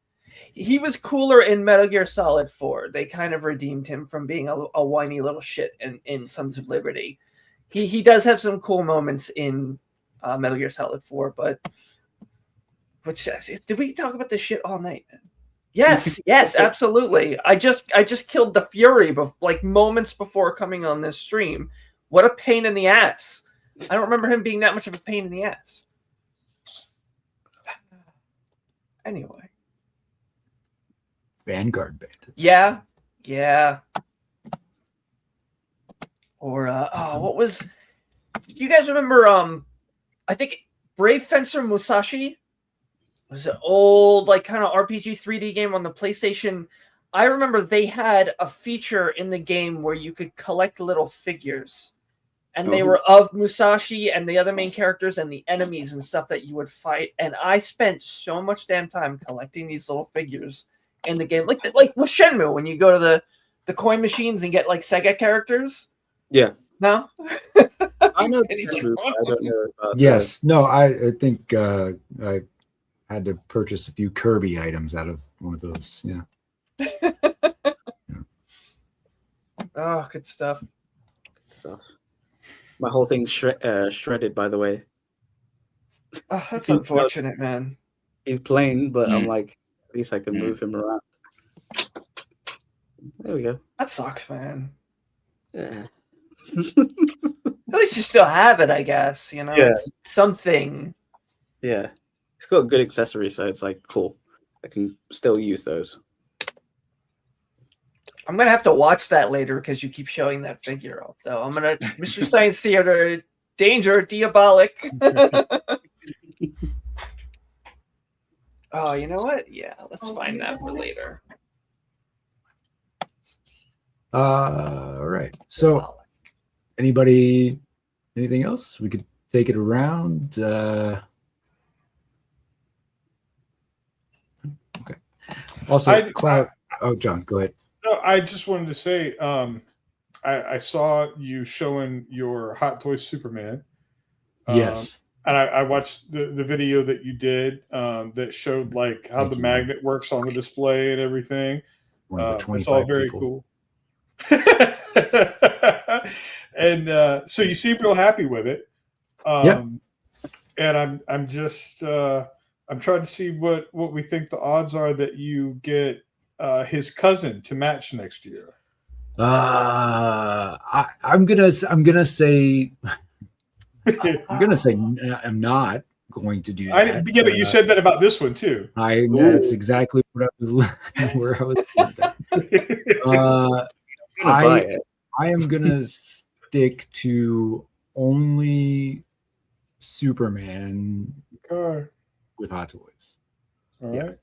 he was cooler in Metal Gear Solid 4. They kind of redeemed him from being a whiny little shit in Sons of Liberty. He does have some cool moments in Metal Gear Solid 4, but did we talk about this shit all night? Yes, absolutely. I just killed the Fury like moments before coming on this stream. What a pain in the ass. I don't remember him being that much of a pain in the ass. Anyway. Vanguard Bandits. Yeah. Or what was? You guys remember? I think Brave Fencer Musashi. It was an old like kind of RPG 3D game on the PlayStation. I remember they had a feature in the game where you could collect little figures, and they were of Musashi and the other main characters and the enemies and stuff that you would fight. And I spent so much damn time collecting these little figures in the game, like with Shenmue, when you go to the coin machines and get like Sega characters. Yeah. No. I know. I don't know about yes. No. I think I had to purchase a few Kirby items out of one of those. Yeah. Oh, good stuff. My whole thing's shredded, by the way. Oh, that's unfortunate, man. He's plain, but I'm like, at least I can move him around. There we go. That sucks, man. Yeah. At least you still have it, I guess. You know, it's something. Yeah, it's got a good accessory, so it's like cool. I can still use those. I'm gonna have to watch that later because you keep showing that figure off. Though I'm gonna Mr. Science Theater, danger, diabolic. Oh, you know what? Yeah, let's find that for later. All right. So, anything else? We could take it around. Okay. Also, Cloud. Oh, John, go ahead. No, I just wanted to say, I saw you showing your Hot Toys Superman. Yes. And I watched the video that you did that showed like how the magnet works on the display and everything. It's all very cool. And so you seem real happy with it. Yeah. And I'm just I'm trying to see what we think the odds are that you get his cousin to match next year. I'm gonna say I'm gonna say I'm not going to do that. Yeah, but you said that about this one too. That's exactly what I was where I was. I am gonna stick to only Superman with Hot Toys. All right.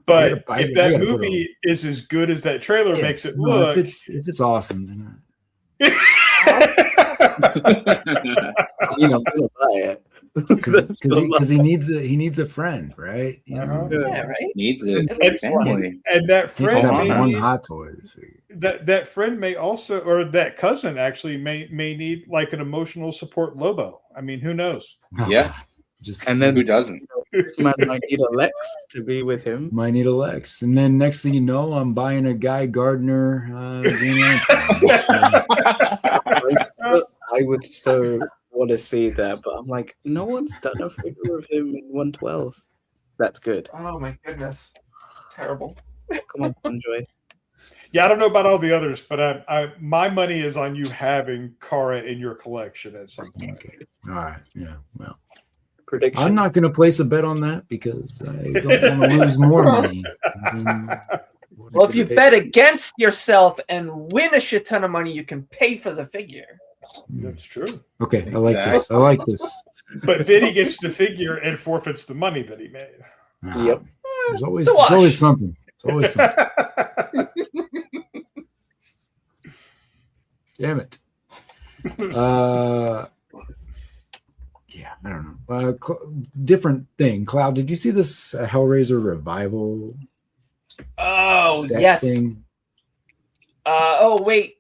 But if that movie is as good as that trailer makes it look, if it's awesome, then I'm gonna buy it because he needs a friend, right? Yeah, right. Needs it. And that friend may one need, Hot Toys. that friend may also, or that cousin actually may need like an emotional support Lobo. I mean, who knows? Yeah. And then who doesn't? Man might need a Lex to be with him. Might need a Lex, and then next thing you know, I'm buying a Guy Gardner. I would so want to see that, but I'm like, no one's done a figure of him in 1/12. That's good. Oh my goodness, terrible. Come on, enjoy. Yeah, I don't know about all the others, but my money is on you having Kara in your collection at some point. Okay. All right. Yeah. Well. Prediction. I'm not going to place a bet on that because I don't want to lose more money. Well, if you bet against yourself and win a shit ton of money, you can pay for the figure. That's true. Okay, I like this. But then he gets the figure and forfeits the money that he made. Yep. It's always something. It's always something. Damn it. Yeah, I don't know. Different thing. Cloud, did you see this Hellraiser revival? Oh, yes. Thing? Oh, wait.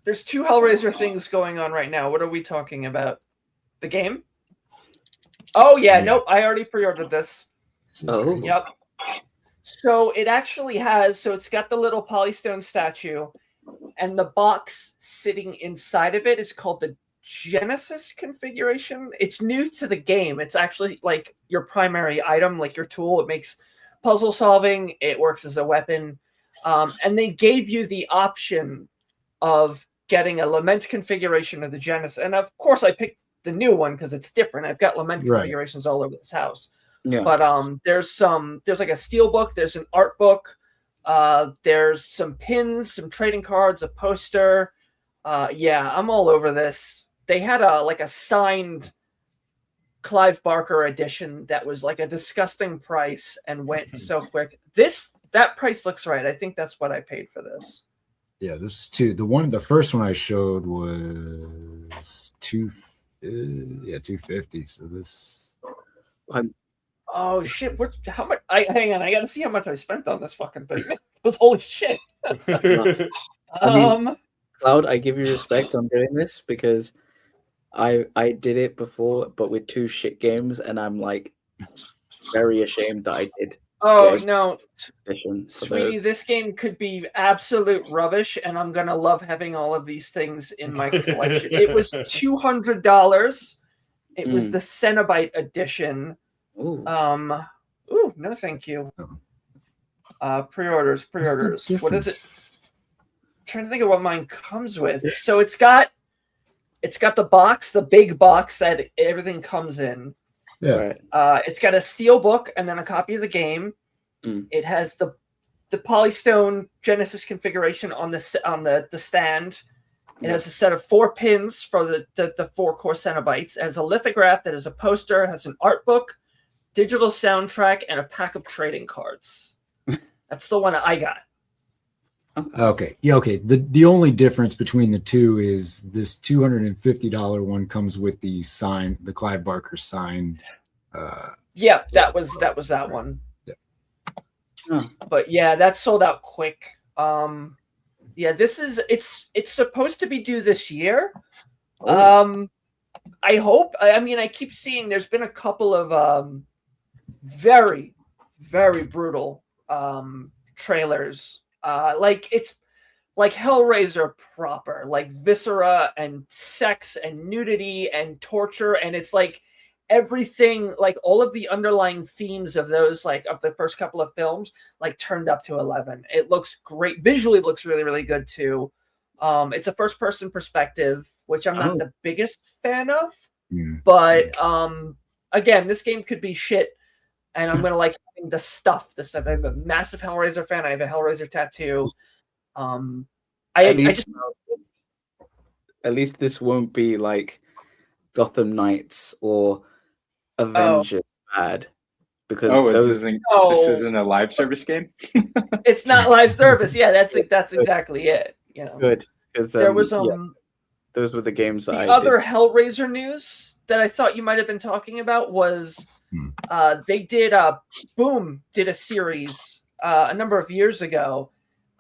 There's 2 Hellraiser things going on right now. What are we talking about? The game? Oh, yeah. Nope. I already pre-ordered this. Oh. Yep. So it actually has, so it's got the little Polystone statue, and the box sitting inside of it is called the Genesis configuration. It's new to the game. It's actually like your primary item, like your tool. It makes puzzle solving. It works as a weapon. And they gave you the option of getting a Lament configuration of the Genesis. And of course, I picked the new one because it's different. I've got Lament configurations all over this house. Yeah. But there's like a steel book. There's an art book. There's some pins, some trading cards, a poster. Yeah, I'm all over this. They had a signed Clive Barker edition that was like a disgusting price and went so quick. That price looks right. I think that's what I paid for this. Yeah, this is the first one I showed was $250. So this. Oh shit! How much? Hang on. I gotta see how much I spent on this fucking thing. It was holy shit. Cloud, I give you respect on doing this because I did it before, but with 2 shit games, and I'm like very ashamed that I did. Oh no, sweetie, this game could be absolute rubbish, and I'm gonna love having all of these things in my collection. It was $200. It was the Cenobite edition. Ooh. No, thank you. Pre-orders. What is it? I'm trying to think of what mine comes with. So it's got the box, the big box that everything comes in. Yeah. It's got a steel book and then a copy of the game. It has the Polystone Genesis configuration on the stand. It has a set of 4 pins for the 4 core Cenobites. It has a lithograph that is a poster. It has an art book, digital soundtrack, and a pack of trading cards. That's the one I got. Okay. Yeah. Okay. The only difference between the two is this $250 one comes with the Clive Barker signed. Yeah, that was that one. Yeah. Huh. But yeah, that sold out quick. Yeah, it's supposed to be due this year. Oh. I hope. I mean, I keep seeing there's been a couple of very, very brutal trailers. Like it's like Hellraiser proper, like viscera and sex and nudity and torture, and it's like everything, like all of the underlying themes of those, like of the first couple of films, like turned up to 11. It looks great. Visually looks really, really good too. It's a first person perspective, which I'm not the biggest fan of, but again, this game could be shit. And I'm going to like having the stuff. I'm a massive Hellraiser fan. I have a Hellraiser tattoo. At least this won't be like Gotham Knights or Avengers bad, because this isn't a live service game. It's not live service. Yeah, that's exactly it. You know, good. There was those were the games that other Hellraiser news that I thought you might have been talking about was they did Boom did a series a number of years ago.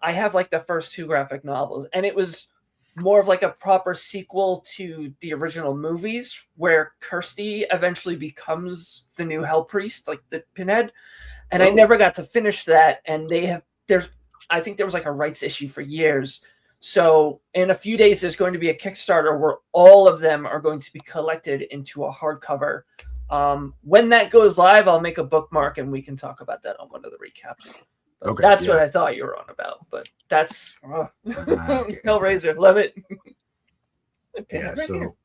I have like the first 2 graphic novels, and it was more of like a proper sequel to the original movies, where Kirsty eventually becomes the new Hell Priest, like the Pinhead. And I never got to finish that. And I think there was like a rights issue for years. So in a few days, there's going to be a Kickstarter where all of them are going to be collected into a hardcover. When that goes live, I'll make a bookmark and we can talk about that on one of the recaps. Okay, that's what I thought you were on about, but that's Hellraiser. Love it. Yeah, so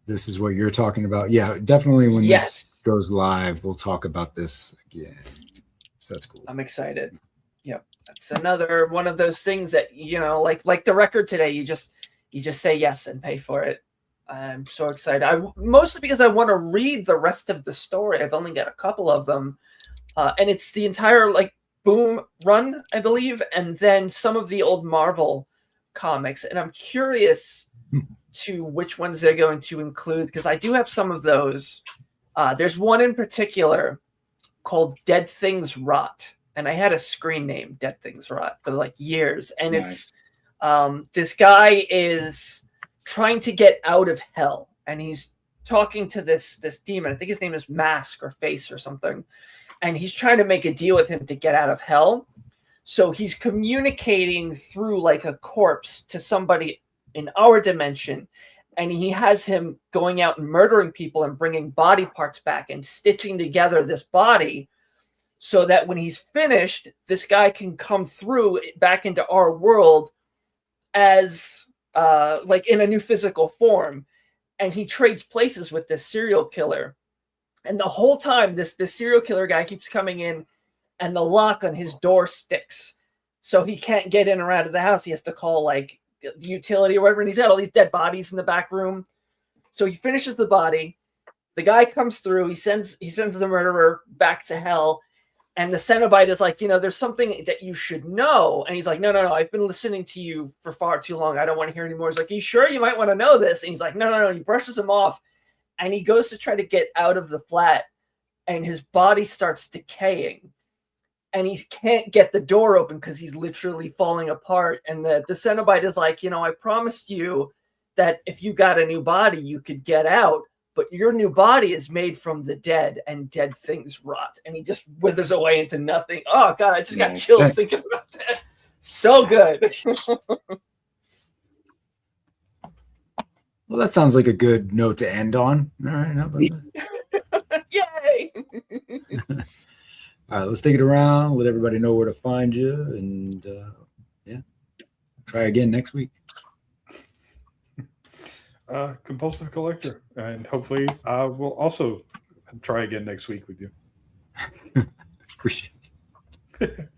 this is what you're talking about. Yeah, definitely when this goes live, we'll talk about this again. So that's cool. I'm excited. Yep. That's another one of those things that, you know, like the record today, you just say yes and pay for it. I'm so excited. Mostly because I want to read the rest of the story. I've only got a couple of them. And it's the entire like Boom run, I believe, and then some of the old Marvel comics. And I'm curious to which ones they're going to include, because I do have some of those. There's one in particular called Dead Things Rot. And I had a screen name, Dead Things Rot, for like years. And it's this guy is trying to get out of hell. And he's talking to this demon. I think his name is Mask or Face or something. And he's trying to make a deal with him to get out of hell. So he's communicating through like a corpse to somebody in our dimension. And he has him going out and murdering people and bringing body parts back and stitching together this body so that when he's finished, this guy can come through back into our world as like in a new physical form. And he trades places with this serial killer. And the whole time, this serial killer guy keeps coming in, and the lock on his door sticks. So he can't get in or out of the house. He has to call like the utility or whatever. And he's got all these dead bodies in the back room. So he finishes the body. The guy comes through. He sends the murderer back to hell. And the Cenobite is like, you know, there's something that you should know. And he's like, no. I've been listening to you for far too long. I don't want to hear anymore. He's like, are you sure you might want to know this? And he's like, no. He brushes him off. And he goes to try to get out of the flat, and his body starts decaying. And he can't get the door open because he's literally falling apart. And the Cenobite is like, you know, I promised you that if you got a new body, you could get out. But your new body is made from the dead, and dead things rot. And he just withers away into nothing. Oh, God, I just got chills thinking about that. So good. Well, that sounds like a good note to end on. All right, how about that? Yay! All right, let's take it around. Let everybody know where to find you, and try again next week. Compulsive Collector, and hopefully we'll also try again next week with you. Appreciate it.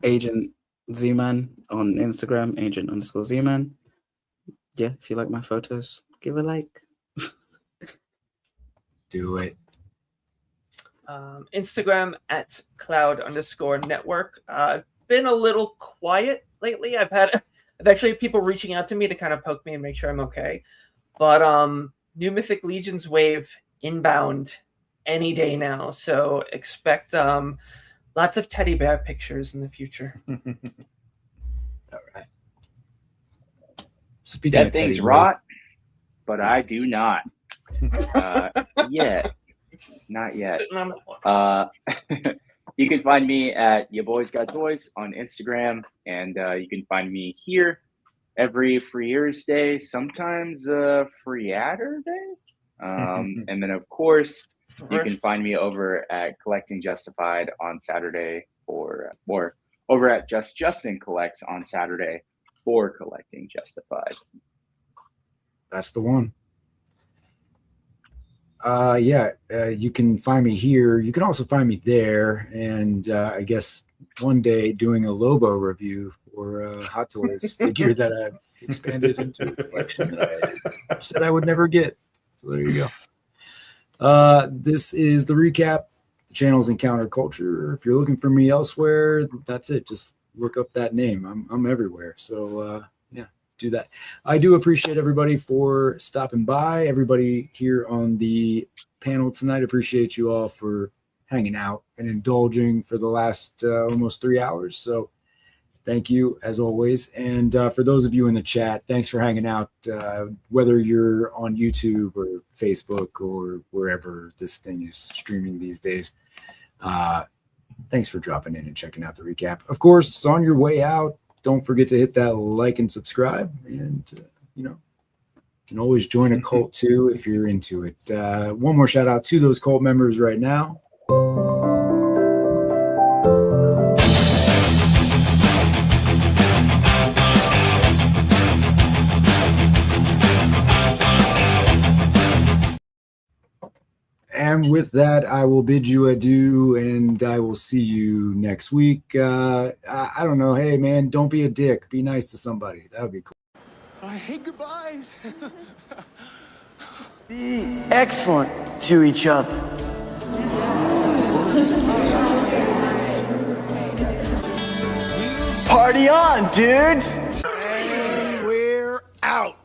Agent Z-Man on Instagram, agent_Z-Man. Yeah, if you like my photos, give a like. Do it. Instagram at _network. I've been a little quiet lately. I've actually people reaching out to me to kind of poke me and make sure I'm okay. But new Mythic Legions wave inbound any day now. So expect lots of teddy bear pictures in the future. All right. Speaking Dead things rot, but I do not. Yet. Not yet. You can find me at Yaboysgottoys on Instagram, and you can find me here every Free Year's Day, sometimes Free Adder Day. And then, of course, you can find me over at Collecting Justified on Saturday or over at Just Justin Collects on Saturday for Collecting Justified. That's the one. You can find me here. You can also find me there. And I guess one day doing a Lobo review or Hot Toys figure that I've expanded into a collection that I said I would never get. So there you go. This is the recap. The channel's Encounter Culture. If you're looking for me elsewhere, that's it. Just look up that name. I'm everywhere. So do that. I do appreciate everybody for stopping by. Everybody here on the panel tonight, appreciate you all for hanging out and indulging for the last almost 3 hours. So thank you as always. And for those of you in the chat, thanks for hanging out, whether you're on YouTube or Facebook or wherever this thing is streaming these days. Thanks for dropping in and checking out the recap. Of course, on your way out, don't forget to hit that like and subscribe. And, you can always join a cult too if you're into it. One more shout out to those cult members right now. And with that, I will bid you adieu, and I will see you next week. I don't know. Hey, man, don't be a dick. Be nice to somebody. That would be cool. I hate goodbyes. Be excellent to each other. Party on, dudes! And we're out.